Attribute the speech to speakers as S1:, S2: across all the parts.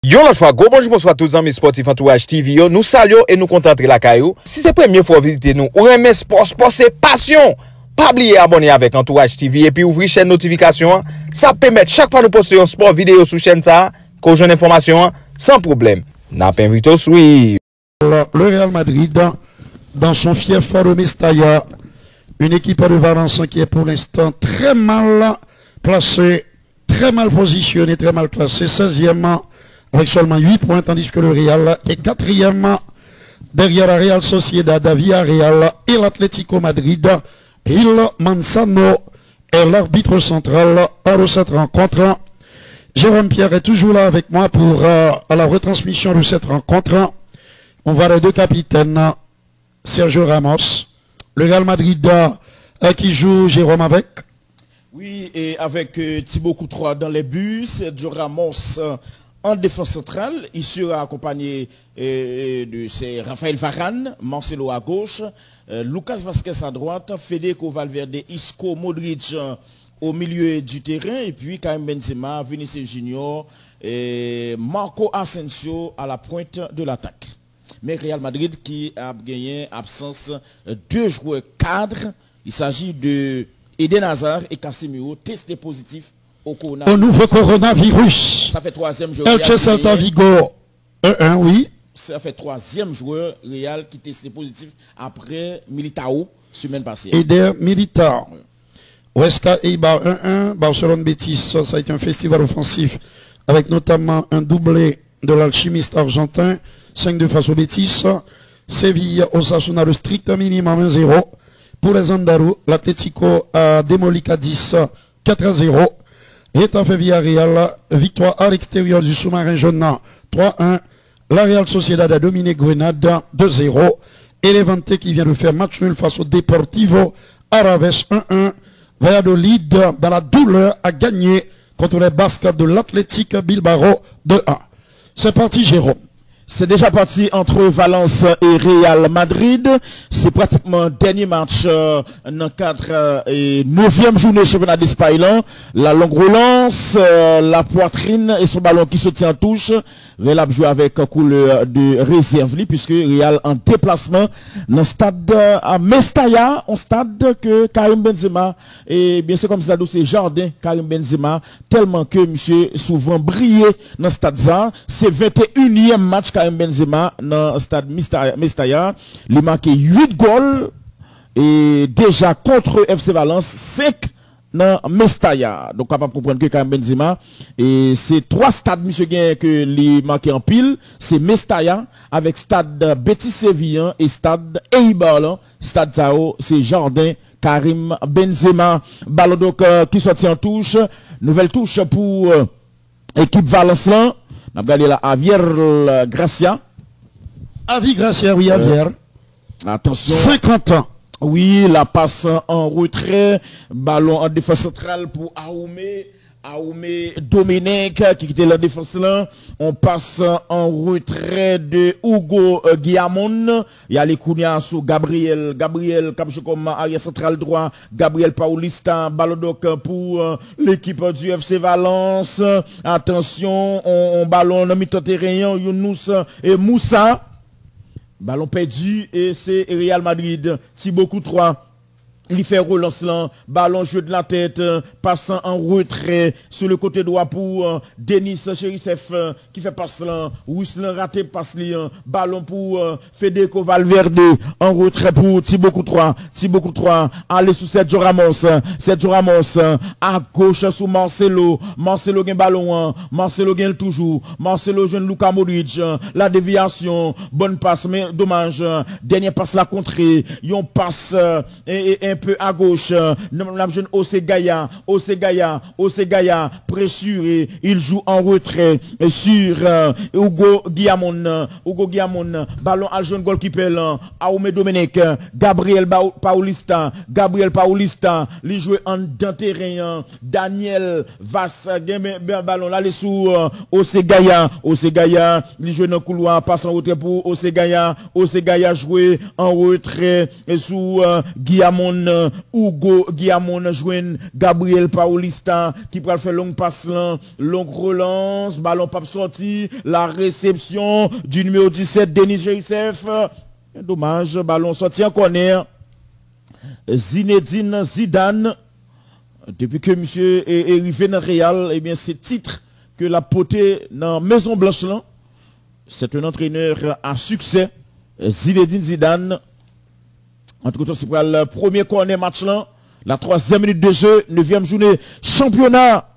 S1: Yo l'autre fois, go bonjour, bonsoir à tous les amis sportifs Entourage TV. Yo, nous saluons et nous contentons la caillou. Si c'est la première fois visiter nous, ou aimer sport, c'est passion. Pas oublier abonner avec Entourage TV et puis ouvrir chaîne notification. Ça permet chaque fois nous poster un sport vidéo sur chaîne ça, qu'on jeune information sans problème. N'a pas invité au suivre.
S2: Le Real Madrid, dans son fief de Mestalla, une équipe de Valence qui est pour l'instant très mal placée, très mal positionnée, très mal classée, 16e avec seulement 8 points, tandis que le Real est 4e derrière la Real Sociedad, Villarreal et l'Atlético Madrid. Il Manzano est l'arbitre central de cette rencontre. Jérôme Pierre est toujours là avec moi pour la retransmission de cette rencontre. On voit les deux capitaines, Sergio Ramos, le Real Madrid qui joue Jérôme avec.
S3: Oui, et avec Thibaut Courtois dans les buts, Sergio Ramos en défense centrale. Il sera accompagné de Raphaël Varane, Marcelo à gauche, Lucas Vazquez à droite, Federico Valverde, Isco, Modric au milieu du terrain, et puis Karim Benzema, Vinicius Junior et Marco Asensio à la pointe de l'attaque. Mais Real Madrid qui a gagné absence deux joueurs cadres. Il s'agit de Eden Hazard et Casemiro, testés positifs au
S2: nouveau coronavirus.
S3: Ça fait troisième joueur.
S2: Elche Celta Vigo 1-1, oui.
S3: Ça fait troisième joueur Real qui testé positif après Militao, semaine passée.
S2: Eder Militao. Huesca Eibar 1-1. Barcelone Betis, ça a été un festival offensif avec notamment un doublé de l'alchimiste argentin. 5-2 face au Betis. Séville, Osasuna, le strict minimum 1-0. Pour les Andalous, l'Atlético a démoli Cadiz 4-0. Getafe Villarreal, victoire à l'extérieur du sous-marin jaune 3-1. La Real Sociedad a dominé Grenade 2-0. Et Levante qui vient de faire match nul face au Deportivo Alaves 1-1. Valladolid, dans la douleur, a gagné contre les Basques de l'Athletic Bilbao 2-1. C'est parti, Jérôme.
S3: C'est déjà parti entre Valence et Real Madrid. C'est pratiquement dernier match dans le cadre et 9e journée championnat d'Espagne. La longue relance, la poitrine et son ballon qui se tient en touche. Real a joué avec un couleur de réserve puisque Real en déplacement dans le stade à Mestalla, un stade que Karim Benzema, et bien c'est comme ça c'est Jardin Karim Benzema, tellement que monsieur souvent brillé dans le stade ça. C'est 21e match Karim Benzema dans le stade Mestalla. Il a marqué 8 goals et déjà contre FC Valence 5 dans Mestalla. Donc capable de comprendre que Karim Benzema, et c'est 3 stades monsieur que il marqué en pile, c'est Mestalla avec stade Betis Sévillan et stade Eibar. Stade Zao, c'est Jardin Karim Benzema. Ballon donc qui sortit en touche, nouvelle touche pour équipe Valence là. On a regardé la Javier Gracia.
S2: Javier Gracia, oui, Javier.
S3: Attention.
S2: 50 ans.
S3: Oui, la passe en retrait. Ballon en défense centrale pour Aoumé. Aoumé Dominique qui quittait la défense là. On passe en retrait de Hugo Guillamon. Il y a les Kounia sur Gabriel comme arrière central droit. Gabriel Paulista. Ballon donc pour l'équipe du FC Valence. Attention, on ballon dans mi-temps terrain. Younous et Moussa. Ballon perdu et c'est Real Madrid. Thibaut Courtois. Il fait relance là, ballon jeu de la tête, passant en retrait sur le côté droit pour Denis Chérissef qui fait passe là, Wislan raté passe là, ballon pour Federico Valverde en retrait pour Thibaut Courtois, allez sous Sergio Ramos à gauche sous Marcelo gagne ballon, Marcelo gagne toujours, Marcelo jeune Luka Modric, la déviation, bonne passe mais dommage, dernière passe la contrée, yon passe et un peu à gauche, la jeune Osegaya, pressuré, il joue en retrait sur Hugo Guillamon, ballon à jeune goalkeeper, Aoumé Dominique, Gabriel Paulista, il joue en d'un terrain, Daniel Vass, ballon là, sous Osegaya, il joue dans le couloir, passe en retrait pour Osegaya joué en retrait sous Guillamon, joine Hugo Guillamon, joine Gabriel Paulista qui va faire longue passe là, longue relance, ballon pas sorti, la réception du numéro 17 Denis Youssef. Dommage, ballon sorti en corner. Zinedine Zidane, depuis que monsieur est arrivé dans Real, eh bien c'est titre que la potée dans Maison Blanche là, c'est un entraîneur à succès. Zinedine Zidane. En tout cas, c'est pour le premier corner match là, la 3e minute de jeu, 9e journée championnat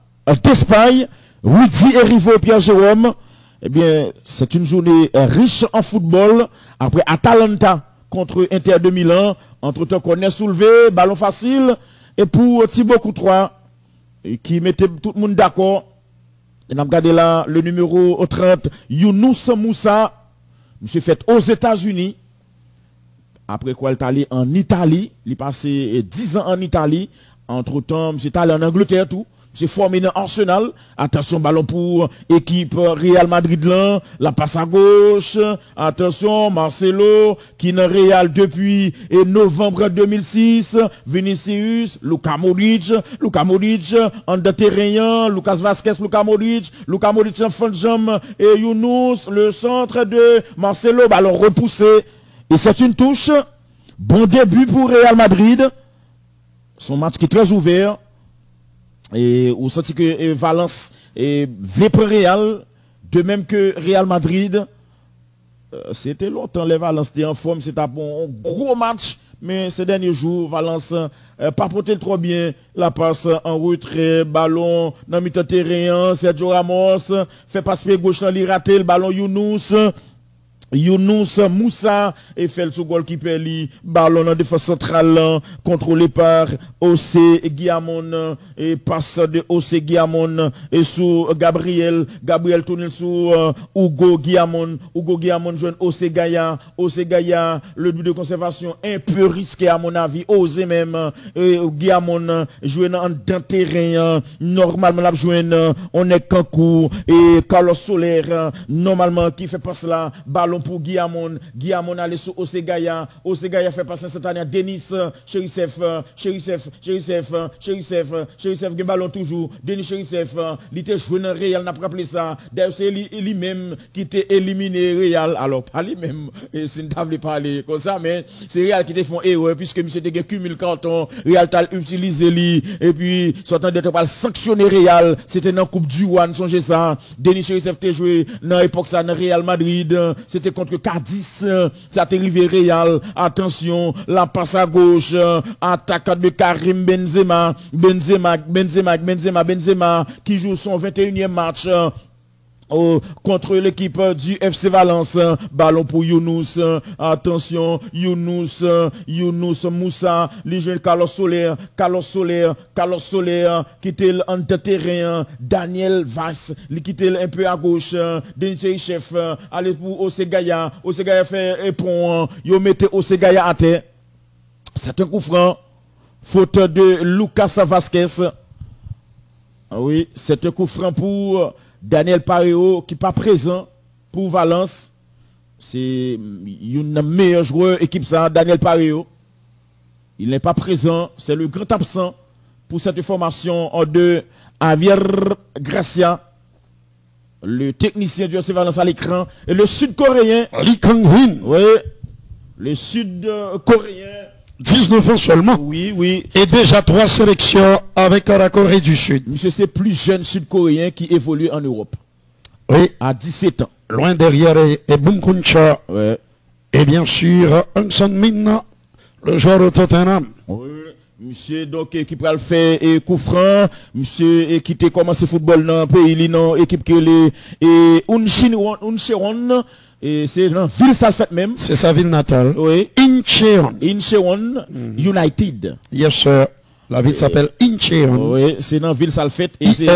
S3: d'Espagne. Rudy et Rivo Pierre Jérôme. Eh bien, c'est une journée riche en football. Après Atalanta contre Inter de Milan. Entre-temps, corner soulevé, ballon facile. Et pour Thibaut Courtois, qui mettait tout le monde d'accord. Et on a regardé là le numéro 30, Younous Moussa. Monsieur fait aux États-Unis. Après quoi, il est allé en Italie. Il est passé 10 ans en Italie. Entre-temps, monsieur est allé en Angleterre tout. C'est formé dans Arsenal. Attention, ballon pour équipe Real Madrid là. La passe à gauche. Attention, Marcelo, qui est dans Real depuis novembre 2006. Vinicius, Luka Modric, en de terrain, Lucas Vasquez, Luka Modric en fin de jambe, et Younous, le centre de Marcelo, ballon repoussé. Et c'est une touche. Bon début pour Real Madrid. Son match qui est très ouvert. Et on senti que Valence voulait pour Real, de même que Real Madrid. C'était longtemps les Valence étaient en forme, c'était un gros match, mais ces derniers jours, Valence pas porté trop bien la passe en retrait, ballon dans le terrain, Sergio Ramos fait passer gauche dans raté le ballon Younous Moussa et fait le goal qui perd ballon en défense centrale contrôlé par OC Guillamon et passe de OC Guillamon et sous Gabriel tourne sous Hugo Guillamon joue OC Gaïa le but de conservation un peu risqué à mon avis, osé même Guillamon joue dans terrain normalement la joue on est Kankou et Carlos Soler normalement qui fait passer là ballon pour Guillamon allait sur Osegaya fait passer cette année à Denis Chérissef ballon toujours Denis Chérissef il était joué dans Real n'a pas rappelé ça d'ailleurs c'est lui-même qui était éliminé Real alors pas lui-même c'est ne t'a parler comme ça mais c'est Real qui te font erreur puisque monsieur te cumule carton Real t'a utilisé lui et puis sortant d'être pas sanctionné Real c'était dans Coupe du One songez ça Denis Chérissef te joué dans l'époque ça dans Real Madrid c'était contre Cadiz, ça t'est arrivé Real, attention, la passe à gauche, attaque de Karim Benzema, qui joue son 21e match, contre l'équipe du FC Valence, ballon pour Younous, attention, Younous Moussa, les jeunes Carlos Soler, qui était en terrain, Daniel Vass, qui était un peu à gauche, Denis Chef, allez pour Osegaya fait un pont, yo mettez Osegaya à terre, c'est un coup franc, faute de Lucas Vasquez, oui, c'est un coup franc pour Daniel Pareo qui n'est pas présent pour Valence. C'est un meilleur joueur équipe ça, Daniel Pareo. Il n'est pas présent. C'est le grand absent pour cette formation de Javier Gracia. Le technicien du FC Valence à l'écran. Et le sud-coréen.
S2: Lee Kang-hin.
S3: Oui. Le sud-coréen.
S2: 19 ans seulement.
S3: Oui.
S2: Et déjà 3 sélections avec la Corée du Sud.
S3: Monsieur, c'est plus jeune sud-coréen qui évolue en Europe.
S2: Oui.
S3: À 17 ans.
S2: Loin derrière et Boom Kuncha.
S3: Ouais.
S2: Et bien sûr, Hung Son Min, le joueur de Tottenham.
S3: Oui. Monsieur, donc, qui peut le faire et coup franc. Monsieur, qui a commencé football dans le pays, non, équipe qui est, et Uncheon. Et c'est dans ville Salfet même.
S2: C'est sa ville natale.
S3: Oui.
S2: Incheon.
S3: United.
S2: Yes, sir. La ville s'appelle Incheon.
S3: Oui, c'est dans ville Salfet. Et c'est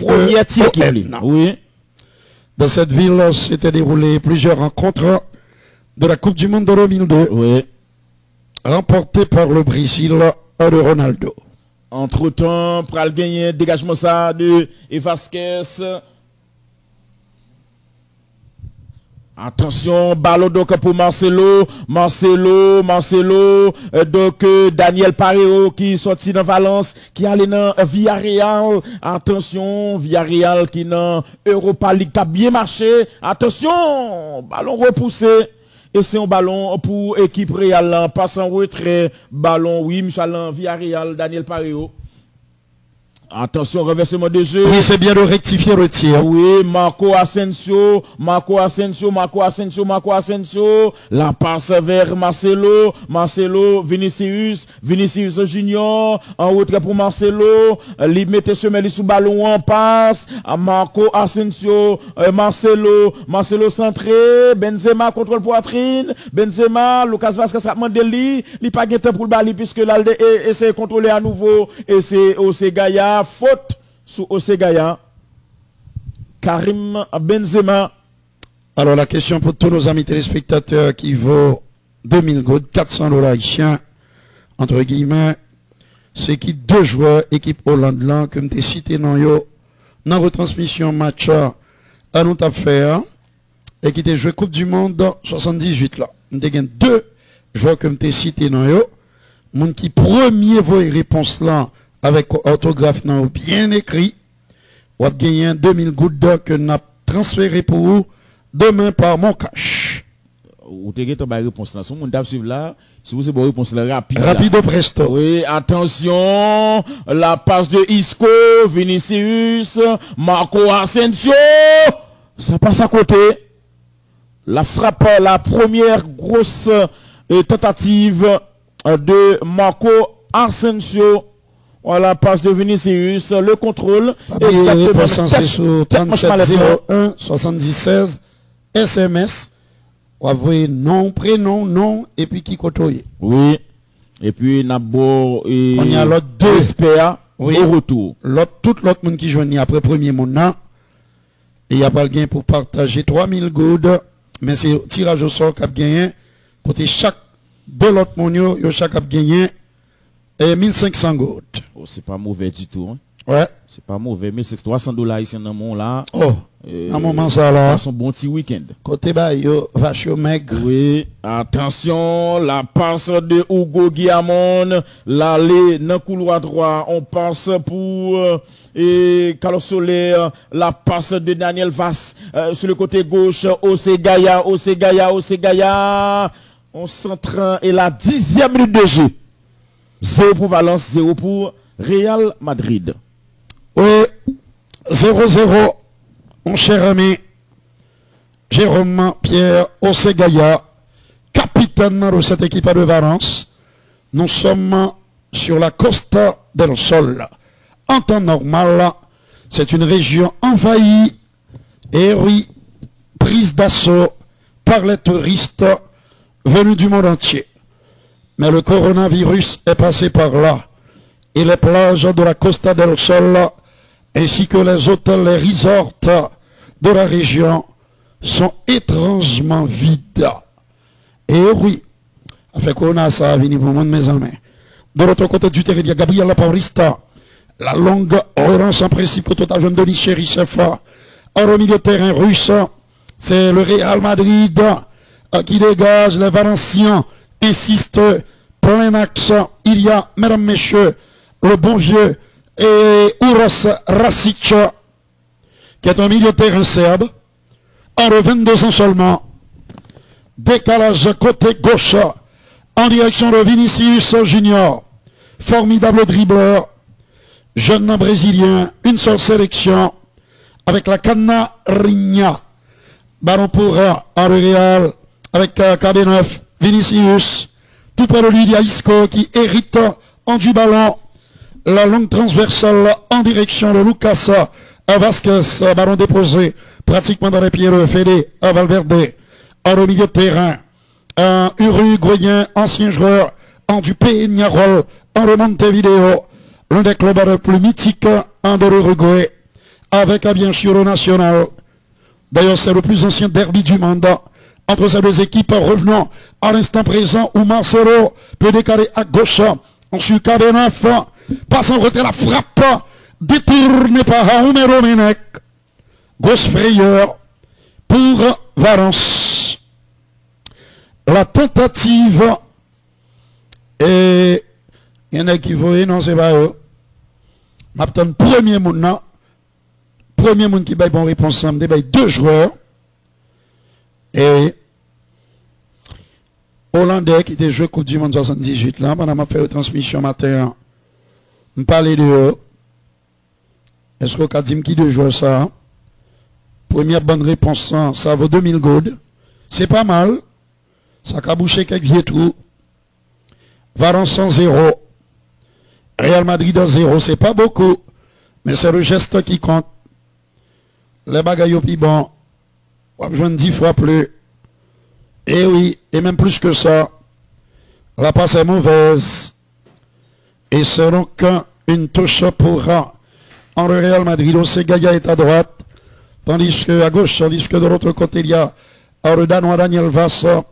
S2: première
S3: tir qui est. Oui.
S2: Dans cette ville, s'étaient déroulées plusieurs rencontres de la Coupe du Monde de 2002.
S3: Oui.
S2: Remportées par le Brésil de Ronaldo.
S3: Entre-temps, pour le gagner, dégagement ça de Vasquez. Attention, ballon donc pour Marcelo, donc Daniel Pareo qui sorti dans Valence, qui allait dans Villarreal. Attention, Villarreal qui dans Europa League a bien marché. Attention, ballon repoussé. Et c'est un ballon pour équipe Real, passe en retrait, ballon, oui, Michel Villarreal, Daniel Pareo. Attention, renversement de jeu.
S2: Oui, c'est bien de rectifier le tir.
S3: Oui, Marco Asensio. La passe vers Marcelo. Vinicius Junior. En retrait pour Marcelo. Il mettait semelle sous ballon en passe. Marco Asensio. Marcelo centré. Benzema contrôle poitrine. Lucas Vazquez a demandé lui. Il pas guetté pour le bali puisque là, essaie de contrôler à nouveau. Et c'est Osegaya. Faute sous Osegaya. Karim Benzema.
S2: Alors la question pour tous nos amis téléspectateurs qui vaut 2000 gouttes, 400 $ haïtiens, entre guillemets, c'est qui deux joueurs équipe Hollande là, comme tu cité dans la retransmission match à nous t'a fait, et qui t'a joué Coupe du Monde 78 là. Nous avons deux joueurs comme tu cité dans mon qui premier voit réponse là avec orthographe non bien écrit, ou a gagné 2000 gouttes d'or que nous avons transféré pour vous demain par mon cash.
S3: Ou t'es gagné ta réponse là, si vous avez suivi là, si vous avez une réponse là rapide.
S2: Rapido presto.
S3: Oui, attention, la passe de Isco, Vinicius, Marco Asensio, ça passe à côté. La frappe, la première grosse tentative de Marco Asensio. Voilà, passe de Vinicius, le contrôle.
S2: Exactement. C'est sur 3701 76 SMS. On va voir nom, prénom, nom, et puis qui côtoie.
S3: Oui. Et puis, Nabo et.
S2: On y a l'autre deux.
S3: SPA. Oui. Au retour.
S2: Tout l'autre monde qui joue après premier monde là. Et il y a pas le gain pour partager 3000 gouttes. Mais c'est tirage au sort qui a gagné. Côté chaque de l'autre monde, il y a chaque a gagné. Et 1500 gouttes.
S3: Oh, c'est pas mauvais du tout. Hein?
S2: Ouais.
S3: C'est pas mauvais. 1300 $ ici dans mon là.
S2: Oh. À un moment ça là.
S3: Son bon petit week-end.
S2: Côté bas, yo, vache maigre.
S3: Oui. Attention, la passe de Hugo Guillamon. L'aller dans le couloir droit. On passe pour Carlos Soler. La passe de Daniel Vaz sur le côté gauche. Osegaya. On s'entraîne et la 10e minute de jeu. 0 pour Valence, 0 pour Real Madrid.
S2: Oui, 0-0, mon cher ami Jérôme Pierre Osegaya, capitaine de cette équipe de Valence. Nous sommes sur la Costa del Sol. En temps normal, c'est une région envahie et oui, prise d'assaut par les touristes venus du monde entier. Mais le coronavirus est passé par là. Et les plages de la Costa del Sol, ainsi que les hôtels et resorts de la région, sont étrangement vides. Et oui, avec Corona, ça a venu pour moi de mes amis. De l'autre côté du terrain, il y a Gabriel Paulista. La longue orange en principe que tout à jeune de Chéri Chefa. Au milieu de terrain russe, c'est le Real Madrid qui dégage les Valenciens. Insiste, plein axe, il y a, mesdames, messieurs, le bon vieux et Uros Rasic, qui est un milieu de terrain serbe, en 22 ans seulement. Décalage côté gauche, en direction de Vinicius Junior. Formidable dribbleur, jeune brésilien, une seule sélection, avec la Canarinha. Ballon pour Real, avec KB9. Vinicius, tout près de lui, il y a Isco qui hérite en du ballon. La longue transversale en direction de Lucas Vazquez, ballon déposé pratiquement dans les pieds de Fede Valverde. En au milieu de terrain, un Uruguayen, ancien joueur en du Peñarol, en de Montevideo, l'un des clubs les plus mythiques de l'Uruguay, avec bien sûr le national. D'ailleurs, c'est le plus ancien derby du mandat. Entre ces deux équipes, revenons à l'instant présent où Marcelo peut décaler à gauche. Ensuite, KB9 passe en retrait la frappe détournée par Jaume Domenech. Grosse frayeur pour Valence. la tentative, et il y en a qui voient, non, c'est pas eux. Maintenant, premier monde qui baille bonne réponse, c'est deux joueurs. Et Hollandais qui était joué Coupe du Monde 78 là, pendant ma fait transmission matin, on parlait de eux. Est-ce qu'on a dit qui de jouer ça? Première bonne réponse, ça vaut 2000 gold. C'est pas mal. Ça a bouché quelques vieux trous. Valence 0. Real Madrid 0. C'est pas beaucoup. Mais c'est le geste qui compte. Les bagailles au plus bon. On va besoin 10 fois plus. Et oui, et même plus que ça. La passe est mauvaise. Et c'est donc une touche pour en Real Madrid. Osegaya est à droite. Tandis que à gauche, tandis que de l'autre côté, il y a Danois Daniel Vassa.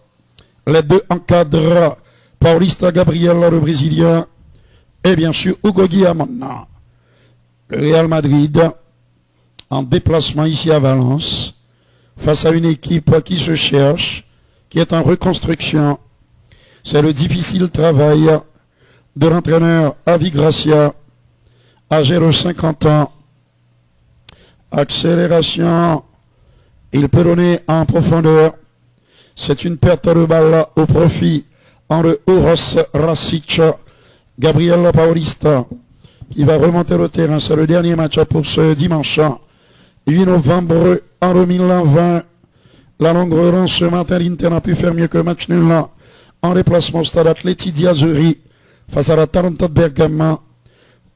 S2: Les deux encadrent Paulista Gabriel, le Brésilien. Et bien sûr, Hugo Guillamona. Le Real Madrid en déplacement ici à Valence. Face à une équipe qui se cherche, qui est en reconstruction. C'est le difficile travail de l'entraîneur Avi Gracia, âgé de 50 ans. Accélération, il peut donner en profondeur. C'est une perte de balle au profit de Uros Rasic. Gabriel Paulista qui va remonter le terrain. C'est le dernier match pour ce dimanche 8 novembre en 2020. La longue relance ce matin, l'Inter n'a pu faire mieux que match nul là. En déplacement au stade Atleti di Azzurri face à la Taranta de Bergamo.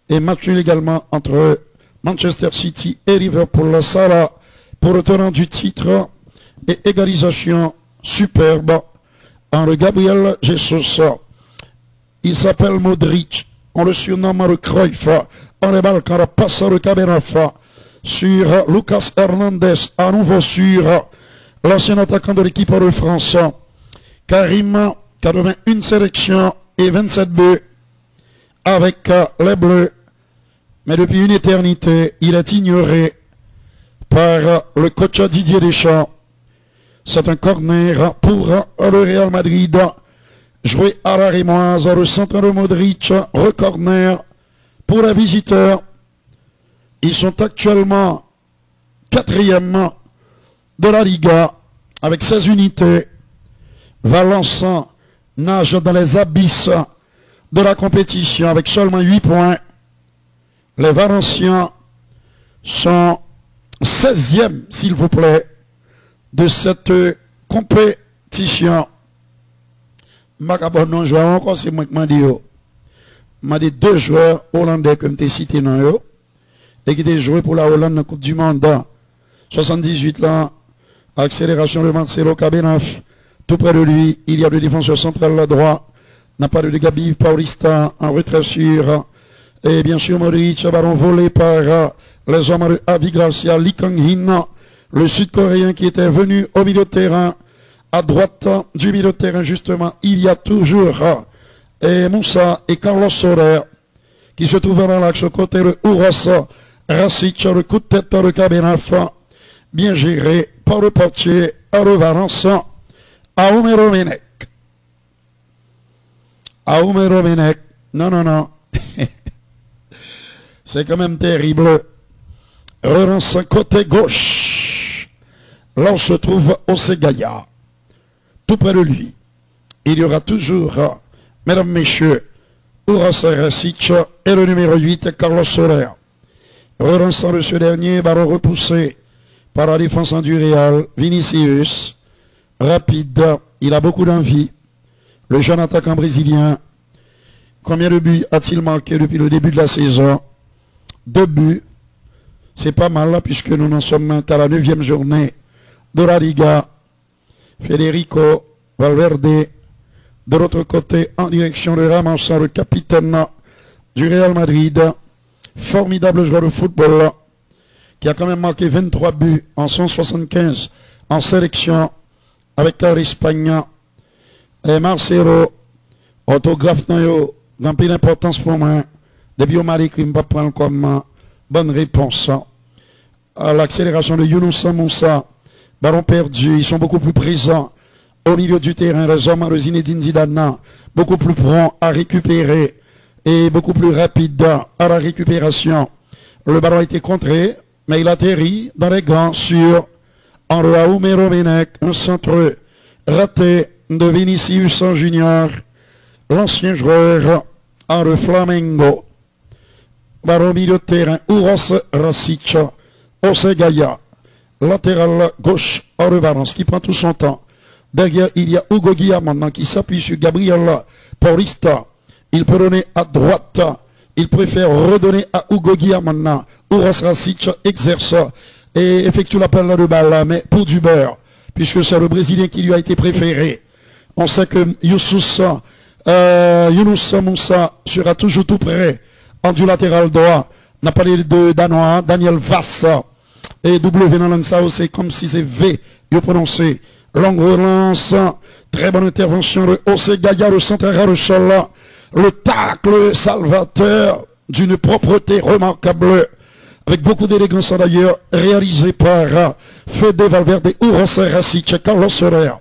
S2: Et match nul également entre Manchester City et Liverpool. Salah pour le tenant du titre et égalisation superbe en le Gabriel Jesus. Il s'appelle Modric. On le surnomme le Cruyff. On les balles quand on passe le Cabernafa sur Lucas Hernandez. À nouveau sur l'ancien attaquant de l'équipe de France. Karim, 81 sélections et 27 buts avec les Mais depuis une éternité, il est ignoré par le coach Didier Deschamps. C'est un corner pour le Real Madrid. Joué à la Rémoise, le centre de Modric, corner pour les visiteurs. Ils sont actuellement 4e de la Liga avec 16 unités. Valence nage dans les abysses de la compétition avec seulement 8 points. Les Valenciens sont 16e, s'il vous plaît, de cette compétition. Non joueur encore, c'est moi qui m'a dit. M'a dit 2 joueurs hollandais que je cité dans eux et qui étaient joués pour la Hollande dans la Coupe du Monde 78 là. Accélération de Marcelo Cabenaf. Tout près de lui, il y a le défenseur central là droit. N'a pas de Gabi Paulista en retrait sur. Et bien sûr, Modric, ballon volé par les hommes de Avi Gracia, Lee Kang-hin, le Sud-Coréen qui était venu au milieu de terrain. À droite du milieu de terrain, justement, il y a toujours Moussa et Carlos Soler qui se trouvent dans l'axe côté de Uros Rasic, le coup de tête de Cabenaf, bien géré par le portier de Valence, Aoume Romenek. Aoume Romenek, non. C'est quand même terrible. Relance côté gauche. Là, on se trouve Osegaya. Tout près de lui. Il y aura toujours, mesdames, messieurs, Uros Rasic et le numéro 8, Carlos Soler. Relançant de ce dernier, ballon repoussé par la défense du Real. Vinicius, rapide, il a beaucoup d'envie. Le jeune attaquant brésilien. Combien de buts a-t-il marqué depuis le début de la saison? 2 buts. C'est pas mal là, puisque nous n'en sommes qu'à la 9e journée de la Liga. Federico Valverde, de l'autre côté, en direction de Ramos, le capitaine du Real Madrid. Formidable joueur de football, qui a quand même marqué 23 buts en 175 en sélection avec l'Espagne. Et Marcelo, autographe dans peu d'importance pour moi. Depuis au Mali, qui ne va prendre comme bonne réponse. À l'accélération de Younous Moussa, ballon perdu, ils sont beaucoup plus présents Au milieu du terrain, les hommes de Zinedine Zidane, beaucoup plus prompt à récupérer et beaucoup plus rapide à la récupération. Le ballon a été contré, mais il atterrit dans les gants sur Aoume Romenech, un centre raté de Vinicius Junior, l'ancien joueur Henri Flamengo. Ballon au milieu de terrain, Uros Rasic, Osegaya, latéral gauche, Henri Valence qui prend tout son temps. Derrière, il y a Hugo Guillaume maintenant qui s'appuie sur Gabriel Paulista. Il peut donner à droite. Il préfère redonner à Hugo Guillaume maintenant. Uros Rasic exerce et effectue l'appel de balle, mais pour du beurre, puisque c'est le Brésilien qui lui a été préféré. On sait que Younous Moussa sera toujours tout près en du latéral droit. On a parlé de Danois, Daniel Vassa. Et W dans langue ça, c'est comme si c'est V, il prononcé. Longue relance, très bonne intervention de Osegaya, le centre au sol. Le tacle salvateur d'une propreté remarquable, avec beaucoup d'élégance d'ailleurs, réalisé par Fede Valverde, Uros Rasic, Carlos Soler.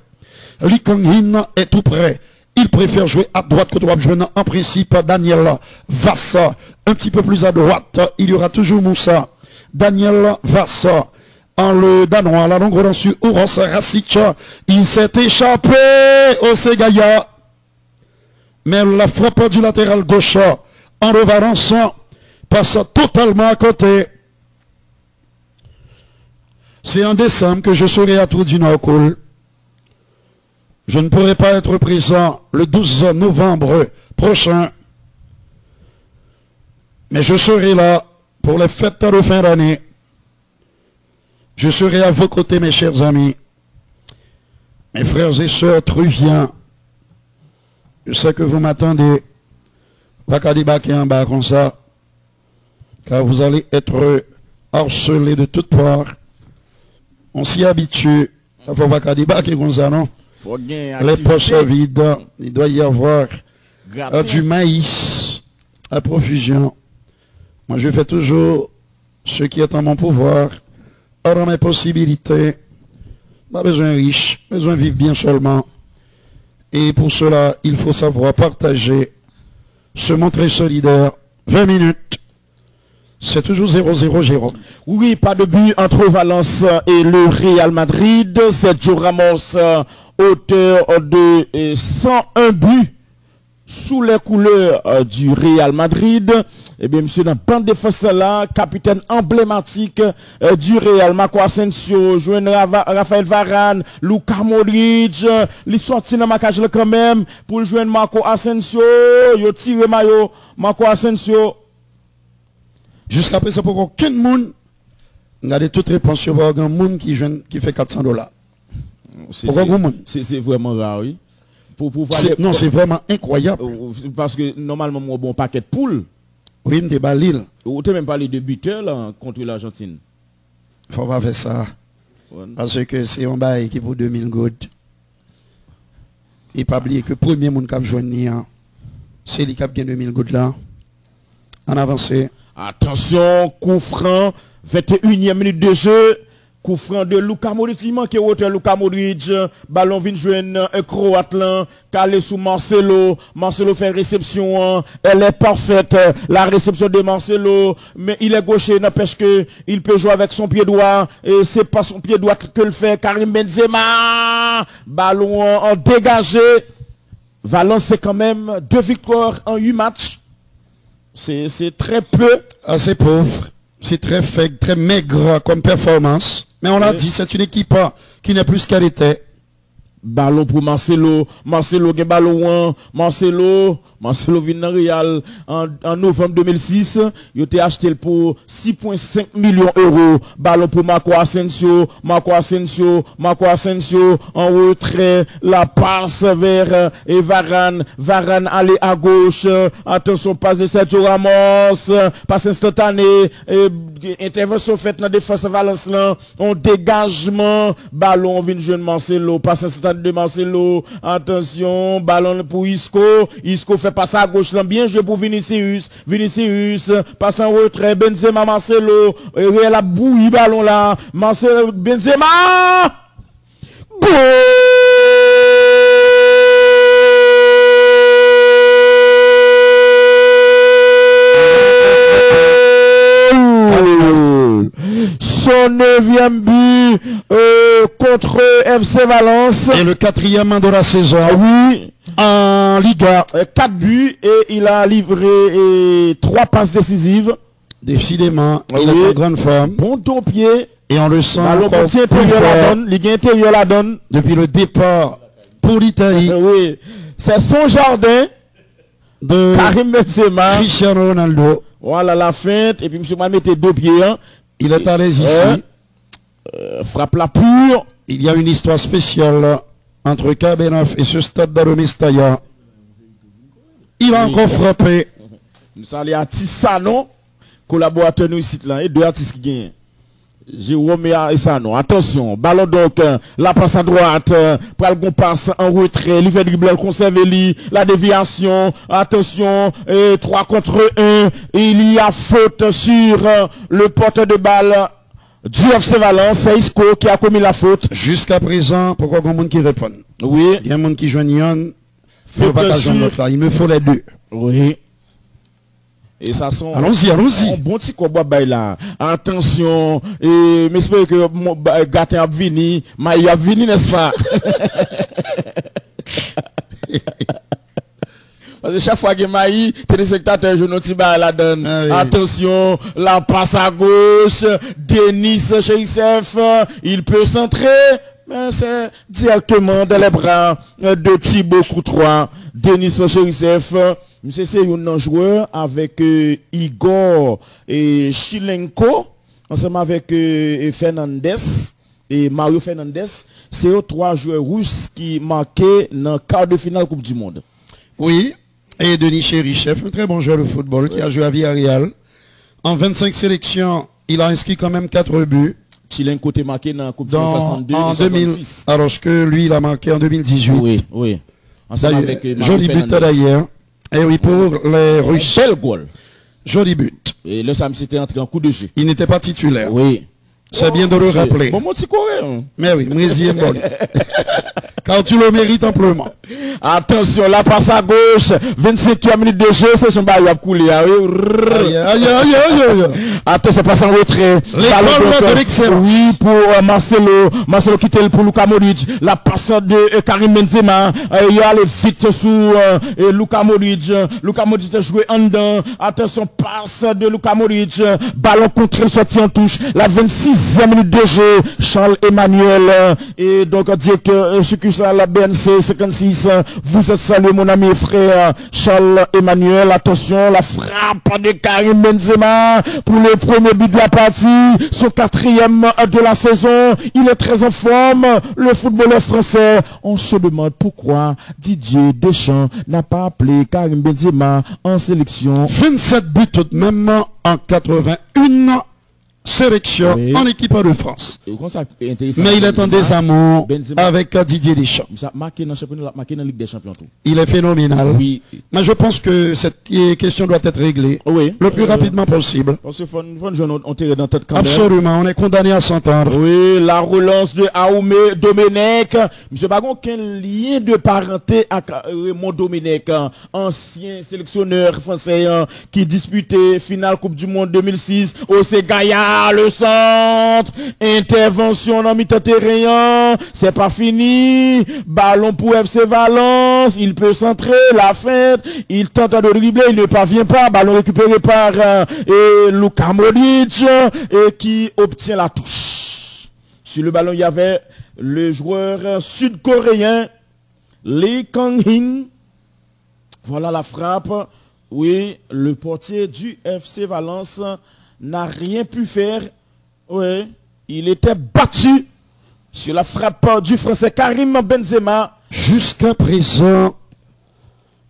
S2: Lee Kang-in est tout près. Il préfère jouer à droite que droite. Jouer en principe Daniel Vassa. Un petit peu plus à droite, il y aura toujours Moussa. Daniel Vassa. En le Danois, la longue relance sur Uros Rasic. Il s'est échappé au Segaya. Mais la frappe du latéral gauche en revalançant passe totalement à côté. C'est en décembre que je serai à Tour du Nord-Cool. Je ne pourrai pas être présent le 12 novembre prochain. Mais je serai là pour les fêtes de fin d'année. Je serai à vos côtés, mes chers amis. Mes frères et sœurs truviens. Je sais que vous m'attendez. Va qu'à débarquer en bas comme ça. Car vous allez être harcelés de toutes parts. On s'y habitue. Il faut pas qu'à débarquer comme ça, non? Les poches vides. Il doit y avoir du maïs à profusion. Moi, je fais toujours ce qui est en mon pouvoir. Dans mes possibilités. Pas besoin riche. Besoin vivre bien seulement. Et pour cela, il faut savoir partager, se montrer solidaire. 20 minutes. C'est toujours 0-0, Jérôme.
S3: Oui, pas de but entre Valence et le Real Madrid. Sergio Ramos, auteur de 101 buts sous les couleurs du Real Madrid. Eh bien, monsieur, dans le banc de défense là, capitaine emblématique du Real, Marco Asensio, Raphaël Varane, Luka Modric, il sorti dans ma cage là quand même pour joindre Marco Asensio, il tire maillot, Marco Asensio.
S2: Jusqu'à présent, pour aucun monde, on a de toutes réponses sur un monde qui fait $400.
S3: C'est vraiment rare, oui.
S2: Non, c'est vraiment incroyable.
S3: Parce que normalement, mon bon paquet de poules.
S2: Oui, me débat Lille.
S3: Ou tu même parlé de buteur là, contre l'Argentine.
S2: Faut pas faire ça. Ouais. Parce que c'est un bail qui vaut 2000 gouttes. Et pas oublier que le premier monde qui a joué, c'est lui qui a gagné 2000 gouttes là. En avancé.
S3: Attention, coup franc, 21e minute de jeu. Coup franc de Luka Modric, il manque auteur Luka Modric, ballon vient jouer un Croate là, calé sous Marcelo, Marcelo fait réception, elle est parfaite, la réception de Marcelo, mais il est gaucher, n'empêche que il peut jouer avec son pied droit, et c'est pas son pied droit que le fait Karim Benzema, ballon en dégagé, Valence c'est quand même 2 victoires en 8 matchs, c'est très peu.
S2: Assez pauvre. C'est très faible, très maigre comme performance. Mais on l'a dit, c'est une équipe qui n'est plus qu'elle était.
S3: Ballon pour Marcelo. Marcelo qui ballon. Marcelo vient dans Real en novembre 2006. Il a été acheté pour 6,5 millions d'euros. Ballon pour Marco Asensio. Marco Asensio en retrait. La passe vers Varane. Varane aller à gauche. Attention, passe de Sergio Ramos. Passe instantanée. Intervention faite dans la défense Valence là. On dégagement. Ballon vient jeune Marcelo. Passe instantanée de Marcelo. Attention, ballon pour Isco. Isco fait passer à gauche là, bien joué pour Vinicius. Vinicius passe en retrait. Benzema, Marcelo. Réel a bouilli ballon là. Marcelo, Benzema. Goal! son 9e but contre FC Valence.
S2: Et le 4e de la saison.
S3: Oui.
S2: En Liga.
S3: 4 buts et il a livré 3 passes décisives.
S2: Décidément, il est en grande forme.
S3: Bon dos pied.
S2: Et on le sent
S3: encore plus fort la donne.
S2: Depuis le départ pour l'Italie.
S3: Oui. C'est son jardin
S2: de
S3: Karim Benzema.
S2: Cristiano Ronaldo.
S3: Voilà la feinte. Et puis M. Mane mettait 2 pieds. Hein.
S2: Il est à l'aise ici.
S3: Frappe la pure.
S2: Il y a une histoire spéciale entre Kabenaf et ce stade d'Aromestaya. Il a encore frappé.
S3: Nous saluons à Tissano, collaborateur nous ici là, et 2 artistes qui gagnent. Jérôme et Sano. Attention, ballon donc, la passe à droite, pral gon passe en retrait, il fait dribbler, conserve la déviation, attention, 3 contre 1, il y a faute sur le porteur de balle du FC Valence, c'est Isco qui a commis la faute.
S2: Jusqu'à présent, pourquoi il y a un monde qui répond?
S3: Oui.
S2: Il y a un monde qui joue Nyan,
S3: il
S2: me faut les deux.
S3: Oui. Et ça sent.
S2: Allons-y.
S3: Un bon petit combat là. Attention. Et j'espère que mon gâteau a venu. Mais il a venu, n'est-ce pas? Parce que chaque fois que Maï, téléspectateur, je note la donne. Ah, oui. Attention, la passe à gauche. Denis Chérissef, il peut centrer. Mais c'est directement dans les bras de Thibaut Courtois. Denis Chérissef. Monsieur, c'est un joueur avec Igor et Chilenko, ensemble avec Fernandez et Mario Fernandez. C'est eux 3 joueurs russes qui marquaient dans le quart de finale Coupe du Monde.
S2: Oui, et Denis Chérichev, un très bon joueur de football qui a joué à Villarreal. En 25 sélections, il a inscrit quand même 4 buts.
S3: Chilenko était marqué dans la Coupe du Monde 62
S2: en
S3: et 66.
S2: Alors que lui, il a marqué en 2018.
S3: Oui. Ensemble avec Mario
S2: joli but d'ailleurs. Et oui, pour les Russes.
S3: Bel goal.
S2: Joli but.
S3: Et là, ça me s'était entré en coup de jeu.
S2: Il n'était pas titulaire.
S3: Oui.
S2: C'est bien de le rappeler.
S3: Bon, mon petit coréen.
S2: Mais oui, Mrési bon. Car tu le mérites amplement.
S3: Attention, la passe à gauche. 25e minute de jeu, c'est son bail à couler.
S2: Aïe.
S3: Attention, passe en retrait.
S2: L'école de l'excellence.
S3: Oui, pour Marcelo. Marcelo qui était pour Luka Modric. La passe de Karim Benzema. Il y a les vite sous Luka Modric. Luka Modric a joué en dedans. Attention, passe de Luka Modric. Ballon contre sorti en touche. La 26e minute de jeu. Charles Emmanuel. Et donc, directeur succursale la BNC 56. Vous êtes salué, mon ami et frère Charles Emmanuel. Attention, la frappe de Karim Benzema pour le premier but de la partie. Son 4e de la saison. Il est très en forme. Le footballeur français. On se demande pourquoi Didier Deschamps n'a pas appelé Karim Benzema en sélection.
S2: 27 buts tout de même en 81 sélection en équipe de France. Mais il est en désamour avec Didier Deschamps. Il est phénoménal.
S3: Oui.
S2: Mais je pense que cette question doit être réglée le plus rapidement possible. Absolument, on est condamné à s'entendre.
S3: Oui, la relance de Aoumé Domenech. Monsieur Bagon, quel lien de parenté avec Raymond Domenech, ancien sélectionneur français qui disputait finale Coupe du Monde 2006 au Ségaya. Le centre, intervention dans mi-temps terrain, c'est pas fini, ballon pour FC Valence, il peut centrer, la feinte, il tente de dribbler, il ne parvient pas, ballon récupéré par Luka Modric, et qui obtient la touche. Sur le ballon, il y avait le joueur sud-coréen, Lee Kang-hin. Voilà la frappe. Oui, le portier du FC Valence n'a rien pu faire. Oui, il était battu sur la frappe du français Karim Benzema.
S2: Jusqu'à présent,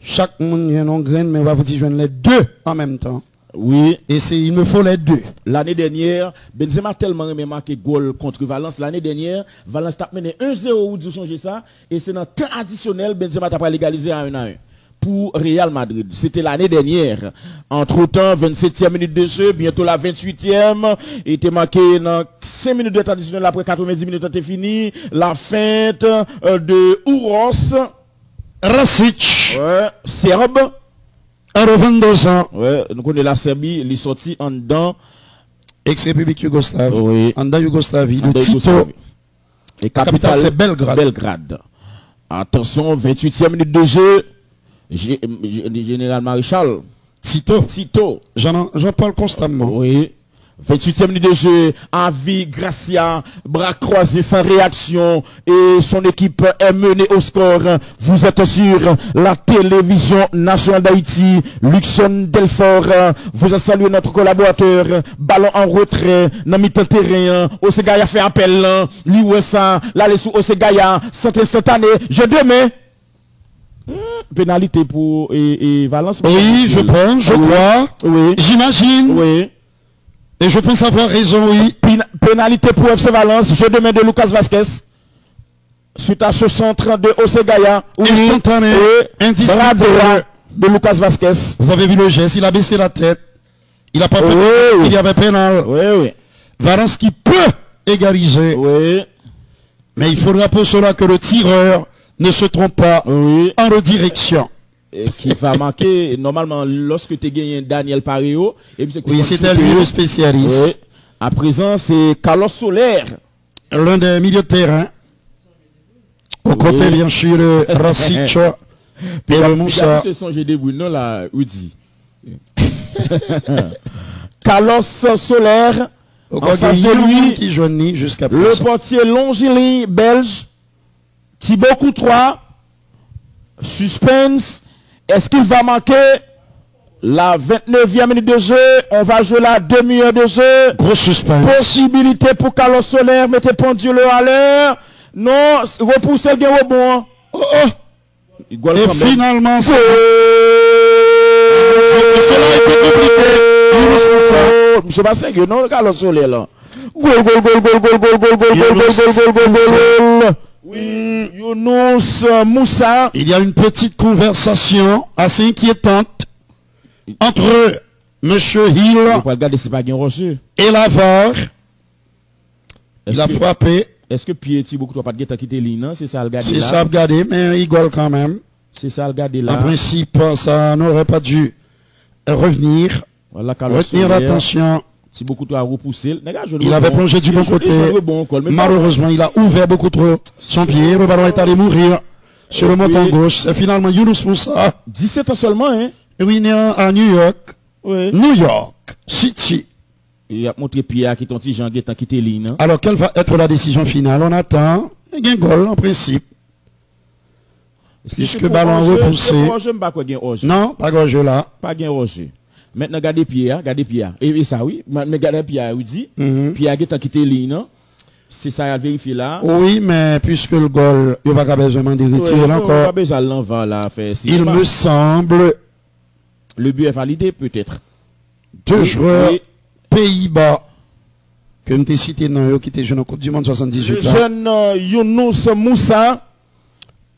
S2: chaque monde y a une graine, mais on va vous dire les deux en même temps.
S3: Oui.
S2: Et il me faut les deux.
S3: L'année dernière, Benzema a tellement aimé marquer goal contre Valence. L'année dernière, Valence a mené 1-0 ou vous songez ça. Et c'est dans le temps additionnel, Benzema a pas légalisé à 1-1. Pour Real Madrid. C'était l'année dernière. Entre-temps, 27e minute de jeu, bientôt la 28e. Il était marqué dans 5 minutes de temps additionnel après 90 minutes, c'était fini. La feinte de Uros.
S2: Rasic.
S3: Ouais, Serbe.
S2: À 22 ans.
S3: Ouais, nous connaissons la Serbie, il est sorti en dedans.
S2: Ex-République Yougoslave.
S3: Oui.
S2: En Yougoslavie.
S3: En
S2: Le Tito.
S3: Yougoslavie. Et
S2: La capitale, c'est Belgrade.
S3: Belgrade. Attention, 28e minute de jeu. Général Maréchal.
S2: Tito.
S3: Tito.
S2: J'en parle constamment.
S3: Oui. 28e minute de jeu. Avi, Gracia, bras croisés sans réaction. Et son équipe est menée au score. Vous êtes sur la télévision nationale d'Haïti. Luxon Delfort. Vous a salué notre collaborateur. Ballon en retrait. Dans mi-temps terrain. Osegaya fait appel. Liwessa. L'aller sous Osegaya. Centre instantané. Je demain. Pénalité pour et Valence.
S2: Oui, je pense, je crois.
S3: Oui.
S2: J'imagine.
S3: Oui.
S2: Et je pense avoir raison, oui.
S3: Pénalité pour FC Valence, jeu de main de Lucas Vasquez. Suite à ce centre de Osegaya.
S2: Instantané,
S3: bras droit de Lucas Vasquez.
S2: Vous avez vu le geste, il a baissé la tête. Il n'a pas fait.
S3: Oui.
S2: Il y avait pénal.
S3: Oui, oui.
S2: Valence qui peut égaliser.
S3: Oui.
S2: Mais il faudra pour cela que le tireur ne se trompe pas en redirection.
S3: Et qui va manquer, normalement, lorsque tu gagné Daniel Pareo.
S2: Oui, c'était lui le spécialiste.
S3: Oui. À présent, c'est Carlos Soler.
S2: L'un des milieux de terrain. Au côté, bien sûr, de Rasic. Et le Moussa.
S3: Ce sont des Bruno, là, Udi. Carlos Soler. En face de lui,
S2: qui joignit jusqu'à
S3: le portier Longili belge. Thibaut Courtois. Suspense. Est-ce qu'il va manquer la 29e minute de jeu? On va jouer la demi-heure de jeu.
S2: Gros suspense.
S3: Possibilité pour Carlos Soler. Mettez pendule à l'heure. Non, repoussez le gain au bon.
S2: Oh, oh. Et finalement, c'est...
S3: Cela a été compliqué. Monsieur Bassin, non, Carlos Soler là. Goal. Oui, Younous Moussa.
S2: Il y a une petite conversation assez inquiétante entre Monsieur Hill et Lavar. Il a frappé.
S3: Est-ce que Pieti beaucoup trop pas de quitté l'île, c'est ça le gardé là?
S2: C'est ça le gardé, mais il rigole quand même.
S3: C'est ça le gardé là.
S2: En principe, ça n'aurait pas dû revenir.
S3: Voilà,
S2: retenir l'attention.
S3: Si beaucoup trop à repousser,
S2: il avait plongé du bon côté. Malheureusement, il a ouvert beaucoup trop son pied. Le ballon est allé mourir sur le montant gauche. C'est finalement Younous Moussa.
S3: 17 ans seulement, hein?
S2: Oui, né à New York.
S3: Oui.
S2: New York City.
S3: Il a montré Pierre qui est un petit Jean qui est quitté l'île.
S2: Alors, quelle va être la décision finale? On attend. Il y a un goal en principe. Puisque ballon repoussé. Non, pas gauche là.
S3: Pas gain rocher. Maintenant, regardez Pierre, Et ça, oui. Mais regardez Pierre, oui, dit. Pierre qui a quitté l'île, c'est ça à vérifier là.
S2: Oui, mais puisque le goal, il va pas besoin de retirer encore. Il me semble.
S3: Le but est validé, peut-être.
S2: Deux joueurs Pays-Bas, que je t'ai cité dans qui était jeune en Coupe du Monde 78.
S3: Le jeune Younous Moussa.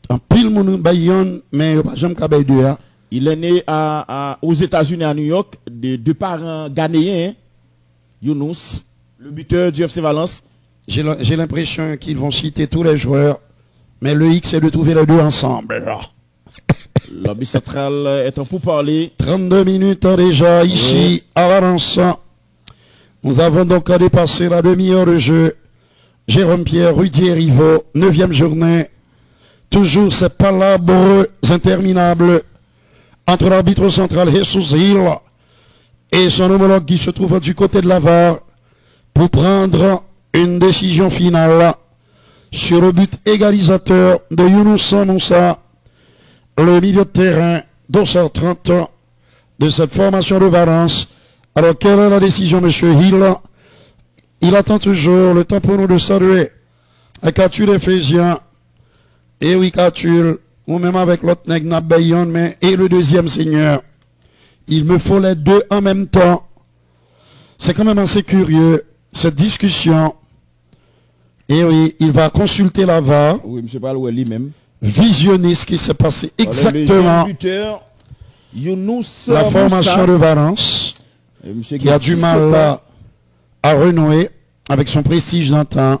S2: En pile, mon Bayonne, mais j'aime qu'à Bayonne.
S3: Il est né aux États-Unis, à New York, de deux parents ghanéens. Younous, le buteur du FC Valence.
S2: J'ai l'impression qu'ils vont citer tous les joueurs, mais le X c'est de trouver les deux ensemble.
S3: L'objet central est en pourparler.
S2: 32 minutes déjà ici à Valence. Nous avons donc dépassé la demi-heure de jeu. Jérôme Pierre, Rudy Riveau, 9e journée. Toujours ces palabres interminables entre l'arbitre central Jesus Hill et son homologue qui se trouve du côté de la VAR pour prendre une décision finale sur le but égalisateur de Younous Moussa, le milieu de terrain, 2h30 de cette formation de Valence. Alors, quelle est la décision, monsieur Hill? Il attend toujours le temps pour nous de saluer à Catulle Ephésien. Et oui, Catulle, ou même avec l'autre nègre Nabayon, mais et le deuxième seigneur. Il me faut les deux en même temps. C'est quand même assez curieux, cette discussion. Et oui, il va consulter la VAR.
S3: Oui, monsieur Paloué lui-même.
S2: Visionner ce qui s'est passé exactement. La formation de Valence, qui a du mal à renouer avec son prestige d'antan.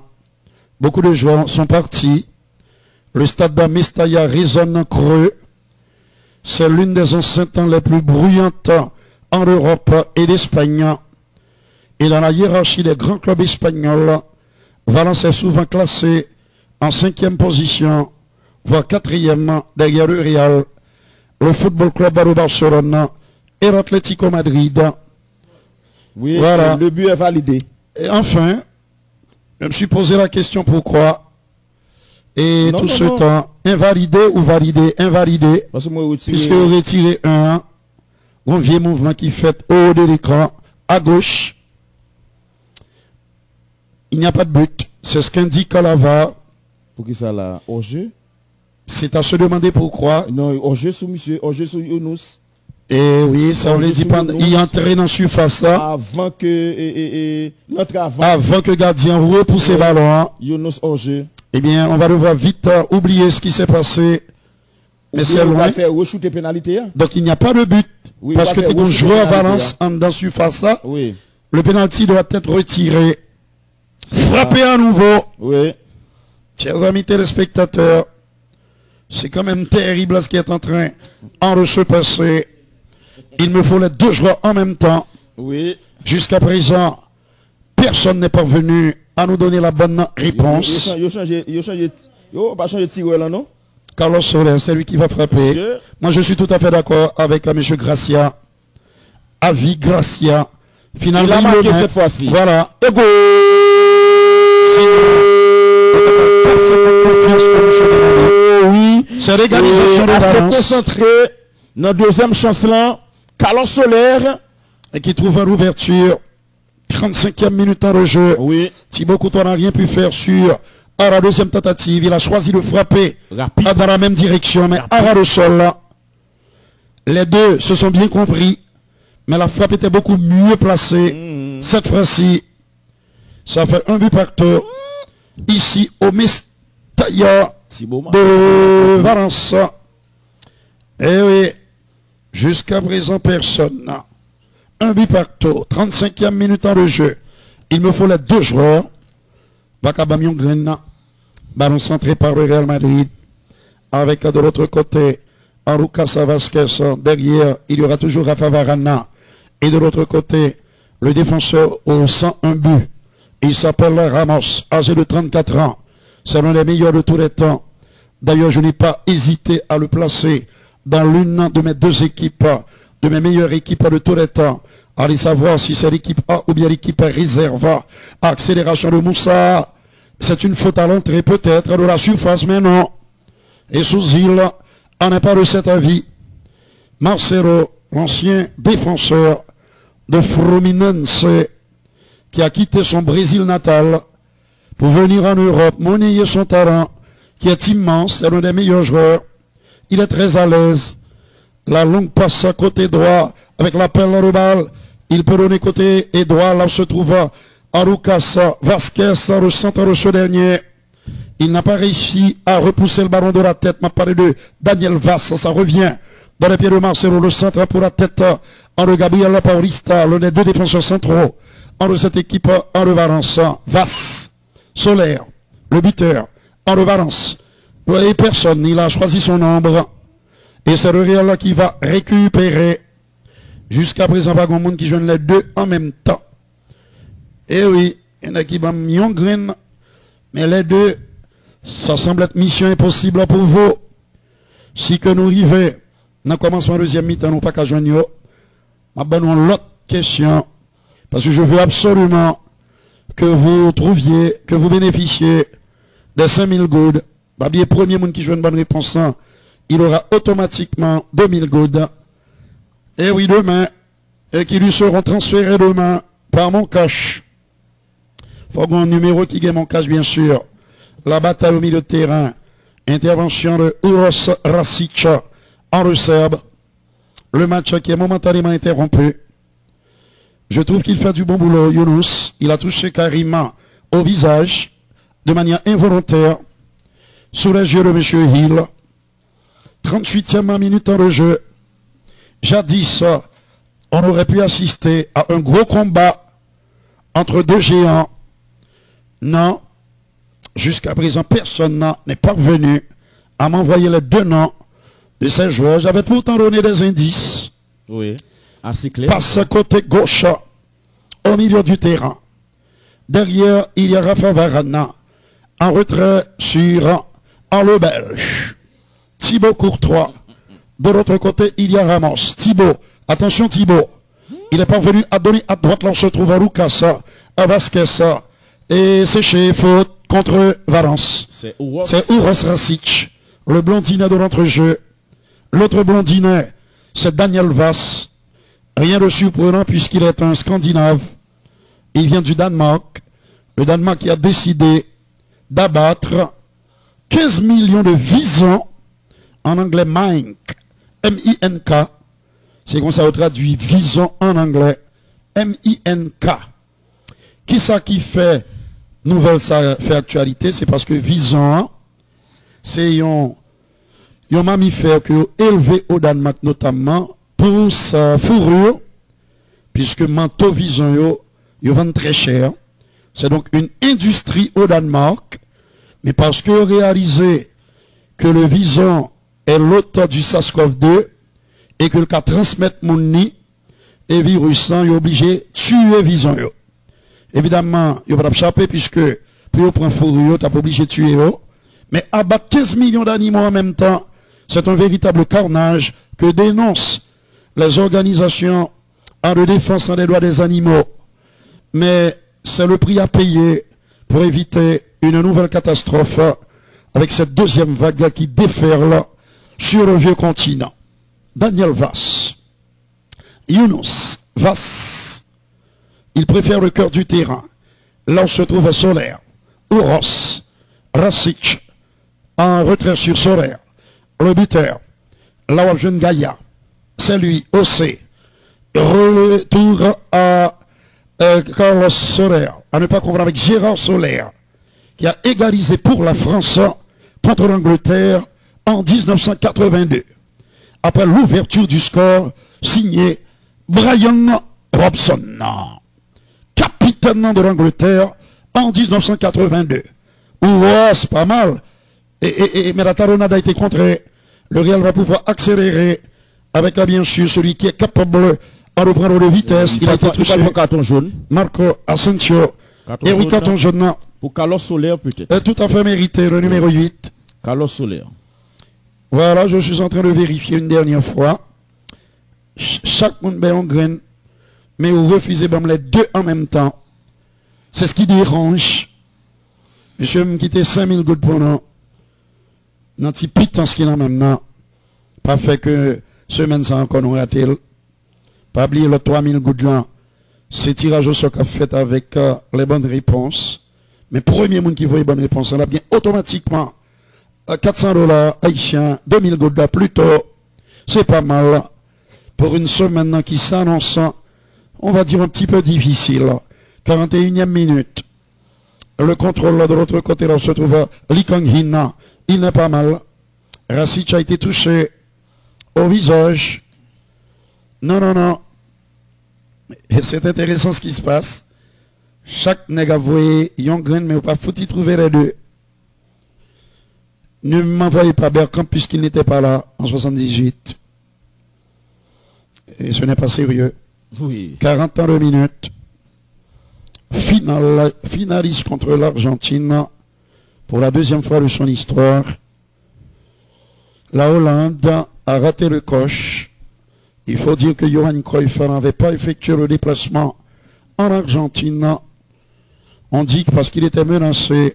S2: Beaucoup de joueurs sont partis. Le stade d'Amestaya résonne creux. C'est l'une des enceintes les plus bruyantes en Europe et d'Espagne. Et dans la hiérarchie des grands clubs espagnols, Valence est souvent classé en 5e position, voire 4e derrière le Real, le Football Club de Barcelone et l'Atlético Madrid.
S3: Oui,
S2: voilà.
S3: Le but est validé.
S2: Et enfin, je me suis posé la question pourquoi. Et
S3: Non,
S2: tout
S3: non,
S2: ce
S3: non.
S2: temps, invalidé ou validé, invalidé,
S3: Parce que moi,
S2: puisque vous retirez un vieux mouvement qui fait au haut de l'écran, à gauche. Il n'y a pas de but. C'est ce qu'indique la VAR.
S3: Pour qui ça là? Hors-jeu?
S2: C'est à se demander pourquoi.
S3: Non, hors-jeu sous monsieur, hors-jeu sous Younous.
S2: Et oui, ça veut dire il entre dans la surface là.
S3: Avant que l'autre
S2: Avant que le gardien repousse le ballon.
S3: Younous hors-jeu.
S2: Eh bien, on va devoir vite oublier ce qui s'est passé. Mais c'est loin.
S3: Faire re-shooter pénalité.
S2: Donc il n'y a pas de but.
S3: Oui,
S2: parce que
S3: on va
S2: tu
S3: faire
S2: es joueur à
S3: penalty,
S2: Valence en dans surface là.
S3: Oui.
S2: Le penalty doit être retiré. Frappé à nouveau.
S3: Oui.
S2: Chers amis téléspectateurs, c'est quand même terrible ce qui est en train de se passer. Il me faut les deux joueurs en même temps.
S3: Oui.
S2: Jusqu'à présent, personne n'est parvenu à nous donner la bonne réponse.
S3: Yo, pas changer de tireur là, non?
S2: Carlos Soler, c'est lui qui va frapper.
S3: Monsieur.
S2: Moi, je suis tout à fait d'accord avec M. Gracia. Avis Gracia. Finalement,
S3: Il a marqué
S2: le met.
S3: cette fois-ci.
S2: Voilà.
S3: Et go! Oui.
S2: C'est l'égalisation de
S3: Assez
S2: Valence.
S3: concentré dans la deuxième chance là. Carlos Soler.
S2: Et qui trouve une ouverture. 35e minute de jeu.
S3: Oui.
S2: Thibaut Courtois n'a rien pu faire sur à la deuxième tentative. Il a choisi de frapper
S3: Rapide.
S2: dans la même direction. Mais à ras le sol, là, les deux se sont bien compris. Mais la frappe était beaucoup mieux placée. Cette fois-ci, ça fait un but partout. Ici, au Mestalla de Valence. Et oui, jusqu'à présent, personne. Un but partout. 35e minute de jeu. Il me faut les deux joueurs. Bakabamion Grena. Ballon centré par le Real Madrid. Avec de l'autre côté, Arucasa Vasquez. Derrière, il y aura toujours Rafa Varana. Et de l'autre côté, le défenseur au 101 buts. Il s'appelle Ramos, âgé de 34 ans. C'est l'un des meilleurs de tous les temps. D'ailleurs, je n'ai pas hésité à le placer dans l'une de mes deux équipes, de mes meilleures équipes de tous les temps. Allez savoir si c'est l'équipe A ou bien l'équipe réserve. Accélération de Moussa. C'est une faute à l'entrée peut-être de la surface, mais non. Et sous-il, on n'est pas de cet avis. Marcelo, l'ancien défenseur de Fluminense, qui a quitté son Brésil natal pour venir en Europe, monnayer son talent, qui est immense, c'est l'un des meilleurs joueurs. Il est très à l'aise. La longue passe à côté droit, avec l'appel de balle. Il peut donner côté et droit, là où se trouve Arucasa Vasquez, le centre de ce dernier. Il n'a pas réussi à repousser le ballon de la tête. M'a parlé de Daniel Vass, ça revient dans les pieds de Marcelo, le centre pour la tête en de Gabriel Paulista, l'un des deux défenseurs centraux en de cette équipe en de Valence. Vass, Soler, le buteur en de Valence. Et personne, il a choisi son nombre. Et c'est le Real qui va récupérer. Jusqu'à présent, pas grand monde qui joue les deux en même temps. Et oui, il y en a qui vont Green, mais les deux, ça semble être mission impossible pour vous. Si que nous arrivons, dans commencement deuxième mi-temps, nous pas qu'à joindre. Ma bonne l'autre question, parce que je veux absolument que vous trouviez, que vous bénéficiez des 5000 goudes. Bah bien, premier monde qui joue une bonne réponse, il aura automatiquement 2000 goudes. Et oui, demain, et qui lui seront transférés demain par mon cash. Faut qu'on ait un numéro qui gagne mon cash, bien sûr. La bataille au milieu de terrain. Intervention de Uros Rasic en Serbe. Le match qui est momentanément interrompu. Je trouve qu'il fait du bon boulot, Younous. Il a touché Karima au visage de manière involontaire sous les yeux de M. Hill. 38e minute de jeu. Jadis, on aurait pu assister à un gros combat entre deux géants. Non, jusqu'à présent, personne n'est parvenu à m'envoyer les deux noms de ces joueurs. J'avais pourtant donné des indices.
S3: Oui, assez clair.
S2: Passe côté gauche, au milieu du terrain. Derrière, il y a Rafa Varana. En retrait sur le Belge. Thibaut Courtois. De l'autre côté, il y a Ramos. Thibaut. Attention Thibaut. Il est parvenu à donner à droite. Là, on se trouve à Lucasa, à Vasquez. Et c'est chez faute contre Valence. C'est Uros Rasic. Le blondinet de l'entrejeu. L'autre blondinet, c'est Daniel Vass. Rien de surprenant puisqu'il est un Scandinave. Il vient du Danemark. Le Danemark qui a décidé d'abattre 15 millions de visons. En anglais, Mink. M-I-N-K. C'est comme ça on traduit vison en anglais. M-I-N-K. Qui ça qui fait nouvelle, ça fait actualité? C'est parce que vison, c'est un mammifère qui est élevé au Danemark notamment pour sa fourrure, puisque manteau vison, ils vendent très cher. C'est donc une industrie au Danemark, mais parce que réalisé que le vison est l'auteur du SARS-CoV-2 et que le cas transmettre mon nid et virus, il est obligé de tuer vison. Évidemment, il va échapper puisque pour prendre fourrure, tu n'as pas obligé de tuer. Mais abattre 15 millions d'animaux en même temps, c'est un véritable carnage que dénoncent les organisations de défense des droits des animaux. Mais c'est le prix à payer pour éviter une nouvelle catastrophe avec cette deuxième vague qui déferle sur le vieux continent. Daniel Vass, Younous Vass, il préfère le cœur du terrain. Là où se trouve Solaire, Uros, Rasic, en retrait sur Solaire. Le buteur, là où jeune Gaïa, c'est lui, OC. Retour à Carlos Soler, à ne pas confondre avec Gérard Soler, qui a égalisé pour la France contre l'Angleterre en 1982. Après l'ouverture du score, signé Brian Robson, capitaine de l'Angleterre en 1982. Ouais, c'est pas mal. Mais la talonnade a été contrée. Le Real va pouvoir accélérer avec, bien sûr, celui qui est capable de reprendre de vitesse. Il a été touché.
S3: Carton jaune.
S2: Marco Asensio. Et oui, carton jaune.
S3: Pour Carlos Soler, peut-être.
S2: Tout à fait mérité, le numéro 8.
S3: Carlos Soler.
S2: Voilà, je suis en train de vérifier une dernière fois. Chaque monde met en graine, mais vous refusez les deux en même temps. C'est ce qui dérange. Monsieur me quitter 5000 gouttes pour nous. Dans petit pitance qu'il a maintenant. Pas fait que semaine ça encore nous raté. Pas oublier le 3000 gouttes là. C'est tirage au sort qu'a fait avec les bonnes réponses. Mais premier monde qui voit les bonnes réponses, on a bien automatiquement $400 haïtiens, 2000 gouttes là plutôt. C'est pas mal. Pour une semaine qui s'annonce, on va dire un petit peu difficile. 41e minute. Le contrôle là de l'autre côté, là, on se trouve à Lee Kang-hin. Il n'est pas mal. Rasic a été touché au visage. Non, non, non. Et c'est intéressant ce qui se passe. Chaque nègre a voué Yongren, mais on pas foutu trouver les deux. Ne m'envoyez pas Bergkamp puisqu'il n'était pas là en 78. Et ce n'est pas sérieux.
S3: Oui.
S2: 40 ans de minutes. Finaliste contre l'Argentine pour la deuxième fois de son histoire. La Hollande a raté le coche. Il faut dire que Johan Cruyff n'avait pas effectué le déplacement en Argentine. On dit que parce qu'il était menacé,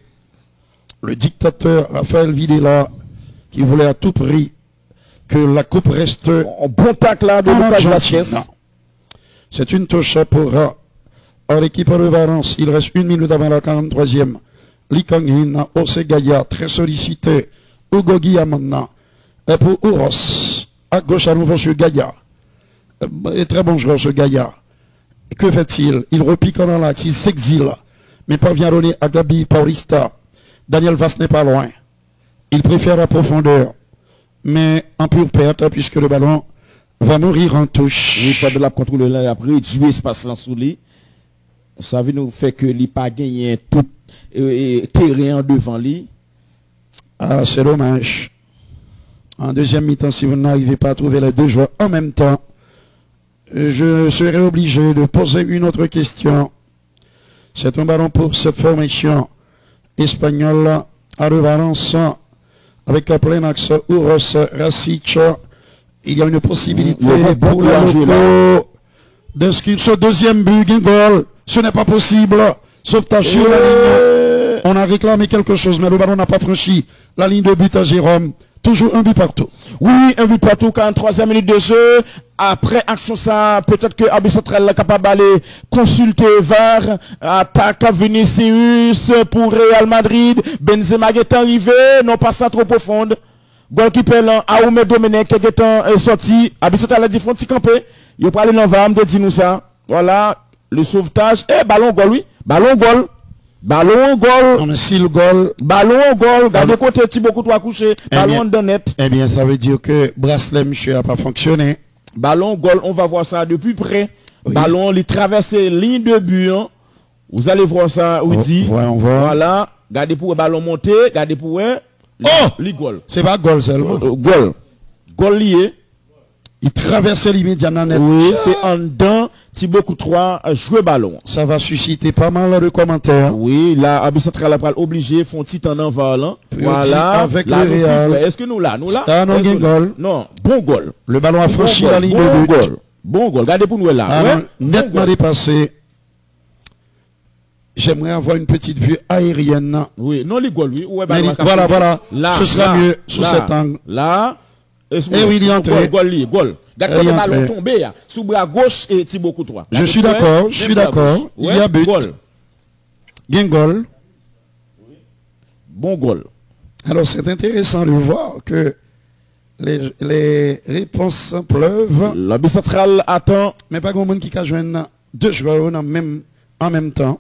S2: le dictateur Rafael Videla, qui voulait à tout prix que la coupe reste
S3: en bon tacle là de Lucas Vasquez.
S2: C'est une touche pour l'équipe de Valence. Il reste 1 minute avant la 43e. Lee Kang-hin, Ose Gaïa, très sollicité. Hugo Guillamana. Et pour Uros, à gauche à nouveau sur Gaïa. Et très bon joueur ce Gaïa. Que fait-il? Il repique dans l'axe, il s'exile. Mais parvient à donner à Gabi Paulista. Daniel Vass n'est pas loin. Il préfère la profondeur. Mais en pure perte, puisque le ballon va mourir en touche.
S3: Oui, pas de la contrôle là après, réduire l'espace là sous lui. Ça veut nous faire que il n'a pas gagné tout terrain devant lui.
S2: Ah, c'est dommage. En deuxième mi-temps, si vous n'arrivez pas à trouver les deux joueurs en même temps, je serai obligé de poser une autre question. C'est un ballon pour cette formation espagnole à Valence avec un plein axe Uros Rasic. Il y a une possibilité pour le loco d'inscrire ce deuxième but, un goal. Ce n'est pas possible. Sauvetage sur la ligne. On a réclamé quelque chose, mais le ballon n'a pas franchi la ligne de but à Jérôme. Toujours un but partout.
S3: Oui, un but partout, 43e minute de jeu. Après action ça, peut-être que Abi Central est capable d'aller consulter VAR. Attaque Vinicius pour Real Madrid. Benzema est arrivé, non pas ça trop profonde. Goalkeeper là, Aoume Domenech qui est sorti. Abi Central a dit faut camper. Il peut aller dans VAR, me dit nous ça. Voilà, le sauvetage. Ballon goal, oui. Ballon goal. Ballon goal.
S2: Non, mais si le goal.
S3: Ballon goal. Gardez côté Thibaut Courtois couché. Ballon de net.
S2: Eh bien, ça veut dire que bracelet, monsieur, n'a pas fonctionné.
S3: Ballon goal, on va voir ça depuis près.
S2: Oui.
S3: Ballon, il traverse ligne de but. Hein. Vous allez voir ça, où dit.
S2: On voit.
S3: Voilà. Gardez pour le ballon monté. Gardez pour le goal.
S2: C'est pas goal seulement.
S3: Goal. Goal lié.
S2: Il traversait l'immédiatement net.
S3: Oui, c'est en dedans. Thibaut Courtois jouer ballon.
S2: Ça va susciter pas mal de commentaires.
S3: Oui, là, Abi Central a obligé, font titre en enval.
S2: Voilà. Avec
S3: là,
S2: le Real.
S3: Est-ce que nous là?
S2: C'est un goal.
S3: Non, bon goal.
S2: Le ballon a franchi la ligne
S3: de
S2: but.
S3: Goal. Bon goal. Regardez pour nous là.
S2: Ouais, nettement dépassé. J'aimerais avoir une petite vue aérienne.
S3: Oui, non, les goals, oui. Ouais,
S2: voilà.
S3: Là,
S2: ce sera mieux sous cet angle.
S3: Là.
S2: Et oui, il est entré.
S3: Goal. Regardez le ballon tombé, sous bras gauche et Thibaut Courtois.
S2: Je suis d'accord, Il y a but. Gain goal.
S3: Bon goal.
S2: Alors, c'est intéressant de voir que les réponses pleuvent.
S3: L'Abi Central attend.
S2: Mais pas grand monde qui a joué deux joueurs en même temps.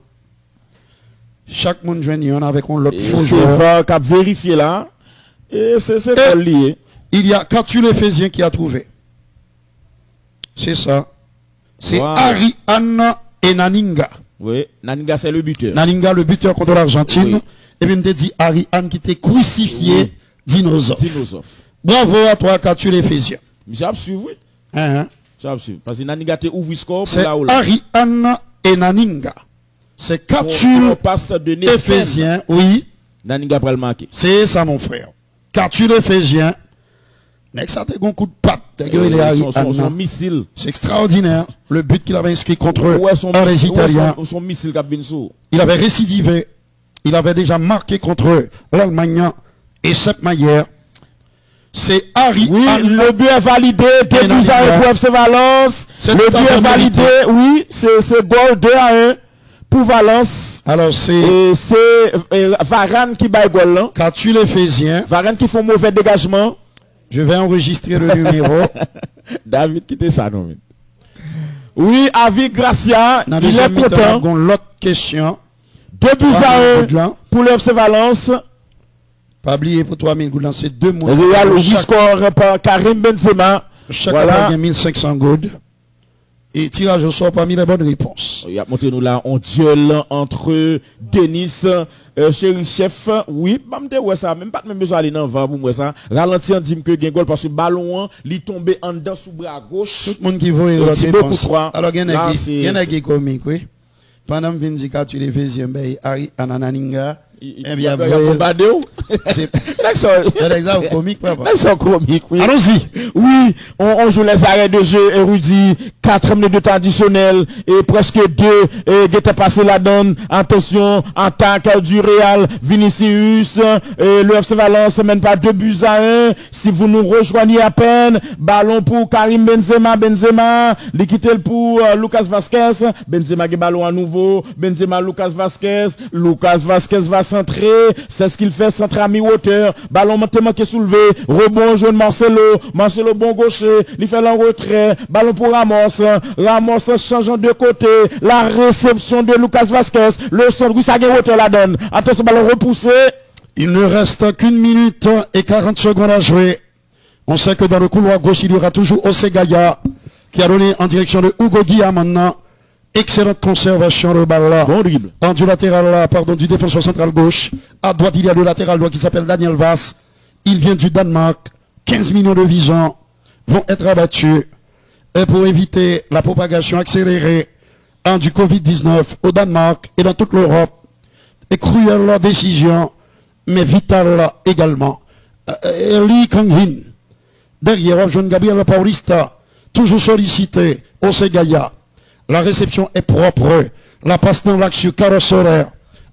S2: Chaque monde joue avec l'autre faux joueur.
S3: C'est vérifié là. Et c'est lié.
S2: Il y a Katul Ephésien qui a trouvé. C'est ça. C'est Harry Anna et Naninga.
S3: Oui, Naninga c'est le buteur.
S2: Naninga le buteur contre l'Argentine. Oui. Et bien me dit Harry Anne qui était crucifié Dinosaure. Bravo à toi Katul Ephésien.
S3: J'ai suivi, oui.
S2: J'ai
S3: suivi. Parce que Naninga te ouvre score pour
S2: là où là. Harry Anna et Naninga. C'est Katul Ephésien. Oui.
S3: Naninga pour le marquer.
S2: C'est ça mon frère. Katul Ephésien. Mais ça a un coup de patte.
S3: Son missile.
S2: C'est extraordinaire. Le but qu'il avait inscrit contre les Italiens.
S3: Son missile
S2: il avait récidivé. Il avait déjà marqué contre l'Allemagne et Sepp Maier. C'est Harry.
S3: Oui, le but est validé. 2-1 pour FC Valence. Le but est validé. Oui, c'est goal 2-1 pour Valence.
S2: Alors c'est
S3: Varane qui bat goal là.
S2: Katul Ephésien.
S3: Varane qui fait mauvais dégagement.
S2: Je vais enregistrer le numéro.
S3: David, quittez ça, non? Oui, Avi Gracia, il est content.
S2: L'autre question.
S3: 2-1 pour le FC Valence.
S2: Pas oublier pour 3000 gouttes, c'est 2 mois.
S3: Real au score par Karim Benzema.
S2: Chaque voilà. 1500 gouttes. Et tirage au sort parmi les bonnes réponses.
S3: Il y a montré nous là un duel entre Denis, chéri chef. Oui, ouais ça, même pas même besoin d'aller dans le vent pour moi ça. Ralenti en dit que gain goal parce que ballon il tombé en dedans sous bras gauche.
S2: Tout le monde qui voit la réponse. Alors il y en a qui comique, oui. Pendant que Vindica tu les fais ben Harry Anananinga. Eh bien, c'est l'exemple comique, papa.
S3: C'est comique, oui.
S2: Allons-y.
S3: Oui, on joue les arrêts de jeu érudits, 4 minutes de temps additionnel et presque 2 qui étaient passés là-dedans. Attention, attaque du Real, Vinicius, le FC Valence mène pas 2-1. Si vous nous rejoignez à peine, ballon pour Karim Benzema, l'équité pour Lucas Vasquez, Benzema qui ballon à nouveau, Benzema, Lucas Vasquez va centrer, c'est ce qu'il fait, centre à mi-hauteur, ballon maintenant qui est soulevé, rebond jaune Marcelo bon gaucher, il fait l'en retrait, ballon pour Ramos changeant de côté, la réception de Lucas Vasquez, le centre, oui, ça a hauteur la donne, attention, ballon repoussé.
S2: Il ne reste qu'1 minute et 40 secondes à jouer. On sait que dans le couloir gauche, il y aura toujours Osegaya, qui a donné en direction de Hugo Guilla maintenant. Excellente conservation de balle là.
S3: Bon dribble.
S2: Du latéral là, pardon, du défenseur central gauche. À droite, il y a le latéral droit qui s'appelle Daniel Vass. Il vient du Danemark. 15 millions de visants vont être abattus. et pour éviter la propagation accélérée du Covid-19 au Danemark et dans toute l'Europe. Et cruelle décision, mais vitale également. Lee Kang-hin, derrière, jeune Gabriel Paulista, toujours sollicité au Segaya. La réception est propre. La passe dans l'axe sur Carlos Soler.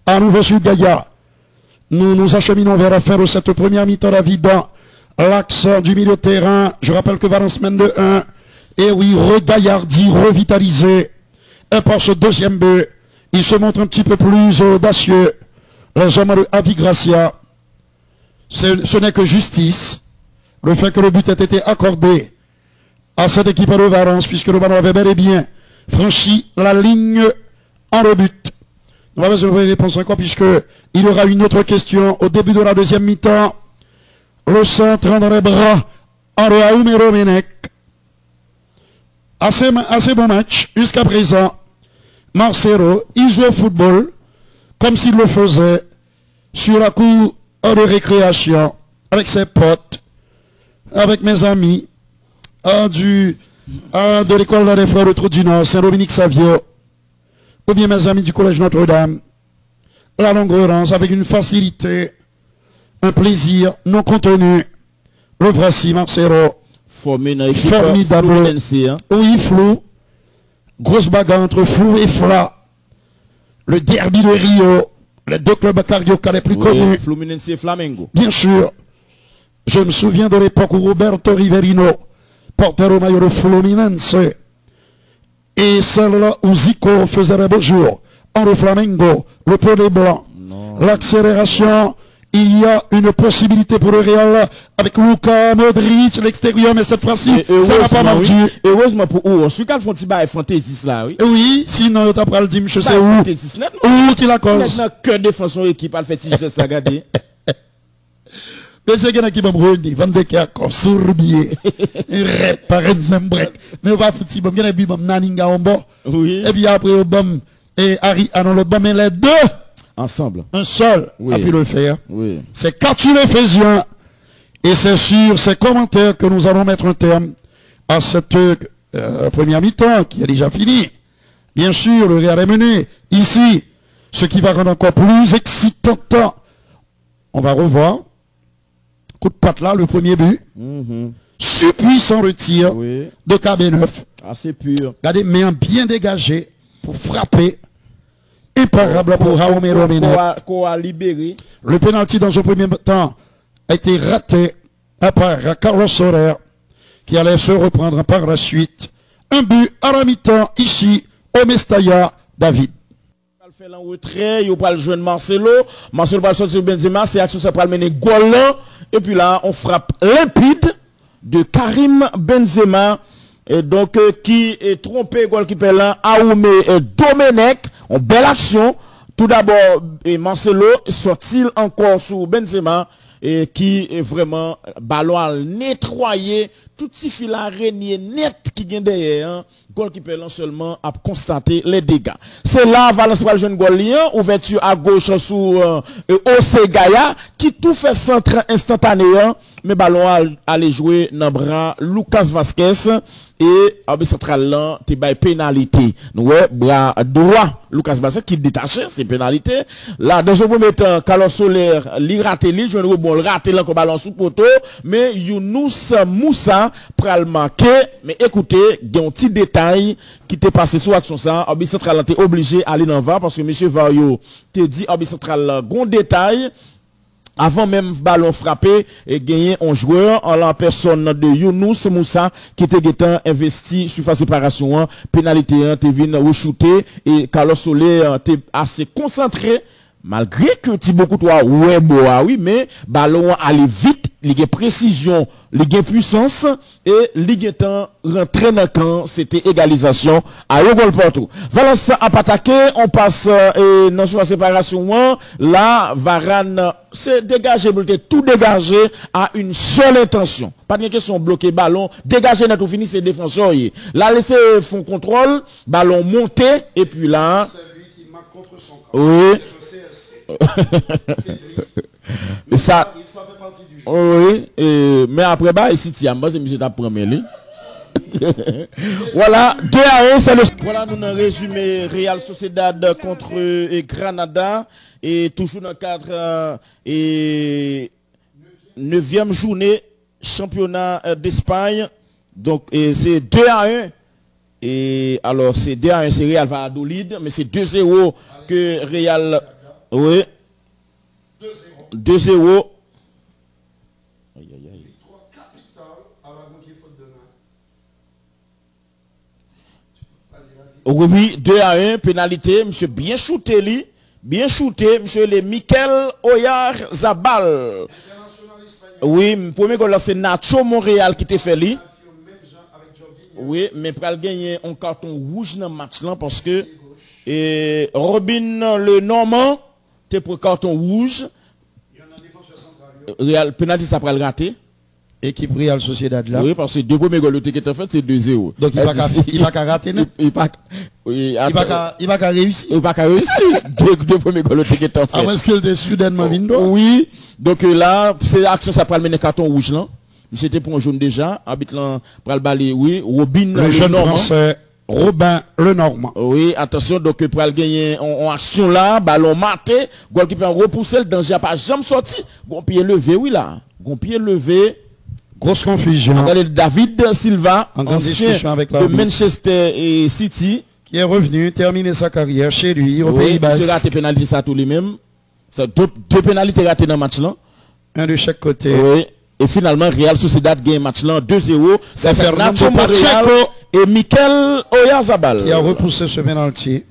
S2: À nouveau sur Gaïa. Nous nous acheminons vers la fin de cette première mi-temps d'Avida. L'axe du milieu de terrain. Je rappelle que Valence mène de 1. Et oui, regaillardi, revitalisé. Et par ce deuxième but, il se montre un petit peu plus audacieux. Les hommes de Avi Gracia. Ce n'est que justice. Le fait que le but ait été accordé à cette équipe de Valence, puisque le ballon avait bel et bien franchi la ligne en rebut. Nous allons avoir une réponse encore, puisqu'il y aura une autre question au début de la deuxième mi-temps. Le centre dans les bras de Aoumé Domenech. Assez bon match jusqu'à présent. Marcelo, il joue au football comme s'il le faisait sur la cour de récréation avec ses potes, avec mes amis de l'école des frères de Trou du Nord, Saint-Dominique Savio, ou bien mes amis du collège Notre-Dame. La longue relance avec une facilité, un plaisir non contenu. Le voici, Marcelo. Formidable. Oui, Flou. Grosse bagarre entre Flou et Fla. Le derby de Rio. Les deux clubs carioca les plus connus.
S3: Fluminense et Flamengo.
S2: Bien sûr. Je me souviens de l'époque où Roberto Riverino portait au maillot de Fluminense. Et celle-là où Zico faisait les beaux jours. En Flamengo, le peu des blancs. L'accélération. Il y a une possibilité pour le Real avec Luka Modric, l'extérieur, mais cette fois-ci, ça n'a pas marché.
S3: Heureusement pour eux, celui qui a fait un fantasy là, oui.
S2: Oui, sinon, tu as pas le dire, je sais où. Où qui la cause.
S3: Maintenant, que défense son équipe, elle fait tirer ça, regardez.
S2: Mais c'est quelqu'un qui va me revenir, Van de Kerk, Sourbier, par break. Mais on va foutre si bon, il y a un bon Naninga en bas.
S3: Oui.
S2: Et puis après, au bon, et Harry, ah non, l'autre bon, mais les deux.
S3: Ensemble.
S2: Un seul a pu le faire.
S3: Oui.
S2: C'est Cartu Ephésiens. Et c'est sur ces commentaires que nous allons mettre un terme à cette première mi-temps qui est déjà finie. Bien sûr, le Real est mené. Ici, ce qui va rendre encore plus excitant, on va revoir. Coup de patte là, le premier but. Puissant retire de KB9.
S3: Assez pur.
S2: Regardez, main bien dégagée pour frapper. Imparable pour Jaume Domenech.
S3: Libéré.
S2: Le pénalty dans ce premier temps a été raté par Carlos Soler qui allait se reprendre par la suite. Un but à la mi-temps ici au Mestalla, David.
S3: Il fait en retrait, il va le jouer Marcelo. Marcelo va sortir Benzema, c'est action ça va mener goal là. Et puis là, on frappe limpide de Karim Benzema. Et donc, qui est trompé, goalkeeper là, Aoumé Domenech, en belle action. Tout d'abord, Marcelo sort-il encore sous Benzema, et qui est vraiment ballon à nettoyer, tout petit fil araignée net qui vient derrière, goalkeeper là seulement à constater les dégâts. C'est là, Valence pour le jeune Golien, ouverture à gauche sous OC Gaïa, qui tout fait centre instantanément, mais ballon à aller jouer dans le bras Lucas Vasquez, et Abi central là, tu as pénalité. Ouais, bras droit, Lucas Vasquez qui détaché, c'est pénalité. Là, dans un premier temps, Carlos Soler, li raté, li, je ne bon, raté là, comme ballon sous poteau, mais Younous Moussa pral marqué, mais écoutez, il y a un petit détail qui t'est passé sur l'action ça, Abi central là, t'es obligé d'aller dans VAR, parce que monsieur Vario te dit, Abi central là, gros détail, avant même ballon frappé et gagné un joueur en la personne de Younous Moussa qui était investi sur phase séparation, pénalité, t'es venu re-shooter et Carlos Soler t'es assez concentré malgré que Thibaut Courtois ouais oui mais ballon allait vite, il y a précision, il y a puissance et il y a temps rentrer dans le camp, c'était égalisation à goal partout. Valence a pas attaqué, on passe dans la séparation là Varane c'est dégagé, tout dégagé à une seule intention. Pas de question bloquer ballon, dégager dans tout fini c'est défenseur. Là laisser fond contrôle, ballon monté et puis là
S2: c'est lui qui marque contre son camp.
S3: Oui.
S2: Mais
S3: ça
S2: fait partie du jeu.
S3: oui, mais après bah ici Tiamba c'est monsieur t'a premier. Voilà, 2-1, c'est le... Voilà, nous avons résumé Real Sociedad contre Granada. Et toujours dans le cadre et 9e journée championnat d'Espagne. Donc, c'est 2-1. Et alors, c'est 2-1, c'est Real Valladolid. Mais c'est 2-0 que Real... Oui. 2-0. Oui, 2-1, pénalité, monsieur bien shooté lui, bien shooté, monsieur le Mikel Oyarzabal. Oui, premier goal c'est Nacho Montréal qui t'a fait lui. Oui, mais pour gagner un carton rouge dans le match là parce que Robin le Normand t'es pour carton rouge. Real pénalité ça le rater.
S2: Équipe Real Sociedad là.
S3: Oui, parce que deux premiers goals qui étaient faits, c'est 2-0.
S2: Donc il va pas rater, non? Il va pas réussir.
S3: Il va pas réussir. Deux premiers goals qui étaient faits.
S2: Ah, est-ce que le soudainement vindo?
S3: Oui. Donc là, c'est l'action, ça prend le carton rouge là. C'était pour un jaune déjà. Habite là, pour le balai, oui. Robin
S2: le jeune français. Robin le Normand.
S3: Oui, attention, donc pour gagner en action là, ballon maté, goalkeeper repousser, le danger n'a pas jamais sorti. Gon pied levé, oui là. Gon pied levé.
S2: Grosse confusion.
S3: Regardez David Silva,
S2: en grande discussion avec
S3: de Manchester et City.
S2: Qui est revenu, terminer sa carrière chez lui, au Pays-Bas.
S3: Il a raté pénalité ça tous les mêmes. Deux pénalités ratées dans le match là.
S2: Un de chaque côté.
S3: Oui. Et finalement, Real Sociedad gagne match là 2-0. C'est Fernando Montréal et Mikel Oyarzabal.
S2: Qui a repoussé ce penalty.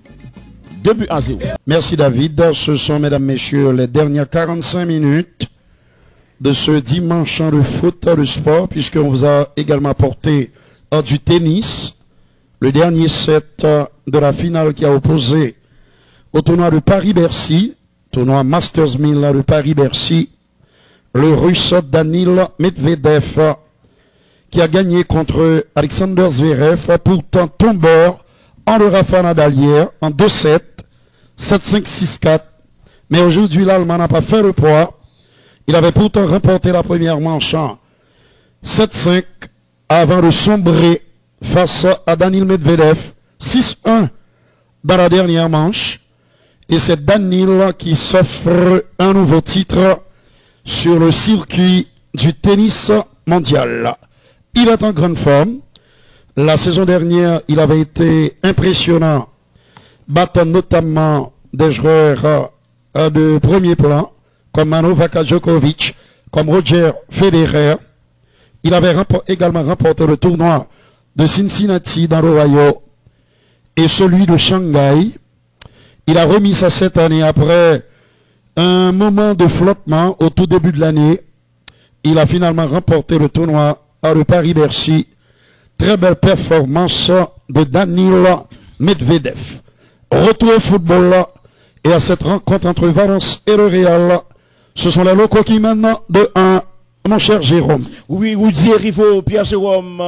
S3: 2-0.
S2: Merci David. Ce sont, mesdames, messieurs, les dernières 45 minutes de ce dimanche de foot, de sport, puisqu'on vous a également apporté du tennis. Le dernier set de la finale qui a opposé au tournoi de Paris-Bercy, tournoi Masters 1000 de Paris-Bercy, le Russe Danil Medvedev qui a gagné contre Alexander Zverev, pourtant tombeur en le Rafa Nadal hier en 2-7, 7-5, 6-4. Mais aujourd'hui, l'Allemand n'a pas fait le poids. Il avait pourtant remporté la première manche en 7-5 avant de sombrer face à Danil Medvedev 6-1 dans la dernière manche. Et c'est Danil qui s'offre un nouveau titre sur le circuit du tennis mondial. Il est en grande forme. La saison dernière, il avait été impressionnant, battant notamment des joueurs de premier plan, comme Novak Djokovic, comme Roger Federer. Il avait également remporté le tournoi de Cincinnati dans l'Ohio et celui de Shanghai. Il a remis ça cette année après un moment de flottement au tout début de l'année. Il a finalement remporté le tournoi à le Paris-Bercy. Très belle performance de Danil Medvedev. Retour au football et à cette rencontre entre Valence et le Real. Ce sont les locaux qui mènent de 1. Mon cher Jérôme.
S3: Oui, Woody Rivo, Pierre Jérôme,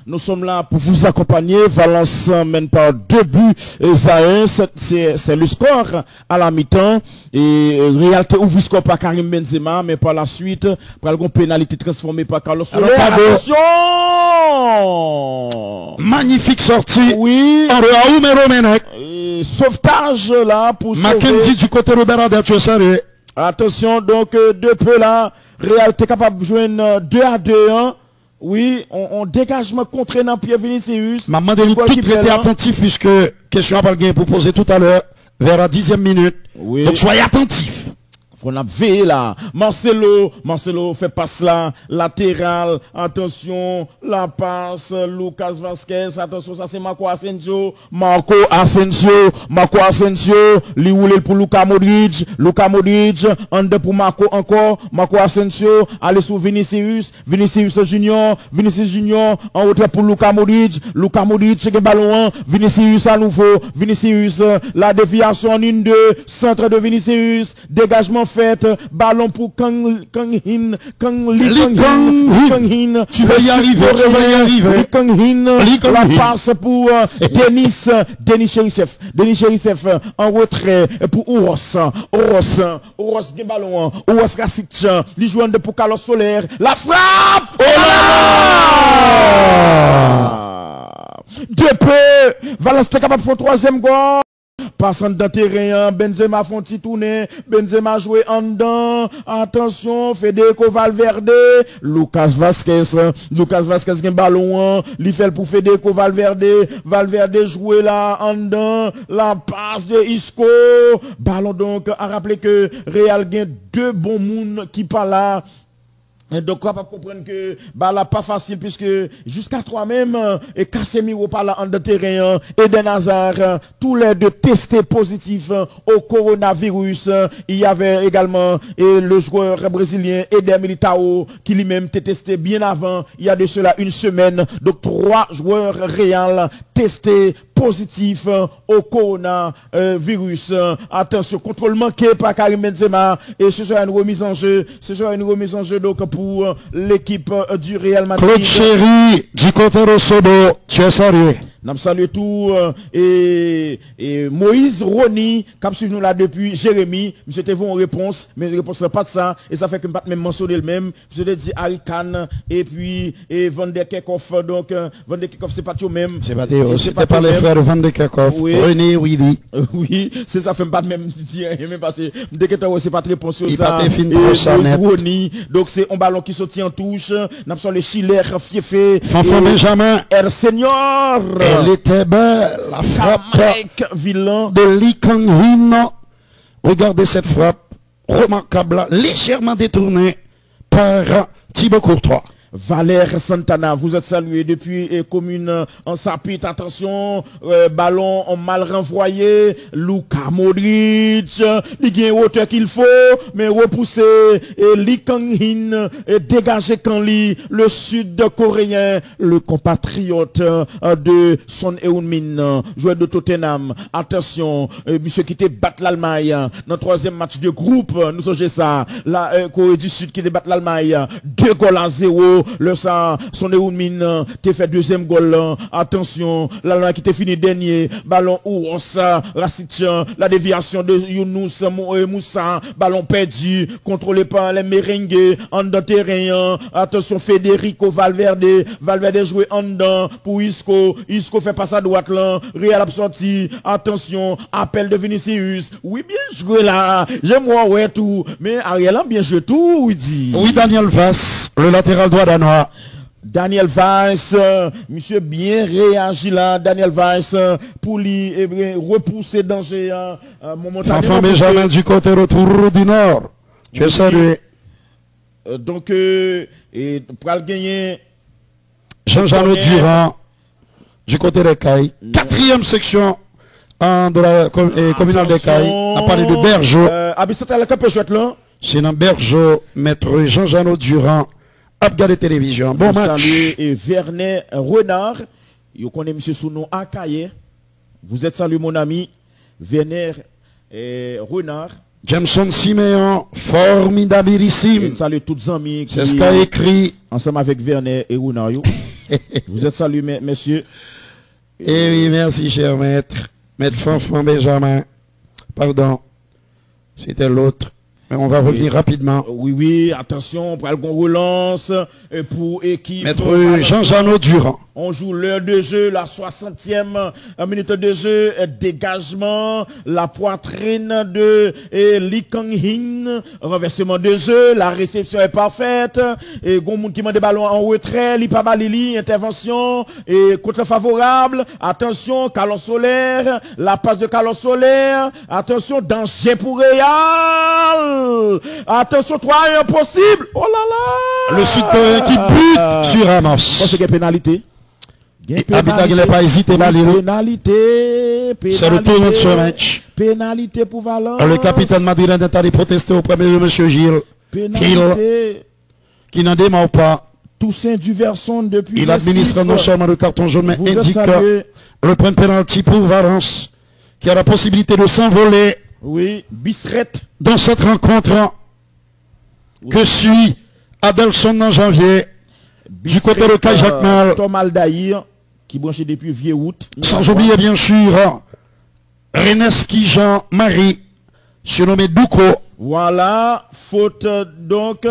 S3: nous sommes là pour vous accompagner. Valence mène par 2 buts à 1. C'est le score à la mi-temps. Et Réalité ouvre le score par Karim Benzema, mais par la suite, par une pénalité transformée par Carlos Soler. Attention!
S2: Magnifique sortie.
S3: Oui.
S2: En Raoul Meromenek.
S3: Sauvetage là pour
S2: Mackenzie du côté de Bernard Salut.
S3: Attention, donc, de peu là. Réalité capable de jouer 2-2. Oui, on dégagement contraignant Pierre Vinicius.
S2: Maman de nous tout prêter attentif puisque question à Balguin pour poser tout à l'heure vers la 10e minute.
S3: Oui.
S2: Donc soyez attentifs.
S3: On a veillé là. Marcelo fait passe là, latéral, attention, la passe, Lucas Vasquez, attention, ça c'est Marco Asensio, li roule pour Luka Modric, en deux pour Marco encore, Marco Asensio, allez sur Vinicius Junior, en retrait pour Luka Modric, c'est ballon 1, Vinicius à nouveau, la déviation en 1-2, centre de Vinicius, dégagement fait, ballon pour Kang Hin.
S2: Tu vas y arriver,
S3: La passe pour Denis Cherissef. En retrait pour Ouros ballon, Ouros Rasic, les joueurs de pour Carlos Soler. La frappe! Oh là là! De peu. Valence est capable de faire troisième goal. Passant dans le terrain, Benzema font petit tourner, Benzema joué en dedans, attention, Federico Valverde, Lucas Vasquez gen ballon, li fait pour Federico Valverde, Valverde joué là en dedans, la passe de Isco, ballon donc, à rappeler que Real gen deux bons moun qui parlent là. Et donc, on va comprendre que, bah, là, pas facile, puisque, jusqu'à toi-même, et Casemiro par là, en de terrain, Eden Hazard, tous les deux testés positifs au coronavirus. Il y avait également, le joueur brésilien, Eder Militao, qui lui-même était testé bien avant, il y a de cela une semaine. Donc, 3 joueurs réels testés positifs au coronavirus. Attention, contrôle manqué par Karim Benzema, et ce sera une remise en jeu, donc, pour l'équipe du Real Madrid.
S2: Claude Chéri, du côté Rosobo, tu es salué.
S3: Nous saluons tout et Moïse Roni, qui suivi nous là depuis Jérémy, monsieur te en réponse, mais la réponse n'est pas de ça, et ça fait que je ne pas même mentionner le même, je te dis Harry Kane, et puis Van der Kerkhoff, donc Van der Kerkhoff c'est pas tout même.
S2: C'est pas Théo, c'était pas les frères Van der Kerkhoff,
S3: oui.
S2: René Willy.
S3: Oui, c'est ça, fait pas de même dire, même parce que dès que c'est pas de réponse sur
S2: ça.
S3: Moïse Roni, donc c'est un ballon qui saute en touche, nous sommes le Chiller, Fiefé,
S2: Fanfan Benjamin,
S3: El Senior.
S2: Elle était belle, la frappe
S3: Villain
S2: de Lee Kang-hin. Regardez cette frappe remarquable, légèrement détournée par Thibaut Courtois.
S3: Valère Santana, vous êtes salué depuis commune en Sapit. Attention, ballon mal renvoyé. Luka Modric, il y a une hauteur qu'il faut, mais repousser. Et Lee Kang-hin, dégager Kanli, le sud-coréen, le compatriote de Son Heung-min, joueur de Tottenham. Attention, monsieur qui te bat l'Allemagne dans le 3e match de groupe. Nous sommes ça, la Corée du Sud qui te bat l'Allemagne. 2-0. Le sang, Son Heung-min, t'es fait 2e goal. Attention, l'Allemagne qui t'est fini dernier. Ballon Ouros, Rasic, la déviation de Younous Moussa. Ballon perdu, contrôlé par les merengues en dedans terrain. Attention, Federico Valverde. Valverde joué en dedans pour Isco. Isco fait passer à droite là. Real a sorti. Attention, appel de Vinicius. Oui, bien joué là. J'aime moi, ouais, tout. Mais Ariel a bien joué tout, oui, dit.
S2: Oui, Daniel Vass, le latéral droit danois.
S3: Daniel Weiss, monsieur bien réagi là, Daniel Weiss, pour lui repousser danger momentanément.
S2: Fanfan Benjamin du côté retour du Nord. Tu es salué.
S3: Donc, et pour le gagner.
S2: Jean-Jean Durand du côté des Cailles. 4e section de la communale des Cailles. On a parlé de Bergeau. C'est dans Bergeau, maître Jean-Jean Durand. Abgade télévision. Bon match.
S3: Salut et Vernet Renard. Vous connaissez monsieur Sounou Akaye. Vous êtes salué mon ami Vernet Renard.
S2: Jameson Siméon, formidabilissime.
S3: Salut tous les amis.
S2: C'est ce qu'a écrit.
S3: Ensemble avec Vernet et Renard. Vous êtes salué messieurs.
S2: Eh oui, merci cher maître. Maître Fanfan Benjamin. Pardon. C'était l'autre. Mais on va revenir rapidement.
S3: Oui, attention, pour le relance pour équipe.
S2: Maître Jean-Jean Durand.
S3: On joue l'heure de jeu, la 60e minute de jeu, dégagement, la poitrine de Lee Kang-hin, renversement de jeu, la réception est parfaite, et Gomoun qui m'a des ballons en retrait, Lipa Balili, intervention, et contre favorable, attention, Carlos Soler, la passe de Carlos Soler, attention, danger pour Real, attention, 3 impossible, oh là là!
S2: Le Sud-Coréen qui bute sur Ramos.
S3: C'est une pénalité.
S2: Habitat qui n'a pas hésité,
S3: pénalité.
S2: C'est le tournoi de ce match.
S3: Pénalité pour Valence.
S2: Le capitaine madrilène est allé protester auprès de M. Gilles.
S3: Pénalité.
S2: Qui n'en démarre pas.
S3: Toussaint Duverson depuis.
S2: Il administre non seulement le carton jaune, mais indique le point de pénalty pour Valence, qui a la possibilité de s'envoler.
S3: Oui, Bissrette.
S2: Dans cette rencontre que suit Adelson en janvier. Du côté de Kajakmal.
S3: Tom Aldaïr, qui branché depuis vieux août.
S2: Sans oublier bien sûr Reneski Jean-Marie, surnommé Douko.
S3: Voilà, faute donc,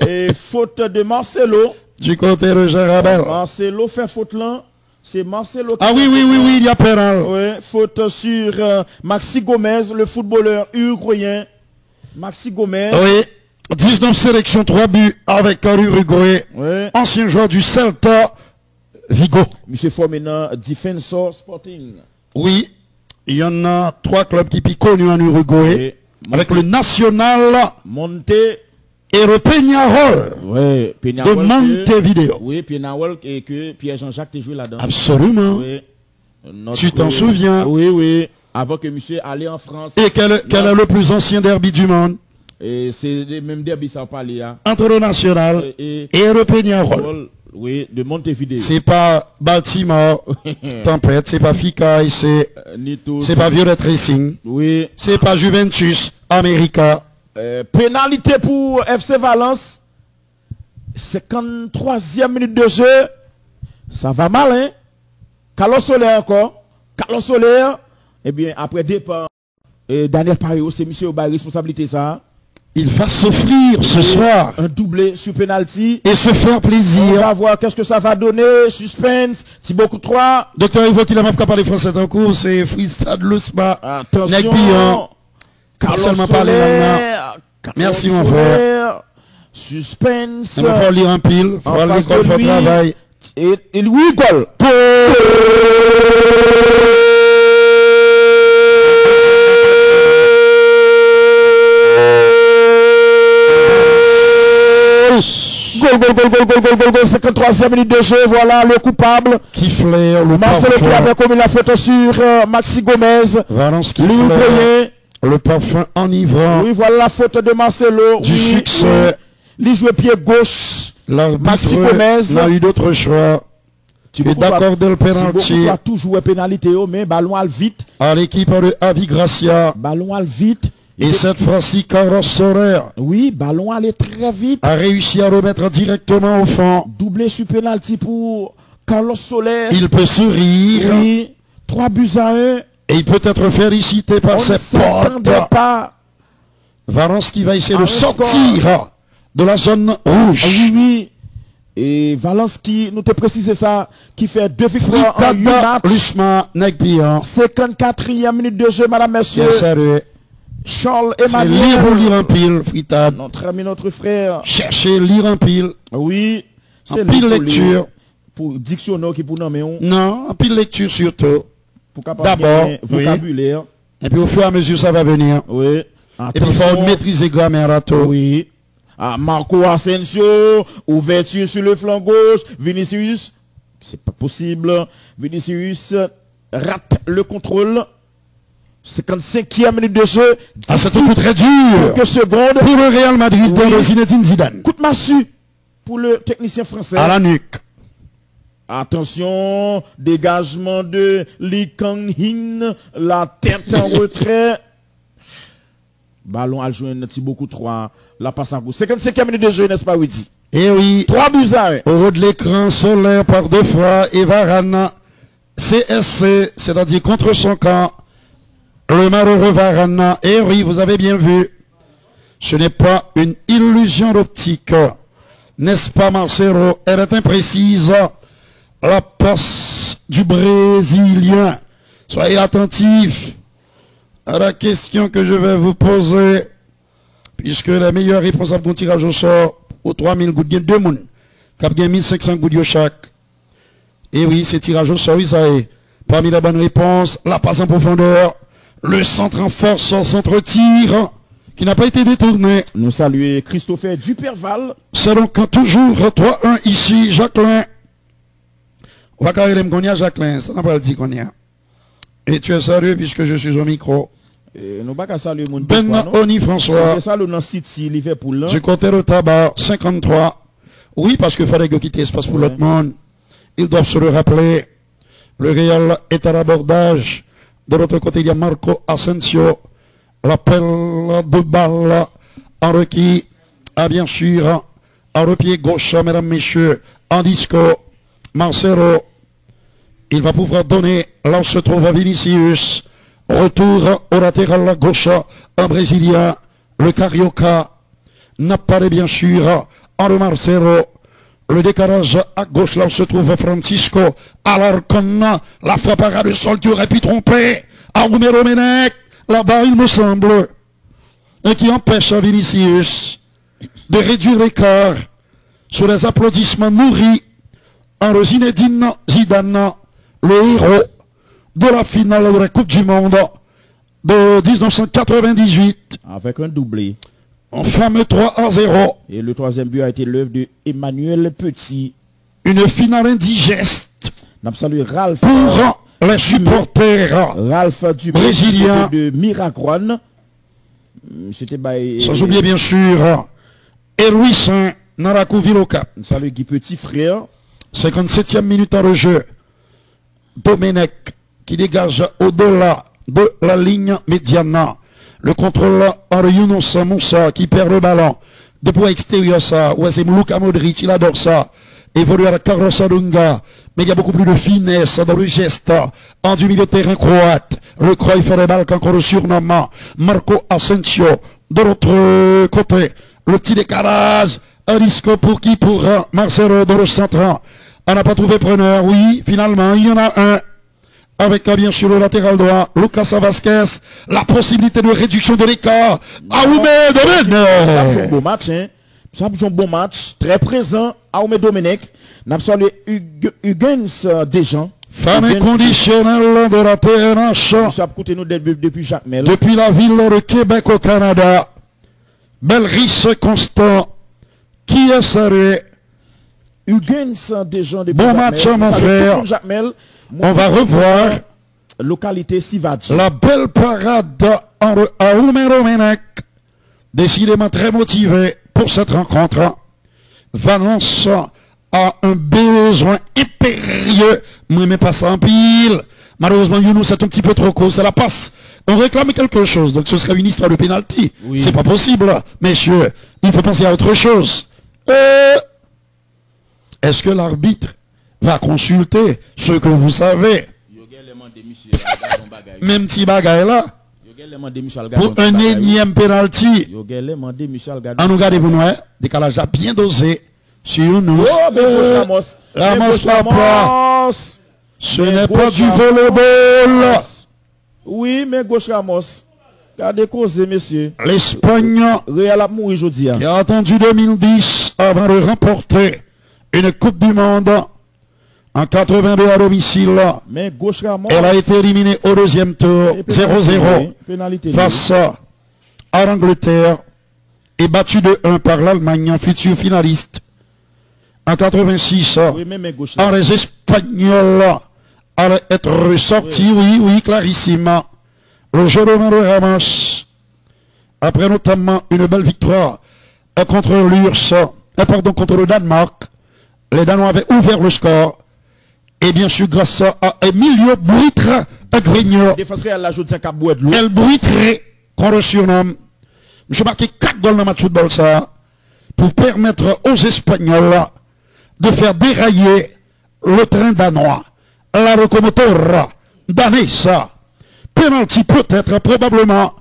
S3: et faute de Marcelo.
S2: Du côté de Gérabel.
S3: Marcelo fait faute là. C'est Marcelo.
S2: Ah oui, il y a pénal.
S3: Oui, faute sur Maxi Gomez, le footballeur uruguayen. Maxi Gomez.
S2: Oui, 19 sélections, 3 buts avec l'Uruguay.
S3: Oui.
S2: Ancien joueur du Celta Vigo.
S3: Monsieur Formena, Defensor Sporting.
S2: Oui, il y en a 3 clubs qui sont connus en Uruguay.
S3: Oui.
S2: Avec le National
S3: Monte.
S2: et le Peñarol
S3: Oui,
S2: de Montevideo.
S3: Oui, Peñarol et que Pierre-Jean-Jacques a joué là-dedans.
S2: Absolument.
S3: Oui.
S2: Tu t'en souviens?
S3: Oui, oui. Avant que monsieur allait en France.
S2: Et quel est le plus ancien derby du monde?
S3: Et c'est le même derby ça parlait. Hein.
S2: Entre le National et le Peñarol.
S3: Oui, de Montevideo.
S2: C'est pas Baltimore, Tempête, c'est pas Ficaille, c'est pas Violet Racing.
S3: Oui.
S2: C'est pas Juventus, America.
S3: Pénalité pour FC Valence. 53e minute de jeu. Ça va mal, hein? Carlos Soler encore. Carlos Soler. Eh bien, après départ, Daniel Parejo, c'est monsieur Oba, responsabilité ça.
S2: Il va s'offrir ce soir.
S3: Un doublé sur penalty.
S2: Et se faire plaisir.
S3: On va voir qu'est-ce que ça va donner. Suspense. Thibaut Courtois.
S2: Docteur Ivo qui n'a même pas parlé français en cours, c'est Freestyle Lusma.
S3: Attention.
S2: Carlos Soler. Merci mon frère.
S3: Suspense.
S2: Il faut lire un pile. Il faut lire un travail.
S3: Et oui, goal. Goal, 53e minute de jeu, voilà le coupable.
S2: Qui flaire le
S3: Marcelo qui avait commis la faute sur Maxi Gomez.
S2: Valence qui flaire le parfum enivrant.
S3: Oui, voilà la faute de Marcelo.
S2: Du succès.
S3: Il jouait pied gauche. Maxi Gomez
S2: n'a eu d'autre choix que d'accorder le penalty.
S3: Il a toujours pénalité, mais ballon al vite.
S2: À l'équipe de Avi Gracia.
S3: Ballon al vite.
S2: Et cette fois-ci, Carlos Soler.
S3: Oui, ballon allait très vite.
S2: A réussi à remettre directement au fond.
S3: Doublé sur penalty pour Carlos Soler.
S2: Il peut sourire.
S3: Oui, 3-1.
S2: Et il peut être félicité par ses potes.
S3: Pas.
S2: Valence qui va essayer de sortir de la zone rouge.
S3: Oui. Et Valence qui, nous te préciser ça, qui fait 2 victoires en 8 matchs. 54e minute de jeu, madame, messieurs. Charles Emmanuel.
S2: C'est lire ou lire un pile, Fritade.
S3: Notre ami, notre frère.
S2: Cherchez, lire un pile.
S3: Oui.
S2: C'est pile lecture.
S3: Pour dictionnaire qui pour nommer on.
S2: Non, un pile lecture surtout.
S3: D'abord, vocabulaire.
S2: Et puis au fur et à mesure, ça va venir.
S3: Oui.
S2: Et puis il faut maîtriser grammaire à tout.
S3: Oui. Marco Asensio, ouverture sur le flanc gauche. Vinicius, c'est pas possible. Vinicius rate le contrôle. 55e minute de jeu.
S2: C'est un coup très dur.
S3: Quelques secondes.
S2: Pour le Real Madrid de Zinedine Zidane.
S3: Coup de massue pour le technicien français.
S2: À la nuque.
S3: Attention, dégagement de Lee Kang-hin. La tête en retrait. Ballon à jouer Thibaut Courtois. La passe à gauche. 55e minute de jeu, n'est-ce pas, Widi?
S2: Eh oui.
S3: 3-1.
S2: Au haut de l'écran, Soler par 2 fois. Et Varane, CSC, c'est-à-dire contre son camp. Le malheureux Varane. Eh oui, vous avez bien vu. Ce n'est pas une illusion d'optique. N'est-ce pas, Marcelo? Elle est imprécise. La passe du Brésilien. Soyez attentifs à la question que je vais vous poser. Puisque la meilleure réponse à mon tirage au sort, aux 3000 gouttes, il y a 2 personnes qui ont 1500 gouttes chaque. Et oui, c'est tirage au sort, oui, ça est. Parmi la bonne réponse, la passe en profondeur, le centre en force, centre tir, qui n'a pas été détourné.
S3: Nous saluons Christopher Duperval.
S2: C'est donc toujours 3-1 ici, Jacqueline. On va carrément me connaître, Jacqueline, ça n'a pas le dit qu'on y a. Et tu es sérieux puisque je suis au micro.
S3: Nous pas saluer mon
S2: Ben Oni François.
S3: Du
S2: côté de tabac 53. Oui, parce qu'il fallait quitter l'espace pour l'autre monde. Ils doivent se le rappeler. Le Real est à l'abordage. De l'autre côté, il y a Marco Asensio. L'appel de balle en requis. Ah, bien sûr, en repied gauche, mesdames, messieurs, en disco. Marcelo. Il va pouvoir donner. Là où se trouve Vinicius. Retour au latéral gauche, un Brésilien, le Carioca, n'apparaît bien sûr, en le Marcelo, Le décalage à gauche, là où se trouve Francisco Alarcon. La frappe à ras de sol qui aurait pu tromper. Aoumé Domenech. Là-bas, il me semble. Et qui empêche Vinicius de réduire l'écart sous les applaudissements nourris en Zinedine Zidane, le héros de la finale de la Coupe du Monde de 1998.
S3: Avec un doublé.
S2: En fameux 3-0.
S3: Et le troisième but a été l'œuvre de Emmanuel Petit.
S2: Une finale indigeste
S3: Nous saluons Ralph.
S2: pour les supporters
S3: Ralph du
S2: brésiliens.
S3: de Miracron. C'était
S2: Sans oublier bien sûr Eloïs Narakou-Viloka.
S3: Nous saluons Guy Petit frère.
S2: 57e minute en jeu. Domenech qui dégage au-delà de la ligne médiane. Le contrôle par Younous Moussa qui perd le ballon. Depuis extérieur ça. Ouais, c'est Luka Modric, il adore ça. Évolue à la Carlos Dunga. Mais il y a beaucoup plus de finesse dans le geste. En du milieu de terrain croate. Le Cruyff fait les balles qu'encore le surnomme Marco Asensio. De l'autre côté, le petit décalage. Un risque pour qui? Pour Marcelo dans le centre. On n'a pas trouvé preneur. Oui, finalement, il y en a un. Avec bien sûr le latéral droit, Lucas Vasquez, la possibilité de réduction de l'écart. Aoumé Domenech.
S3: Un beau match, hein. Ça un bon match, très présent. Aoumé Domenech. Nous saluons Hugens Deschamps.
S2: Fan inconditionnel de la TNH.
S3: Ça a coûté nous depuis Jacques Mel.
S2: Depuis la ville de Québec au Canada. Belris Constant. Qui est salué.
S3: Hugens Deschamps.
S2: Bon match, mon frère.
S3: Jacques Mel.
S2: On va revoir
S3: localité Sivadji.
S2: La belle parade à Aoumé Domenech. Décidément très motivé pour cette rencontre. Valence a un besoin impérieux. Mais pas ça en pile. Malheureusement, Younous c'est un petit peu trop court. Ça la passe. On réclame quelque chose. Donc ce serait une histoire de pénalty. Oui. C'est pas possible. Messieurs, il faut penser à autre chose. Est-ce que l'arbitre va consulter ce que vous savez? Même si bagaille là. Pour un énième penalty. On nous garde pour nous. Décalage bien dosé. Sur nous. Ramos papa. Ce n'est pas du volleyball.
S3: Oui, mais gauche Ramos. Gardez cause, messieurs.
S2: L'Espagne qui a attendu 2010 avant de remporter une Coupe du Monde. En 82 à domicile,
S3: mais gauche Ramos,
S2: elle a été éliminée au deuxième tour, 0-0, face à l'Angleterre, et battue de 1 par l'Allemagne, futur finaliste. En 86,
S3: oui,
S2: les Espagnols allaient être ressortis, oui, clarissime. Le jeu de Ramos, après notamment une belle victoire contre contre le Danemark, les Danois avaient ouvert le score. Et bien sûr, grâce à Emilio Buitre, El Buitre, qu'on le surnomme. Je marqué 4 goals dans le match de football, ça, pour permettre aux Espagnols de faire dérailler le train danois. La locomotora danesa. Penalty peut-être, probablement.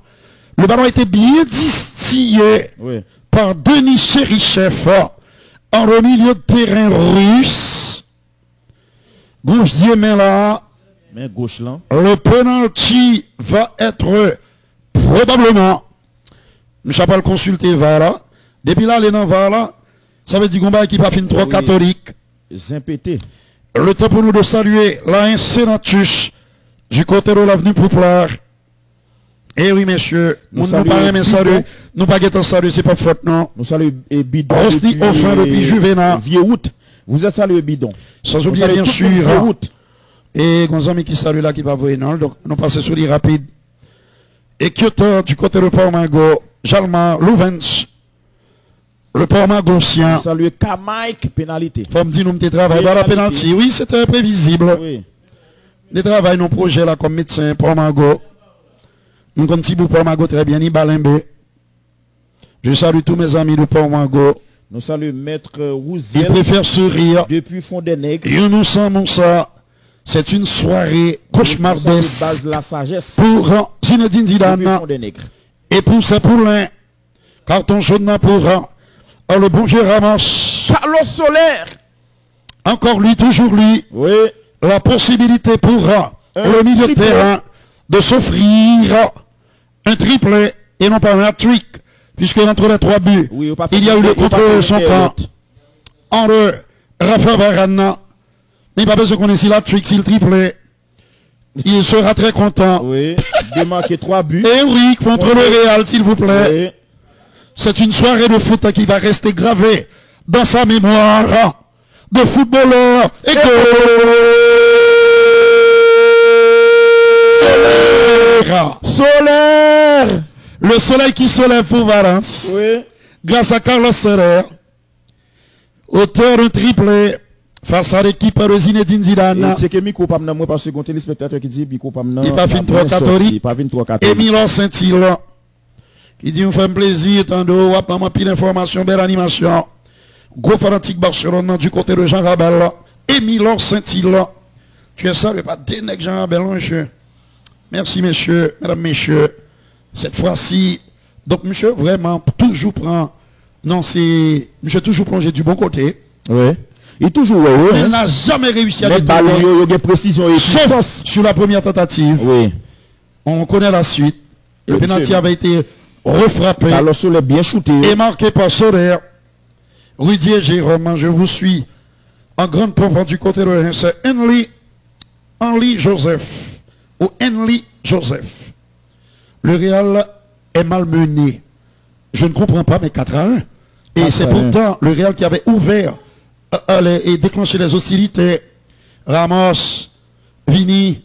S2: Le ballon a été bien distillé par Denis Cherichev en le milieu de terrain russe. Gouvier mais là,
S3: mais gauche là.
S2: Le penalty va être probablement, je ne sais pas le consulter, voilà. Depuis là, les noms voilà. Ça veut dire qu'on va équipe fin trop catholique.
S3: Zimpété.
S2: Le temps pour nous de saluer la sénatus du côté de l'avenue Pouplar. Eh oui, messieurs, nous ne pas même saluer. Nous pas guetter saluer, c'est pas faute, non.
S3: Nous saluons Bidon.
S2: Rosny Offrin depuis Juvénat.
S3: Vieux août. Vous êtes salué Bidon.
S2: Sans oublier bien sûr. Et Gonzami qui salue là qui va voir non. Donc nous passons sur les rapides. Et Kyoto du côté de Port-Mago, Jalma, Louvens, le Port-Magocien.
S3: Salut Kamaik, pénalité.
S2: Comme dit nous travail dans la pénalité. Oui, c'était prévisible. Oui. Des travail nos projets là comme médecin Port-Mago. Nous comme si vous Port-Mago très bien, ni Balimbe. Je salue tous mes amis de Port-Mago.
S3: Nous saluons Maître Rouziel.
S2: Il préfère sourire.
S3: Depuis Fond des Nègres.
S2: Younous Moussa. C'est une soirée cauchemardesque
S3: la sagesse
S2: pour Zinedine Zidane et pour ses poulains. Carton jaune pour le bon Dieu Ramos.
S3: Carlos Soler.
S2: Encore lui, toujours lui.
S3: Oui.
S2: La possibilité pour le milieu de terrain de s'offrir un triplé et non pas un hat-trick, puisque entre les 3 buts,
S3: Oui,
S2: il y a eu le contre son camp entre Rafa Varane. Mais pas besoin qu'on ait si l'hat-trick, si le triplé. Il sera très content.
S3: Oui. De marquer 3 buts.
S2: Et oui, contre le Real, s'il vous plaît.
S3: Oui.
S2: C'est une soirée de foot qui va rester gravée dans sa mémoire de footballeur. Et
S3: Solaire.
S2: le soleil qui se lève pour Valence.
S3: Oui.
S2: Grâce à Carlos Soler. Auteur d'un triplé face à l'équipe de Zinedine Zidane.
S3: C'est que Miko pas moi parce que un téléspectateur qui dit Miko pas
S2: il pas fin 3-4
S3: pas 23-4.
S2: Et Milan Saint-Hilaire qui dit, on fait un plaisir, tant de wap, maman, pile d'informations, belle animation. Gros fanatique Barcelone du côté de Jean Rabel. Et Milan Saint-Hilaire. Tu es ça, pas dénègre Jean Rabel, monsieur. Merci, messieurs, mesdames, messieurs. Cette fois-ci, donc, monsieur, vraiment, toujours prend, non, c'est, monsieur, toujours plongé du bon côté.
S3: Oui. Il toujours,
S2: Il n'a jamais réussi à
S3: les ballons, il y a des précisions et
S2: sauf sur la première tentative.
S3: Oui.
S2: On connaît la suite. Le pénalty avait été refrappé.
S3: Alors, sur les bien shooté.
S2: Et marqué par Soler. Rudier Jérôme, je vous suis. En grande pompe du côté de Reims, c'est Henry Joseph. Ou Henry Joseph. Le Real est malmené. Je ne comprends pas, mais 4-1. Et c'est pourtant le Real qui avait ouvert et déclenché les hostilités. Ramos, Vini,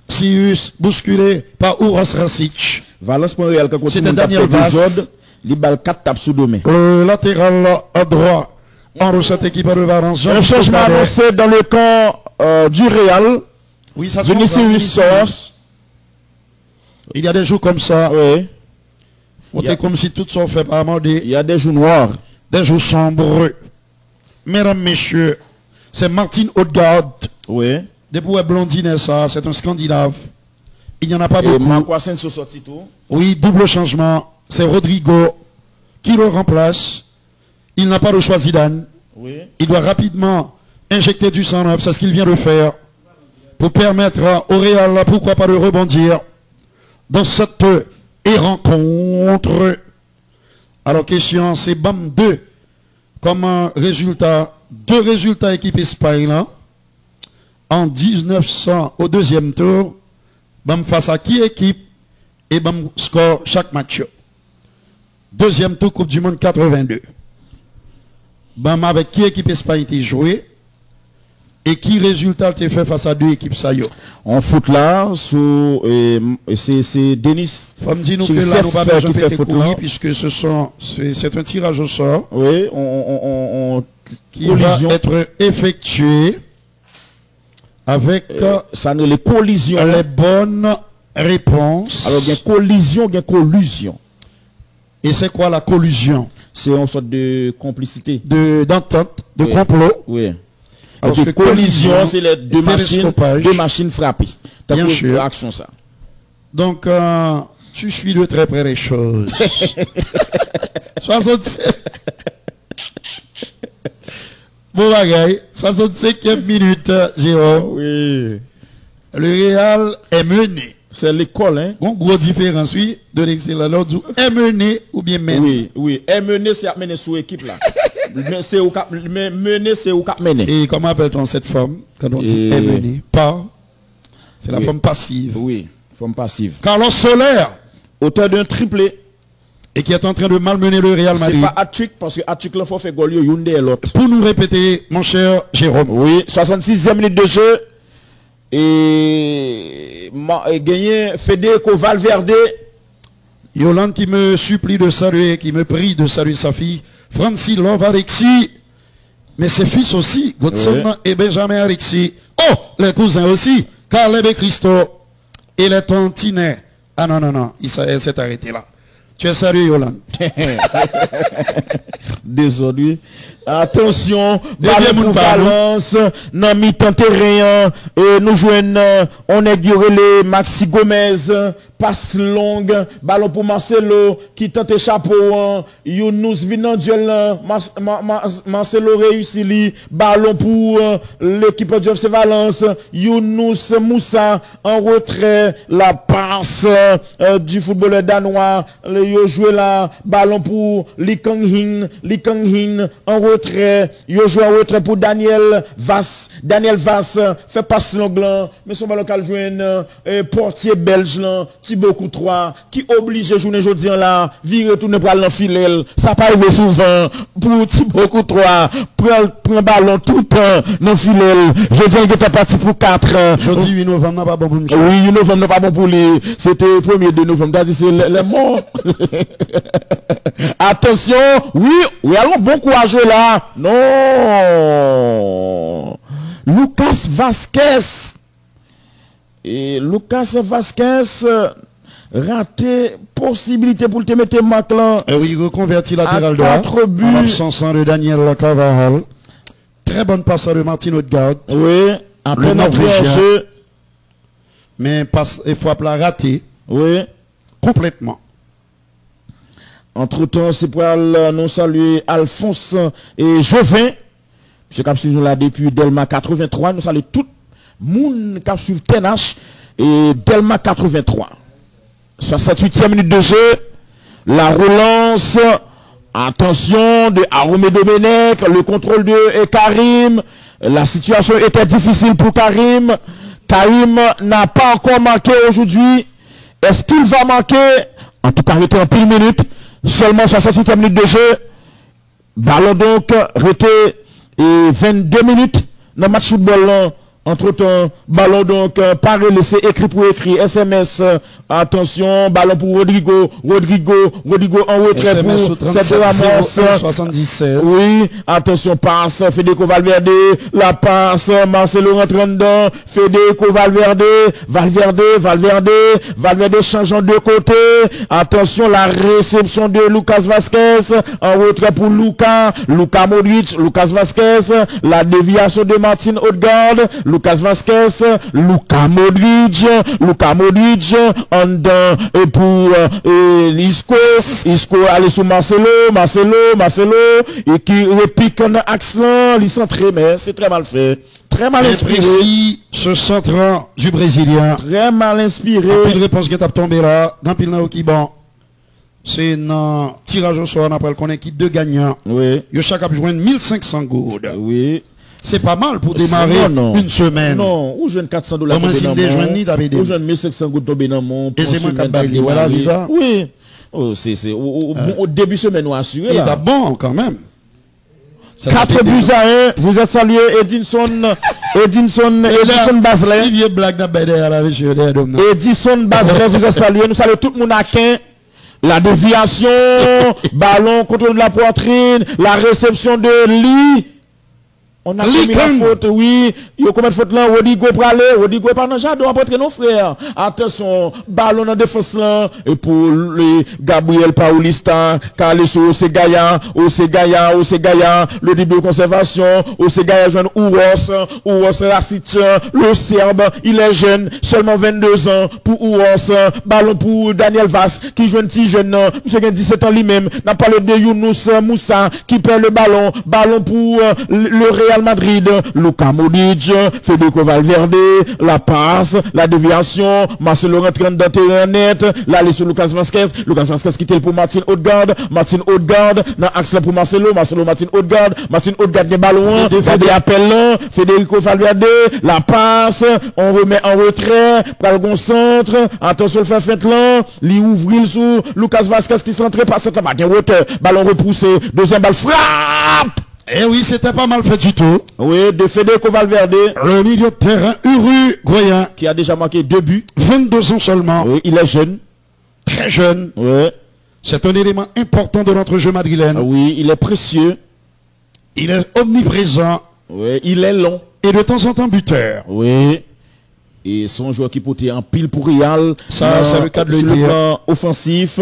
S2: Sius, bousculé par Uros Rasic.
S3: Valence pour Real, quand
S2: c'était Daniel Vaz.
S3: Il balle 4 tapes sous domaine.
S2: Le latéral à droit en cette équipe de Valence.
S3: Un changement annoncé dans le camp du Real.
S2: Oui, ça
S3: Vinicius sort.
S2: Il y a des jours comme ça.
S3: Oui.
S2: C'est comme si tout ça fait pas amender.
S3: Il y a des jours noirs.
S2: Des jours sombres. Mesdames, messieurs, c'est Martin Odegaard.
S3: Oui.
S2: Depuis Blondine, ça, c'est un Scandinave. Il n'y en a pas beaucoup.
S3: Marco Asensio sorti tout.
S2: Oui, double changement. C'est Rodrigo qui le remplace. Il n'a pas le choix Zidane.
S3: Oui.
S2: Il doit rapidement injecter du sang neuf. C'est ce qu'il vient de faire. Pour permettre au Real, pourquoi pas, de rebondir dans cette rencontre. Alors, question, c'est BAM 2. Comme résultat, 2 résultats équipe Espagne là. En 1900 au deuxième tour. BAM face à qui équipe et BAM score chaque match. Deuxième tour Coupe du Monde 82. BAM avec qui équipe Espagne était joué. Et qui résultat t'es fait face à 2 équipes ça yo?
S3: On foot là, c'est Denis.
S2: Comme dit nous que là, nous pas besoin de faire courir puisque c'est un tirage au sort.
S3: Oui,
S2: qui va être effectué avec
S3: ça ne les collisions.
S2: Les bonnes réponses.
S3: Alors, il y a collision, il y a collusion.
S2: Et c'est quoi la collusion?
S3: C'est une sorte de complicité.
S2: D'entente, de complot.
S3: Oui.
S2: Parce que
S3: collision, c'est les deux machines frappées.
S2: Bien sûr.
S3: Action, ça.
S2: Donc, tu suis de très près les choses. 67. Bon bagaille, 65e minute, Jérôme.
S3: Oui.
S2: Le Real est mené.
S3: C'est l'école, hein.
S2: Bon, gros différence, oui, de l'excellent. L'autre, est mené ou bien mené.
S3: Oui, oui. Est mené, c'est à mener sous équipe, là. C'est au cap, mais mener, c'est au cap mené.
S2: Et comment appelle-t-on cette forme quand on dit est mené? Pas. C'est la forme passive.
S3: Oui, forme passive.
S2: Carlos Soler,
S3: auteur d'un triplé.
S2: Et qui est en train de malmener le Real Madrid.
S3: C'est pas hat-trick parce que hat-trick, là, faut faire goal, Hyundai et l'autre.
S2: Pour nous répéter, mon cher Jérôme.
S3: Oui, 66e minute de jeu. Et gagné Federico Valverde.
S2: Yolande qui me supplie de saluer, qui me prie de saluer sa fille, Francis Love Alexis, mais ses fils aussi, Godson et Benjamin Alexis. Oh, les cousins aussi, Caleb et Christo, et les tantinets. Ah non, non, non, il s'est arrêté là. Tu es salué, Yolande.
S3: Désolé. Attention, ballon pour Valence, Nami tenté rien, et nous jouons, on est duré les Maxi Gomez, passe longue, ballon pour Marcelo, qui tente chapeau, Younous vient duel, Marcelo réussit, ballon pour l'équipe de FC Valence, Younous Moussa en retrait, la passe du footballeur danois, il joue là, ballon pour Lee Kang-hin en retrait, il joue en retrait pour Daniel Vass fait passe l'angle, mais son ballon qu'elle joue portier belge là, Thibaut Courtois, qui oblige de jouer aujourd'hui là, virer tourner pour aller filer, ça pas arrivé souvent pour Thibaut Courtois, prend ballon tout le temps dans filet, je dis qu'il était parti pour 4 ans.
S2: Jeudi 8 novembre n'a pas bon pour lui.
S3: Oui, 8 novembre n'a pas bon pour lui, c'était le 1er de novembre, c'est les morts. Attention, oui, allons bon courage là. Non. Lucas Vasquez. Et Lucas Vasquez raté possibilité pour te mettre Maclan.
S2: Et oui, reconverti latéral droit.
S3: 4 buts.
S2: En absence de Daniel Carvajal. Très bonne passe de Martin Odegaard.
S3: Oui, à peine entré en jeu.
S2: Mais passe et frappe la raté.
S3: Oui.
S2: Complètement.
S3: Entre-temps, c'est pour nous saluer Alphonse et Jovin. Je suis là depuis Delma 83. Nous saluons tout le monde qui suit TNH et Delma 83. 68e minute de jeu. La relance. Attention de Aromé Domenech. Le contrôle de Karim. La situation était difficile pour Karim. Karim n'a pas encore marqué aujourd'hui. Est-ce qu'il va marquer? En tout cas, il était en pile minute. Seulement 68e minute de jeu. Ballon donc arrêté et 22 minutes dans le match football. Entre-temps, ballon donc pas laissé écrit pour écrit. SMS, attention, ballon pour Rodrigo en retrait
S2: SMS
S3: pour cette Ramos.
S2: 77.
S3: Oui, attention, passe, Federico Valverde, la passe, Marcelo rentre dedans, Federico Valverde changeant de côté. Attention, la réception de Lucas Vasquez, en retrait pour Luka Modric, Lucas Vasquez, la déviation de Martin Odegaard, Lucas Vasquez, Luka Modric, en dedans, et pour Isco aller sur Marcelo, et qui réplique en axe là, il centre, mais c'est très mal fait. Très mal inspiré.
S2: Précis, ce centre du Brésilien.
S3: Très mal inspiré.
S2: Une réponse qui est tombée là, dans pile qui bon. C'est un tirage au sort, on appelle qu'on est qui deux gagnants.
S3: Oui.
S2: Yo chaque a joindre 1500 goudes.
S3: Oui.
S2: C'est pas mal pour démarrer une semaine.
S3: Non, ou jeune $400 tombé
S2: dans mon.
S3: Ou jeune 1500 gouttes tombé dans mon.
S2: Et c'est moi qui ai voilà visa.
S3: Oui. Oh, c'est au début semaine on assuré là.
S2: Et bon quand même.
S3: 4 buts à 1, vous êtes salué Edinson Basley. Edinson Basley, vous êtes salué. Nous saluons tout le monde à Quin. La déviation, ballon, contrôle de la poitrine, la réception de Lee. On a commis la faute, oui. Il y a combien de fautes là? Rodrigo pralé. Rodrigo est pas dans le jardin, on va prendre nos frères. Attention, ballon dans défense là. Et pour les Gabriel Paulista, Carleso, Osegaya. Le début de conservation. Osegaya jeune Ouros Rasic, le Serbe. Il est jeune, seulement 22 ans pour Ouros. Ballon pour Daniel Vass, qui joue un petit jeune, monsieur qui a 17 ans lui-même. N'a parlé de Younous Moussa, qui perd le ballon. Ballon pour le Real Madrid, Luka Modric, Federico Valverde, la passe, la déviation, Marcelo rentre dans le terrain net, là il est sur Lucas Vasquez qui était pour Martin Odegaard, dans l'axe là pour Marcelo, Martin Odegaard des ballons, des appels là, Federico Valverde, la passe, on remet en retrait, par le bon centre, attention le fait là, il ouvre sous Lucas Vasquez qui s'entraîne par cette ballon repoussé, deuxième balle frappe.
S2: Eh oui, c'était pas mal fait du tout.
S3: Oui, de Federico Valverde.
S2: Le milieu de terrain uruguayen.
S3: Qui a déjà marqué 2 buts.
S2: 22 ans seulement.
S3: Oui, il est jeune.
S2: Très jeune.
S3: Oui.
S2: C'est un élément important de notre jeu madrilène.
S3: Oui, il est précieux.
S2: Il est omniprésent.
S3: Oui, il est long.
S2: Et de temps en temps buteur.
S3: Oui. Et son joueur qui portait en pile pour Real.
S2: Ça, c'est le cas de le dire.
S3: Sur le plan offensif.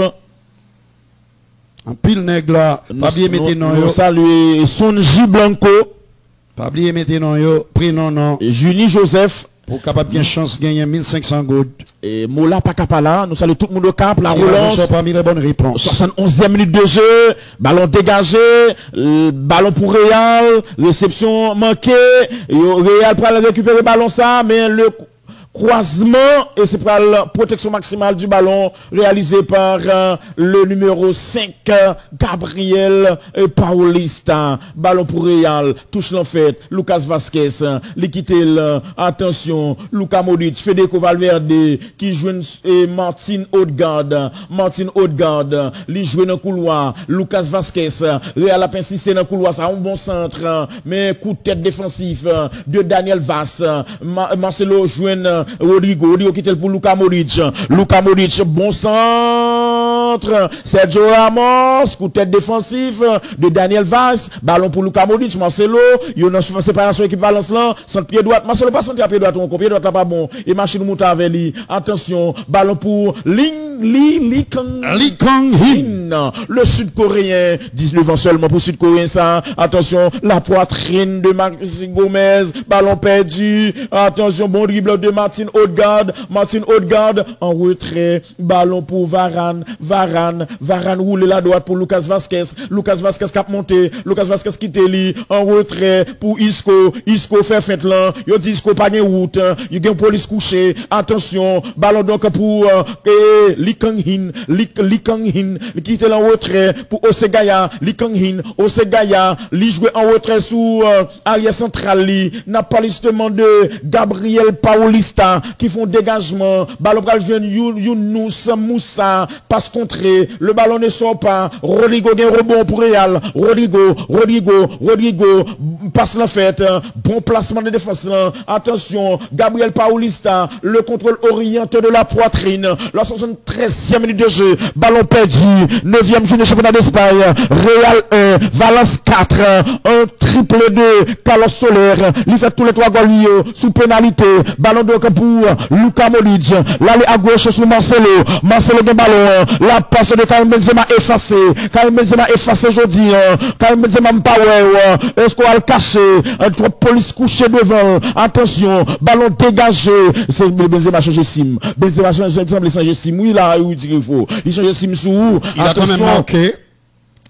S2: En pile nègre là, pas bien mettez non yo.
S3: Nous saluons Sonji Blanco.
S2: Pas bien mettez non yo, prénom non.
S3: Julie Joseph,
S2: Pour capable de chance de gagner 1500 gouttes.
S3: Et Moula Pakapala, nous saluons tout le monde au cap, la relance.
S2: Nous parmi les bonnes réponses.
S3: 71e minute de jeu, ballon dégagé, ballon pour Real, réception manquée, Real pour récupérer le ballon ça, mais le croisement, et c'est pour la protection maximale du ballon réalisé par le numéro 5, Gabriel Paulista. Ballon pour Real, touche l'enfait, Lucas Vasquez, Liquitel, attention, Luka Modric, Federico Valverde, qui joue Martin Odegaard, lui joue dans le couloir, Lucas Vasquez, Real a insisté dans le couloir, ça a un bon centre, mais coup de tête défensif de Daniel Vaz, Marcelo joue Rodrigo qui était pour Luka Modric, bon centre, Sergio Ramos, coup de tête défensif de Daniel Vaz, ballon pour Luka Modric, Marcelo, il y a une séparation équipe Valence là, centre pied droit, Marcelo pas centre pied droit, pied droit pas bon, et machine monte avec lui, attention, ballon pour Lee Kang-hin, le sud-coréen, 19 ans seulement pour sud-coréen ça, attention, la poitrine de Maxi Gomez, ballon perdu, attention, bon dribble de Martin Odegaard, en retrait, ballon pour Varane roule la droite pour Lucas Vasquez cap monté, Lucas Vasquez quitte lui, en retrait pour Isco fait feinte là, yo dit Isco pas gen route, yo gen police couché, attention, ballon donc pour Lee Kang-hin, qui était en retrait pour Osegaya, lui jouait en retrait sous arrière central n'a pas justement de Gabriel Paulista qui font dégagement, ballon pral jeune Younous Moussa, passe contrée, le ballon ne sort pas, Rodrigo gagne rebond pour Real, Rodrigo, passe la fête, bon placement de défense, attention, Gabriel Paulista, le contrôle orienté de la poitrine, la 73e minute de jeu, ballon perdu, 9e journée championnat d'Espagne, Real 1, Valence 4, un triplé de Carlos Soler, il fait tous les 3 goals sous pénalité, ballon donc pour Luka Modric, l'aller à gauche sur Marcelo de ballon, la passe de Karim Benzema effacée, aujourd'hui, Karim Benzema est-ce qu'on va le cacher, trois police couché devant, attention, ballon dégagé, c'est Benzema changer sim, oui là, il dit qu'il faut, il change sim sous,
S2: il a quand même marqué.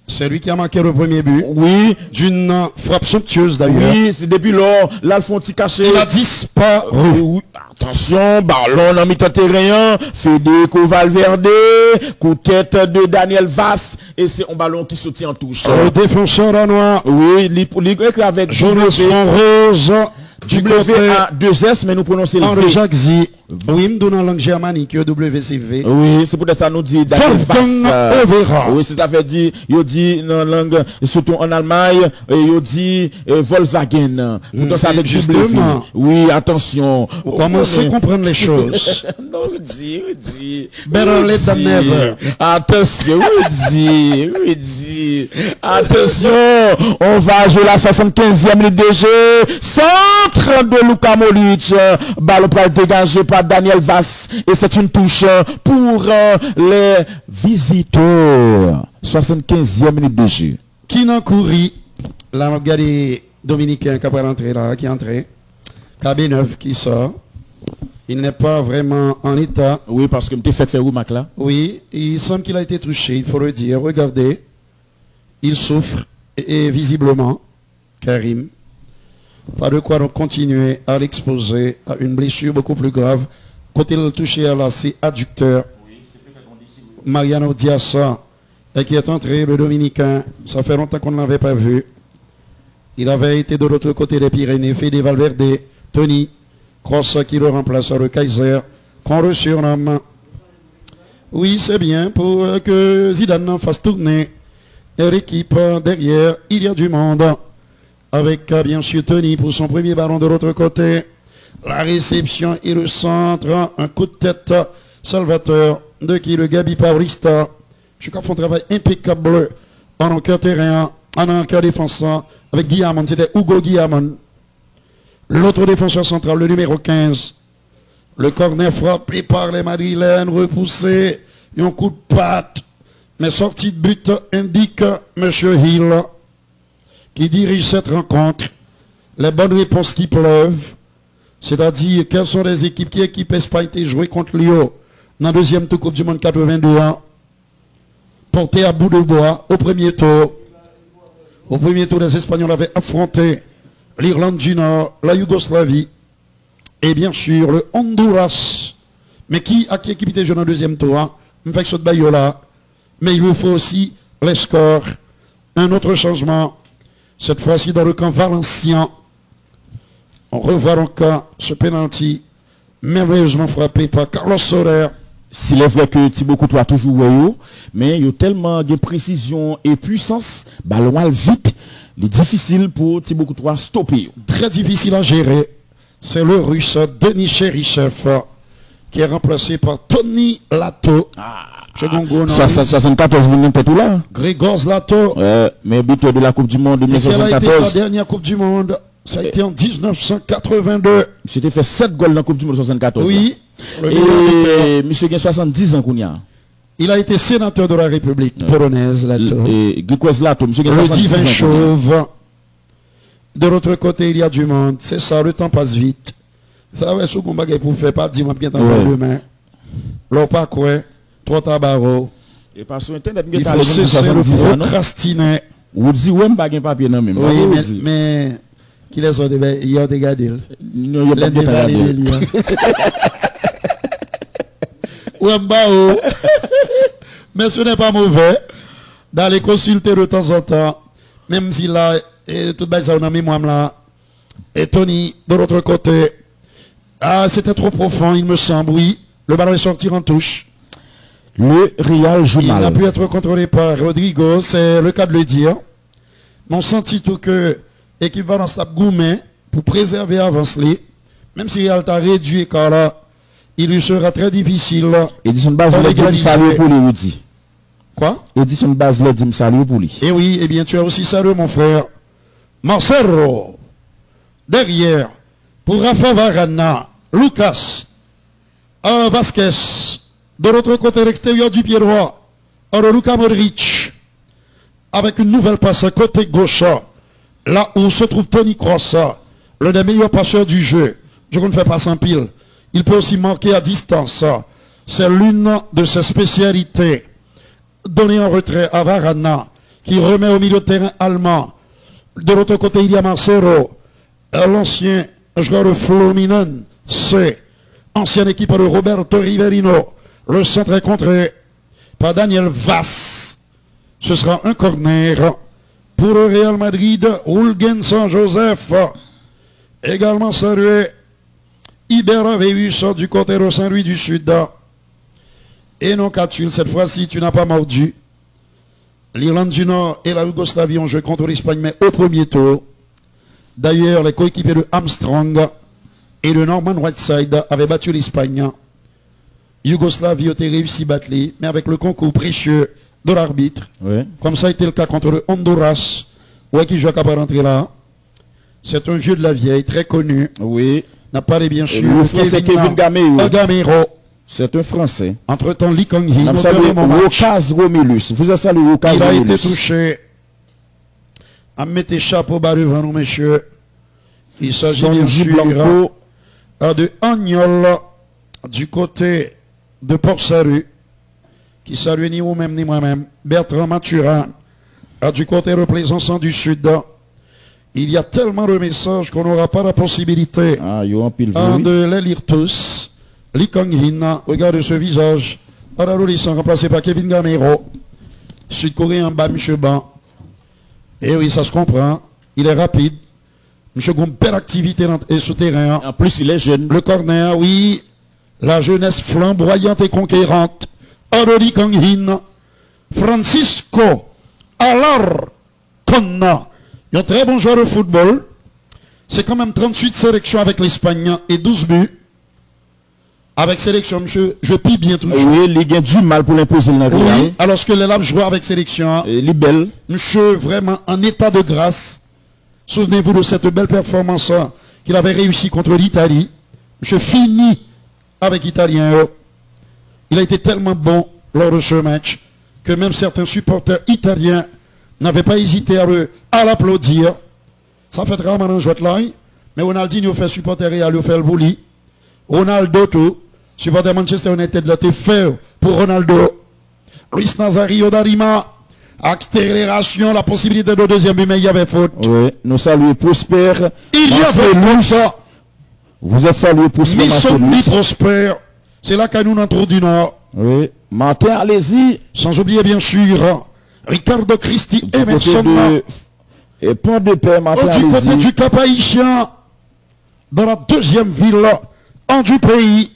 S2: C'est lui qui a marqué le premier but.
S3: Oui.
S2: D'une frappe somptueuse d'ailleurs.
S3: Oui, c'est depuis lors, l'Alfonti caché.
S2: Il a disparu.
S3: Oui. Attention, ballon dans mi-temps terrain, Federico Valverde, coup de tête de Daniel Vaz, et c'est un ballon qui soutient en touche.
S2: Le défenseur danois.
S3: Oui, avec
S2: Jonas Rose.
S3: Du WA2S, mais nous prononçons le
S2: V. Jacques Z. Oui, nous donnons la langue germanique, WCV.
S3: Oui, c'est pour ça nous dit Daniel Vaz. Oui, c'est ça fait dire, il dit dans la langue, surtout en Allemagne, il dit Volkswagen. Pourtant, ça avec
S2: justement.
S3: Oui, attention.
S2: Vous commencez à comprendre les choses.
S3: Non, oui.
S2: Better late than never.
S3: Attention, oui. Attention, on va jouer la 75e minute de jeu. Centre de Luka Modric, ballon dégagé par Daniel Vaz, et c'est une touche pour les visiteurs. 75e minute de jeu.
S2: Qui n'a couru? Là, on regarde Dominicain qui va rentrer là, qui est entré. KB9 qui sort. Il n'est pas vraiment en état.
S3: Oui, parce que tu fait faire où, Mac là?
S2: Oui, il semble qu'il a été touché, il faut le dire. Regardez, il souffre, et visiblement, Karim. Pas de quoi donc continuer à l'exposer à une blessure beaucoup plus grave. Quand il a touché à la C adducteur, Mariano Diassa, qui est entré, le Dominicain, ça fait longtemps qu'on ne l'avait pas vu. Il avait été de l'autre côté des Pyrénées, Fede Valverde, Tony, Cross qui le remplace à le Kaiser, qu'on le surnomme. Oui, c'est bien pour que Zidane fasse tourner l'équipe derrière. Il y a du monde. Avec bien sûr Tony pour son premier ballon de l'autre côté. La réception et le centre. Un coup de tête. Salvateur de qui le Gabi Paulista. Je crois qu'ils font un travail impeccable en encart terrain, en encart défenseur. Avec Guillamon, c'était Hugo Guillamon. L'autre défenseur central, le numéro 15. Le corner frappé par les Madrilènes, repoussé. Et un coup de patte. Mais sortie de but indique M. Hill, qui dirige cette rencontre. Les bonnes réponses qui pleuvent. C'est-à-dire, quelles sont les équipes qui équipent Espagne été joué contre Lyon dans le deuxième tour Coupe du Monde 82 ans, porté à bout de bois au premier tour. Au premier tour, les Espagnols avaient affronté l'Irlande du Nord, la Yougoslavie et bien sûr le Honduras. Mais qui équipe était joué dans le deuxième tour hein? Avec ce baillot-là. Mais il lui faut aussi les scores. Un autre changement, cette fois-ci dans le camp valencien. On revoit encore ce penalty merveilleusement frappé par Carlos Soler.
S3: S'il est vrai que Thibaut Courtois a toujours joué, mais il y a tellement de précision et puissance, ballon vite, il est difficile pour Thibaut Courtois stopper.
S2: Très difficile à gérer. C'est le Russe Denis Cherichev qui est remplacé par Tony Lato.
S3: 74, vous n'êtes pas tout là.
S2: Grégor Zlato.
S3: Mais buteur de la Coupe du Monde de 1974.
S2: Quelle a été sa dernière Coupe du Monde? Ça a été en 1982.
S3: C'était fait 7 goals dans la Coupe du Monde 1974.
S2: Oui.
S3: Et monsieur a 70 ans qu'on y a.
S2: Il a été sénateur de la République polonaise.
S3: Et Grégor Zlato, monsieur
S2: le divin chauve. De l'autre côté, il y a du monde. C'est ça, le temps passe vite. Ça va, ce qu'on va pour faire pas dire bien demain. L'on pas quoi, trop tabarro.
S3: Et par sur internet,
S2: il faut cesser le procrastiner.
S3: Vous dites, ouais, pas de papier non même.
S2: Oui, mais qui les ont il y a des gars d'il.
S3: Non, il y a pas de gars.
S2: Ouambao. Mais ce n'est pas mauvais d'aller consulter de temps en temps, même si là, tout le ça on a mis moi là. Et Tony, de l'autre côté, ah, c'était trop profond, il me semble, oui. Le ballon est sorti en touche.
S3: Le Real joue mal.
S2: Il n'a pu être contrôlé par Rodrigo, c'est le cas de le dire. Mais on sentit tout que l'équivalent Stap Goumen, pour préserver Avancely, même si Real t'a réduit car là, il lui sera très difficile.
S3: Edison Baz l'a dit salut pour lui, dit.
S2: Quoi?
S3: Edison Baz l'a dit salut pour lui.
S2: Et oui, eh bien tu as aussi salué mon frère. Marcelo, derrière, pour Rafa Varana, Lucas, Vasquez, de l'autre côté l'extérieur du pied droit, Luka Modric, avec une nouvelle passe à côté gauche, là où se trouve Toni Kroos, l'un des meilleurs passeurs du jeu. Je ne fais pas sans pile. Il peut aussi marquer à distance. C'est l'une de ses spécialités. Donné en retrait à Varana, qui remet au milieu de terrain allemand. De l'autre côté, il y a Marcelo, l'ancien joueur de Fluminense, ancienne équipe de Roberto Riverino. Le centre est contré par Daniel Vaz. Ce sera un corner pour le Real Madrid. Hulgen San Joseph. Également salué Ibera Veus du côté de Saint-Louis du Sud. Et non, Catul, cette fois-ci, tu n'as pas mordu. L'Irlande du Nord et la Yougoslavie ont joué contre l'Espagne, mais au premier tour. D'ailleurs, les coéquipiers de Armstrong et de Norman Whiteside avaient battu l'Espagne. Yougoslavie a été réussi à battre, mais avec le concours précieux de l'arbitre. Oui. Comme ça a été le cas contre le Honduras, ouais, qui joue à rentrer là. C'est un jeu de la vieille, très connu. Oui. N'a pas les bien sûr.
S3: Le français Kevin
S2: Gamero.
S3: C'est un Français.
S2: Entre-temps, Lee Kang-hee.
S3: Vous avez salué Wokaz.
S2: Il a été touché. À mettre chapeau bas devant nous, messieurs. Il s'agit bien sûr de Agnol du côté de Port-Salut, qui salue ni vous-même ni moi-même. Bertrand Mathurin du côté de Plaisance du Sud. Il y a tellement de messages qu'on n'aura pas la possibilité de les lire tous. Lee Kang-hin, regarde ce visage. Adolescent remplacé par Kevin Gamero. Sud-Coréen bas, M. Ban. Et oui, ça se comprend. Il est rapide. M. Goum, belle activité sur terrain.
S3: En plus, il est jeune.
S2: Le corner, oui. La jeunesse flamboyante et conquérante. Lee Kang-hin. Francisco Alarcón. Il y a un très bon joueur de football. C'est quand même 38 sélections avec l'Espagne et 12 buts. Avec sélection, monsieur, je pille bien toujours.
S3: Oui, il a du mal pour l'imposer dans le
S2: oui, alors que les lames jouent avec sélection.
S3: Il est belle.
S2: Monsieur, vraiment en état de grâce. Souvenez-vous de cette belle performance qu'il avait réussi contre l'Italie. Monsieur fini avec l'Italien. Il a été tellement bon lors de ce match que même certains supporters italiens n'avaient pas hésité à l'applaudir. Ça fait rarement un jouet là. Mais Ronaldinho fait supporter Real, il fait le bouli. Ronaldo tout. Supporter Manchester United l'a fait pour Ronaldo. Luis Nazario Darima. Accélération, la possibilité de deuxième but, mais il y avait faute.
S3: Oui, nous saluons Prosper.
S2: Il y avait ça.
S3: Vous êtes salué Prosper.
S2: Prosper. C'est là qu'à nous entrons du Nord.
S3: Oui. Martin, allez-y.
S2: Sans oublier bien sûr Ricardo Christi, Emerson.
S3: Et point de paix, Martin,
S2: du côté du Cap Haïtien, dans la deuxième ville du pays.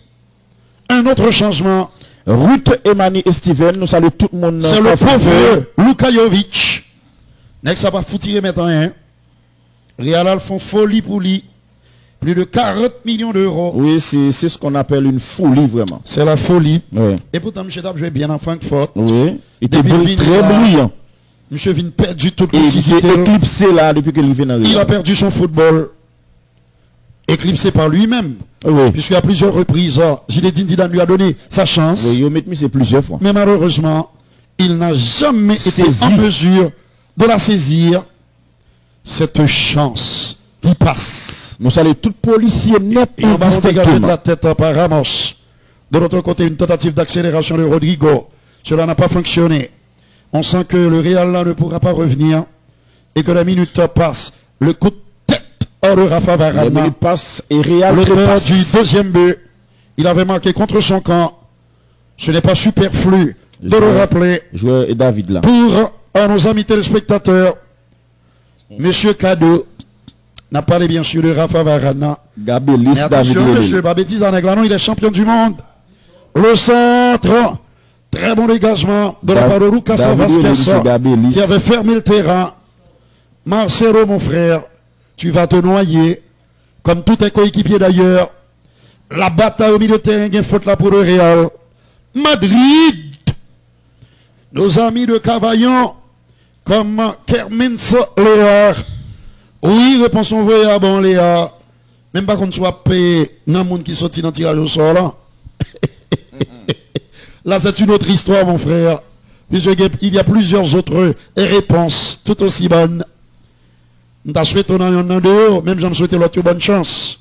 S2: Un autre changement.
S3: Ruth, Emani et Steven, nous saluons tout le monde.
S2: C'est le pauvre Lukajovic. N'est-ce pas foutir maintenant, hein? Real font folie pour lui. Plus de 40 millions d'euros.
S3: Oui, c'est ce qu'on appelle une folie, vraiment.
S2: C'est la folie.
S3: Oui.
S2: Et pourtant, M. Dab jouait bien en Francfort.
S3: Oui. Il était très brillant.
S2: M. Vin perdu toute
S3: le Il est éclipsé là depuis qu'il vient d'arriver.
S2: Il a perdu son football. Éclipsé par lui-même.
S3: Oui.
S2: Puisqu'à plusieurs reprises, Zinedine Zidane lui a donné sa chance.
S3: Oui, il a mis plusieurs fois.
S2: Mais malheureusement, il n'a jamais été en mesure de la saisir. Cette chance qui passe.
S3: Nous saluons tout policier net
S2: et on va dégager de la tête par Ramos. De l'autre côté, une tentative d'accélération de Rodrigo. Cela n'a pas fonctionné. On sent que le Real là ne pourra pas revenir et que la minute passe. Le coup de tête hors de Rafa Varane.
S3: La minute passe et Real
S2: l'auteur du deuxième but. Il avait marqué contre son camp. Ce n'est pas superflu de le rappeler.
S3: Joueur et David là.
S2: Pour nos amis téléspectateurs, Monsieur Cadeau n'a parlé bien sûr de Rafa Varane.
S3: Gabelis,
S2: mais attention, monsieur, pas bêtise en Aigle, non, il est champion du monde. Le centre. Très bon dégagement de la part de Lucas Vasquez qui avait fermé le terrain. Marcelo, mon frère, tu vas te noyer, comme tous tes coéquipiers d'ailleurs. La bataille au milieu de terrain, il y a faute là pour le Real. Madrid, nos amis de Cavaillon, comme Kermins Léa. Oui, réponse envoyée à bon Léa. Même pas qu'on soit payé dans le monde qui sortit dans le tirage au sort là. Là, c'est une autre histoire, mon frère. Puisqu'il y a plusieurs autres réponses, tout aussi bonnes. Nous t'as souhaité on en a deux, même j'en souhaité l'autre bonne chance.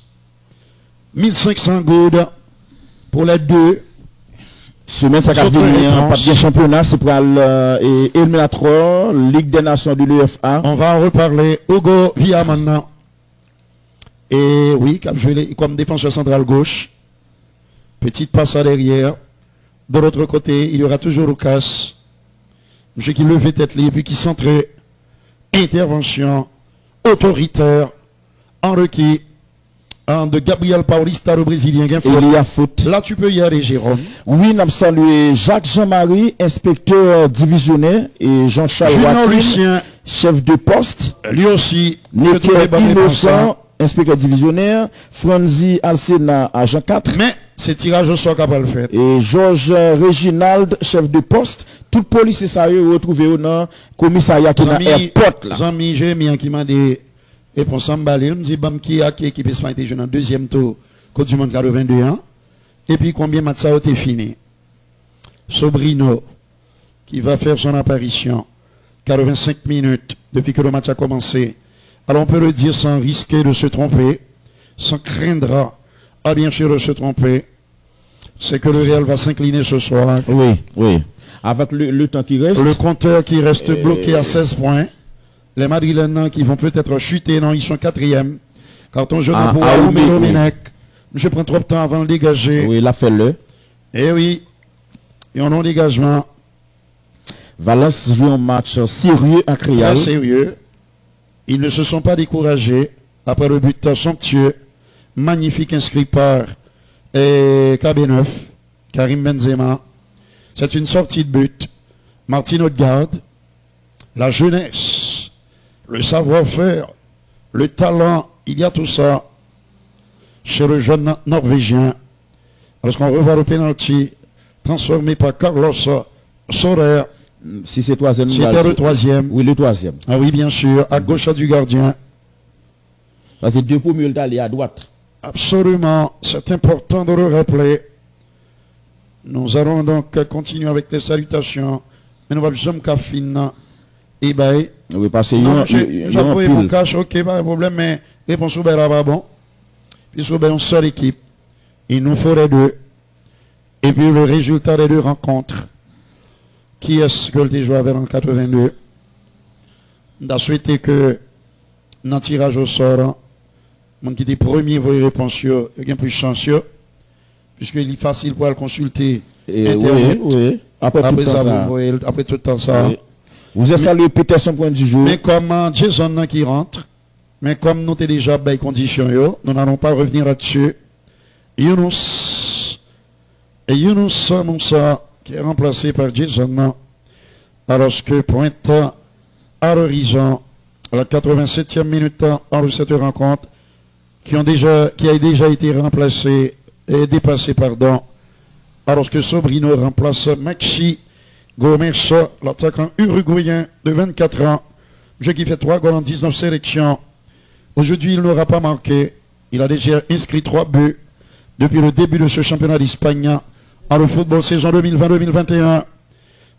S2: 1500 goudes pour les deux.
S3: Semaine, ça va venir, pas bien championnat, c'est pour éliminatoire, Ligue des Nations de l'UEFA.
S2: On va en reparler. Hugo Villa maintenant. Et oui, comme défenseur central gauche. Petite passe à derrière. De l'autre côté, il y aura toujours Lucas. Monsieur qui levait tête libre, puis qui centrait. Intervention autoritaire en requis de Gabriel Paulista, le Brésilien.
S3: Il y a faute.
S2: Là, tu peux y aller, Jérôme.
S3: Oui, nous saluons Jacques Jean-Marie, inspecteur divisionnaire, et Jean-Charles Lucien, chef de poste.
S2: Lui aussi.
S3: Nickel Innocent, inspecteur divisionnaire. Franzi Alcena, agent 4.
S2: Mais c'est tirage au sort qu'a pas le fait.
S3: Et Georges Reginald, chef de poste. Tout police et ça est retrouvé dans le commissariat qui est dans l'airport là.
S2: Jean-Mi, j'ai mis qui m'a dit, et pour s'emballer, il me dit, qui a équipe Espagne était jeune en deuxième tour, Côte du Monde 82 ans. Et puis combien de matchs ça a été fini? Sobrino, qui va faire son apparition, 85 minutes depuis que le match a commencé. Alors on peut le dire sans risquer de se tromper, sans craindre, bien sûr, de se tromper. C'est que le Real va s'incliner ce soir.
S3: Oui, oui. Avec le temps qui reste.
S2: Le compteur qui reste bloqué à 16 points. Les Madrilènes qui vont peut-être chuter, non, ils sont 4e. Carton jaune pour Aoumé Domenech. Je prends trop de temps avant de le dégager.
S3: Oui, il a fait le.
S2: Eh oui. Et on a un dégagement.
S3: Valence joue un match sérieux à Créal.
S2: Très sérieux. Ils ne se sont pas découragés après le but somptueux, magnifique inscrit par KB9, Karim Benzema. C'est une sortie de but. Martin Odegaard, la jeunesse, le savoir-faire, le talent, il y a tout ça chez le jeune Norvégien. Lorsqu'on revoit le penalty transformé par Carlos Soler.
S3: Si c'est troisième.
S2: C'était le troisième.
S3: Oui, le troisième.
S2: Ah oui, bien sûr, à gauche du gardien.
S3: Parce que deux premiers d'aller à droite.
S2: Absolument, c'est important de le rappeler. Nous allons donc continuer avec les salutations. Mais nous allons faire et ben.
S3: Oui, parce que
S2: j'ai mon cash, ok, pas de problème, mais Réponse Robert là bon. Puisque Robert une seule équipe. Il nous faut les deux. Et puis le résultat des deux rencontres. Qui est-ce que le joué avec en 82? On a souhaité que dans le tirage au sort, mon qui était premier pour les réponses, il y a plus de chance. Puisqu'il est facile pour le consulter.
S3: Internet. Oui. Après tout
S2: le temps ça.
S3: Oui. Vous avez salué Peterson point du jour.
S2: Mais comme Jason qui rentre, mais comme nous avons déjà des conditions, nous n'allons pas revenir là-dessus. Younous Moussa qui est remplacé par Jason, alors que pointe à l'horizon à la 87e minute de cette rencontre, qui a déjà été remplacé et dépassé, pardon, alors que Sobrino remplace Maxi Gomes, l'attaquant uruguayen de 24 ans, jeu qui fait 3 goals en 19 sélections. Aujourd'hui, il n'aura pas manqué. Il a déjà inscrit 3 buts depuis le début de ce championnat d'Espagne en le football saison 2020-2021.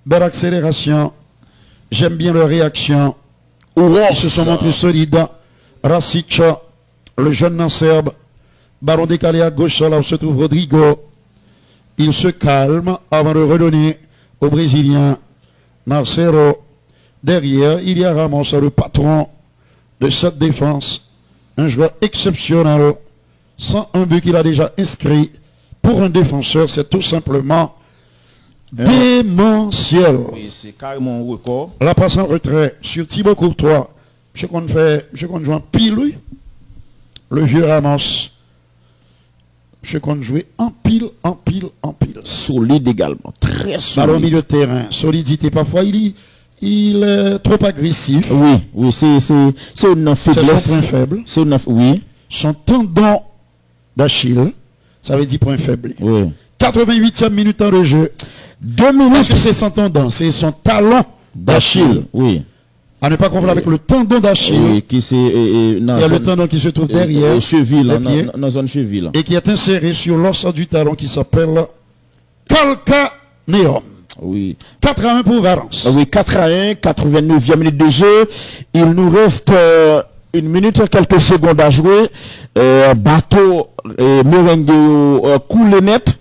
S2: Belle accélération. J'aime bien leur réaction. Ils se sont montrés solides. Rasic, le jeune serbe. Ballon décalé à gauche, là où se trouve Rodrigo. Il se calme avant de redonner au Brésilien Marcelo. Derrière, il y a Ramos, le patron de cette défense. Un joueur exceptionnel. 101 buts qu'il a déjà inscrit. Pour un défenseur, c'est tout simplement démentiel.
S3: Oui, c'est carrément un record.
S2: La passe en retrait sur Thibaut Courtois. Je qu'on joue en pile, lui. Le vieux Ramos. Je qu'on joue en pile.
S3: Solide également. Très solide.
S2: Ballon au milieu de terrain. Solidité. Parfois, il est trop agressif.
S3: Oui, c'est une faiblesse.
S2: C'est son point faible.
S3: Oui.
S2: Son tendon d'Achille. Ça veut dire point faible.
S3: Oui.
S2: 88e minute de jeu.
S3: 2 minutes.
S2: Parce que c'est son tendon, c'est son talon d'Achille.
S3: Oui.
S2: À ne pas confondre avec le tendon d'Achille.
S3: Oui, qui c'est. Il y
S2: a le tendon qui se trouve derrière.
S3: Cheville, dans zone cheville.
S2: Et qui est inséré sur l'os du talon qui s'appelle calcanéum.
S3: Oui.
S2: 4-1 pour Valence.
S3: Oui, 4-1, 89e minute de jeu. Il nous reste 1 minute et quelques secondes à jouer. Bateau merengue coule net.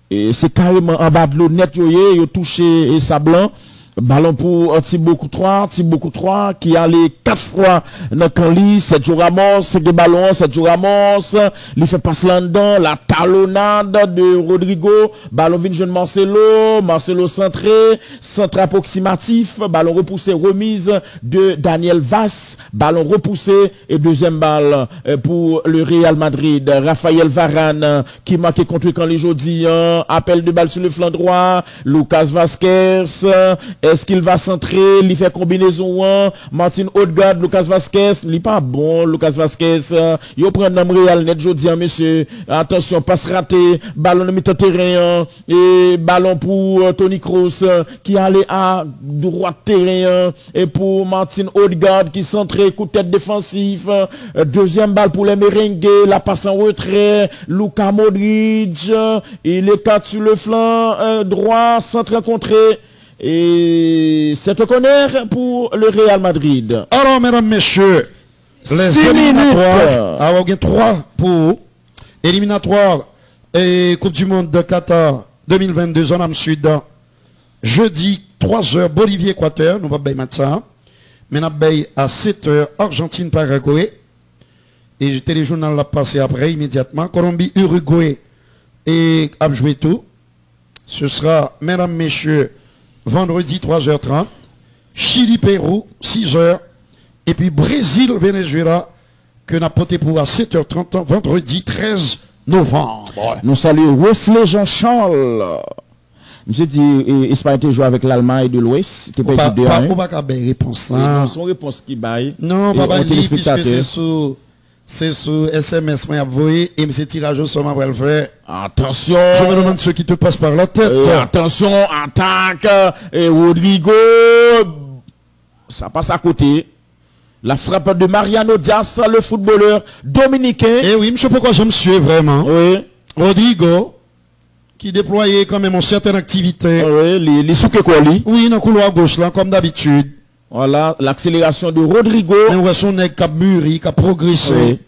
S3: Et c'est carrément en bas de l'eau net, il a touché et Sablan. Ballon pour Thibaut Courtois qui allait 4 fois dans Canli, 7 jours Ramos, 7 ballons, 7 jours Ramos, il fait passer là-dedans, la talonnade de Rodrigo, ballon vient jeune Marcelo centré approximatif, ballon repoussé, remise de Daniel Vaz, ballon repoussé et deuxième balle pour le Real Madrid, Raphaël Varane qui marquait contre Canli jeudi, appel de balle sur le flanc droit, Lucas Vasquez, est-ce qu'il va centrer, il fait combinaison 1, Martin Odegaard, Lucas Vasquez, il n'est pas bon, Lucas Vasquez, il prend un Real net, je dis, monsieur, attention, passe raté, ballon de mi-terrain, et ballon pour Toni Kroos, qui allait à droite terrain, et pour Martin Odegaard, qui centrait, coup de tête défensif, deuxième balle pour les merengues, la passe en retrait, Luka Modric, il est 4 sur le flanc droit, centre contré, et c'est un corner pour le Real Madrid.
S2: Alors, mesdames, messieurs, les éliminatoires. Alors, il y a 3 pour éliminatoires et Coupe du Monde de Qatar 2022 zone sud. Jeudi, 3h, Bolivie-Équateur. Nous allons mettre ça. Mais nous allons à 7h, Argentine-Paraguay. Et le téléjournal l'a passé après, immédiatement. Colombie-Uruguay et a joué tout. Ce sera, mesdames, messieurs, vendredi 3h30, Chili-Pérou 6h, et puis Brésil-Venezuela que n'a porté pour à 7h30 vendredi 13 novembre.
S3: Nous saluons Wesley Jean-Charles. Monsieur dit, Espagne était joué avec l'Allemagne de l'Ouest.
S2: Pas réponse.
S3: Son réponse qui baille.
S2: Non, pas puisque c'est sous SMS moi envoyé et monsieur tirage au sort va le faire.
S3: Attention.
S2: Je me demande ce qui te passe par la tête.
S3: Attention, attaque et Rodrigo. Ça passe à côté. La frappe de Mariano Diaz, le footballeur dominicain.
S2: Eh oui, monsieur, pourquoi je me suis vraiment.
S3: Oui.
S2: Rodrigo qui déployait quand même une certaine activité.
S3: Oui, les souke quoi lui.
S2: Oui, dans le couloir gauche là comme d'habitude.
S3: Voilà, l'accélération de Rodrigo.
S2: On voit son nez qui a mûri, qui a progressé.
S3: Oui.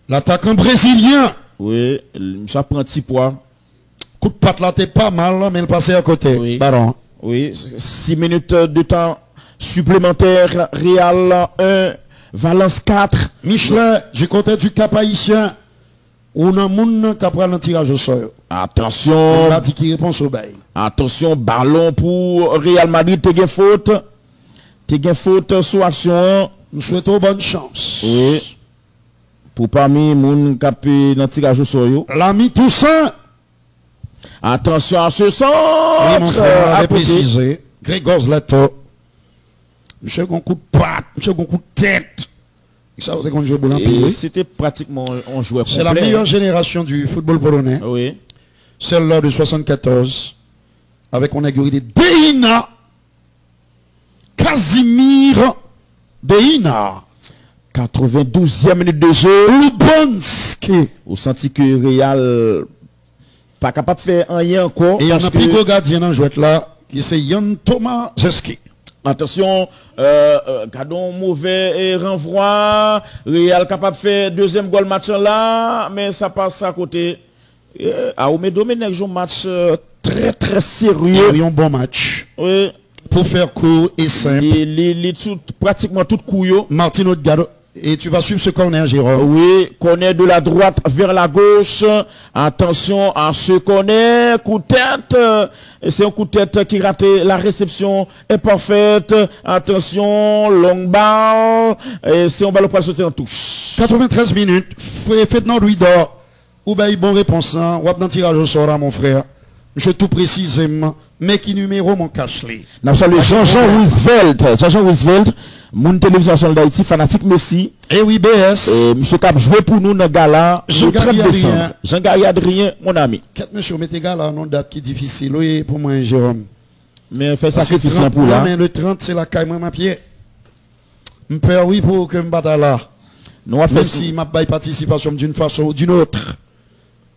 S2: L'attaquant brésilien.
S3: Oui, ça prend un petit poids.
S2: Coup de patte là, t'es pas mal, mais il passait à côté.
S3: Oui.
S2: Baron.
S3: Oui, 6 minutes de temps supplémentaire. Real 1, Valence 4.
S2: Michelin, du côté du Cap Haïtien, on a moun qui a pris un tirage au sort.
S3: Attention.
S2: On a dit qu'il répond au bail.
S3: Attention, ballon pour Real Madrid. T'es faute. T'es faute sous action.
S2: Nous souhaitons bonne chance.
S3: Oui. Pour parmi moun qui a pris un tirage au sort.
S2: L'ami Toussaint.
S3: Attention à ce centre.
S2: Oui, mon frère avait précisé. Grégor Zlato. Monsieur gon coup de patte, monsieur gon coup de tête. Ça, c'est qu'on joue
S3: Et c'était pratiquement un joueur complet.
S2: C'est la meilleure génération du football polonais.
S3: Oui.
S2: Celle-là de 74. Avec on a guéri Deina. Casimir Deina.
S3: 92e minute de jeu.
S2: Lubonski.
S3: Vous sentez que Real pas capable de faire rien encore.
S2: Et il y en a plus gros gardien dans jouet là, qui c'est Jan Thomas Zeski.
S3: Attention, gardons mauvais renvoi. Real capable de faire deuxième goal match là, mais ça passe à côté. Aoumé Domenech joue un match très sérieux.
S2: Il y a un bon match.
S3: Oui.
S2: Pour faire court et simple.
S3: Pratiquement tout couillot.
S2: Martino Gado. Et tu vas suivre ce corner, Jérôme.
S3: Oui, corner de la droite vers la gauche. Attention à ce corner. Coup de tête. C'est un coup de tête qui rate. La réception est parfaite. Attention, long balle. Et c'est un ballon pour sauter en touche.
S2: 93 minutes. Faites non Louis d'or. Ou bien bon réponse. Ou bien tirage au sort, mon frère. Je tout précisément. Mais qui numéro mon cache-les.
S3: Nous sommes Jean-Jean Roosevelt. Jean-Jean Roosevelt. Mon télévision nationale d'Haïti, fanatique Messi.
S2: Eh oui, BS.
S3: Monsieur Cap joué pour nous dans le gala.
S2: Jean-Gary Adrien.
S3: Jean-Gary Adrien, mon ami.
S2: Quatre monsieur, mettez gala, non date qui est difficile. Oui, pour moi, Jérôme.
S3: Mais fait sacrifice pour là.
S2: Mais le 30, c'est la caille, moi, ma pied. M'père, oui, pour que me batte là.
S3: Nous
S2: Même si m'a pas participation d'une façon ou d'une autre.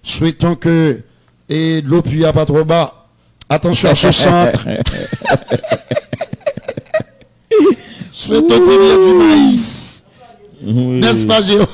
S2: Souhaitons que, et l'eau puis pas trop bas. Attention à ce centre. Souhaitons qu'il y ait du maïs. Oui. N'est-ce pas, Géo?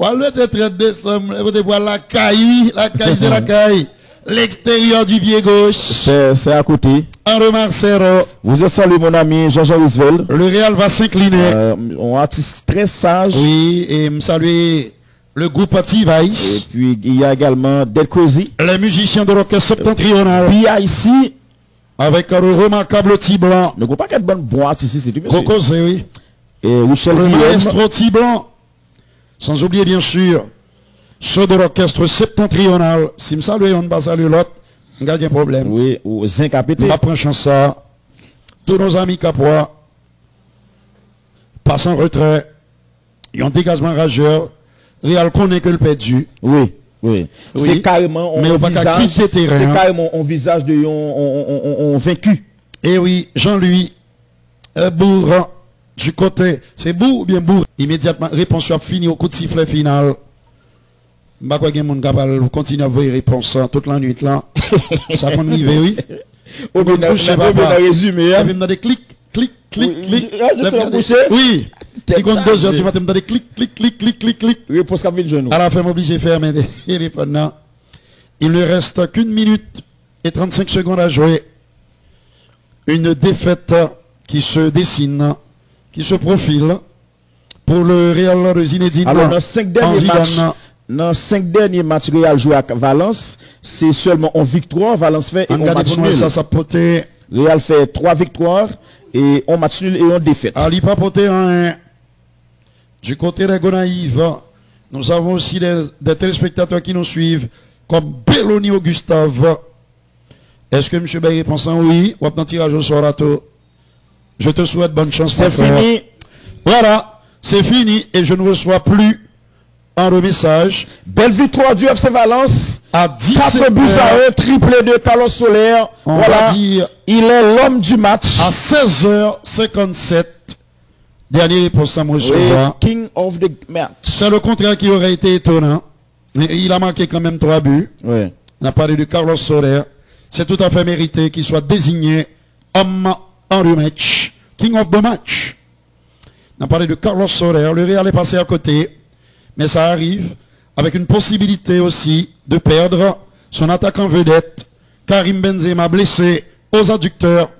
S2: Le 30 décembre, vous voir la caille, c'est la caille. L'extérieur du pied gauche.
S3: C'est à côté.
S2: Henri Marcero.
S3: Vous êtes salué, mon ami Jean-Jean Roosevelt.
S2: Le Real va s'incliner.
S3: On artiste très sage.
S2: Oui, et me saluer le groupe Anti-Vice.
S3: Et puis, il y a également Delcozy.
S2: Les musiciens de l'orchestre septentrional.
S3: Puis, il y a ici.
S2: Avec un remarquable Tiblan.
S3: Ne pas qu'être bon boîte ici, c'est tout.
S2: Cocosé, oui.
S3: Et Michel
S2: le maestro Tiblan. Sans oublier, bien sûr, ceux de l'orchestre septentrional. Si me salue, on ne va saluer l'autre, on a un problème.
S3: Oui, ou Zinc Capité.
S2: On apprend ça. Tous nos amis Capois passent en retrait. Ils ont dégagement rageur. Real connaît que le perdu.
S3: Oui. Oui. C'est carrément
S2: mais on va quitter terrain.
S3: C'est carrément un visage de on vaincu.
S2: Et oui, Jean-Louis Bourg du côté, c'est Bourg ou bien Bourg. Immédiatement, réponse a fini au coup de sifflet final. Je ne sais pas si capable continuer à voir les réponses toute la nuit là. Ça va arriver, oui.
S3: On va résumer.
S2: Ça vient dans des clics, clics. Oui. Et quand 2 heures, tu vas te mettre des clics.
S3: Réponse à genou.
S2: À la fin, m'obligé de faire mes téléphones. Il ne reste qu'une minute et 35 secondes à jouer. Une défaite qui se dessine, qui se profile pour le Real de Zinedine.
S3: Alors, dans 5 derniers matchs Real joué à Valence, c'est seulement en victoire. Valence fait et on match nul. Real fait 3 victoires et on match nul et on défaite.
S2: Ali Papoté en 1. Du côté des Gonaïves, nous avons aussi des téléspectateurs qui nous suivent, comme Belloni Augustave. Est-ce que M. Baye pense oui? Ou un tirage au sort à tout? Je te souhaite bonne chance.
S3: C'est fini.
S2: Voilà, c'est fini et je ne reçois plus un message.
S3: Belle victoire du FC Valence.
S2: À 17
S3: 4 buts à 1, triplé de Carlos Soler.
S2: Voilà, dire
S3: il est l'homme du match.
S2: À 16h57. Dernière réponse à me recevoir.
S3: King of the match.
S2: C'est le contraire qui aurait été étonnant. Mais il a marqué quand même 3 buts.
S3: Oui.
S2: On a parlé de Carlos Soler. C'est tout à fait mérité qu'il soit désigné homme en rematch. King of the match. On a parlé de Carlos Soler. Le Real est passé à côté. Mais ça arrive avec une possibilité aussi de perdre son attaquant vedette. Karim Benzema blessé aux adducteurs.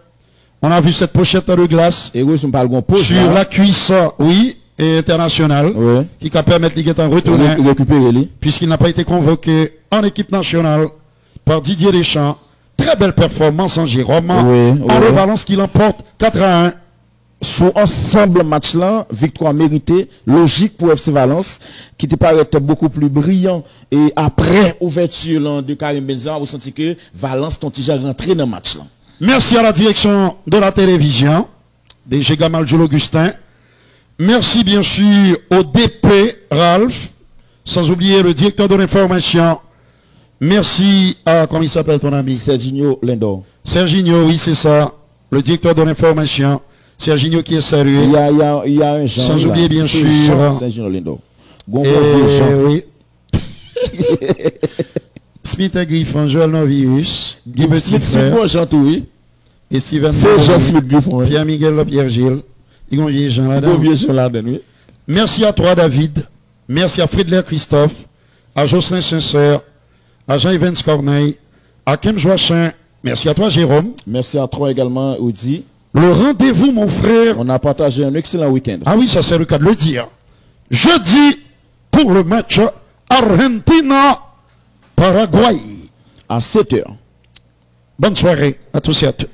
S2: On a vu cette pochette de glace sur la cuisse, oui, et internationale, oui, qui va permettre de retourner, puisqu'il n'a pas été convoqué en équipe nationale par Didier Deschamps. Très belle performance en Jérôme. Oui, en revalence qu'il emporte 4-1.
S3: Sur ensemble match là, victoire méritée, logique pour FC Valence, qui te paraît beaucoup plus brillant. Et après ouverture de Karim Benzema, vous sentez que Valence sont déjà rentré dans le match là.
S2: Merci à la direction de la télévision, DG Gamal Jules Augustin. Merci bien sûr au DP Ralph, sans oublier le directeur de l'information. Merci à, comment il s'appelle ton ami?
S3: Serginho Lindor.
S2: Serginho, oui c'est ça, le directeur de l'information. Serginho qui est salué.
S3: Il y a un genre.
S2: Sans oublier bien sûr.
S3: Serginho Lindor.
S2: Oui. Smith et Griffon, Joël Novius, Guy Petit Frère, et Steven Griffon, Pierre-Miguel Pierre-Gilles. Ils ont vieux gens là-dedans. Merci à toi David, merci à Frédéric Christophe, à Jocelyn Sincère, à Jean-Yves Corneille, à Kim Joachim, merci à toi Jérôme.
S3: Merci à toi également Audi.
S2: Le rendez-vous mon frère.
S3: On a partagé un excellent week-end.
S2: Ah oui, ça c'est le cas de le dire. Jeudi pour le match Argentina-Paraguay.
S3: À 7h.
S2: Bonne soirée à tous et à toutes.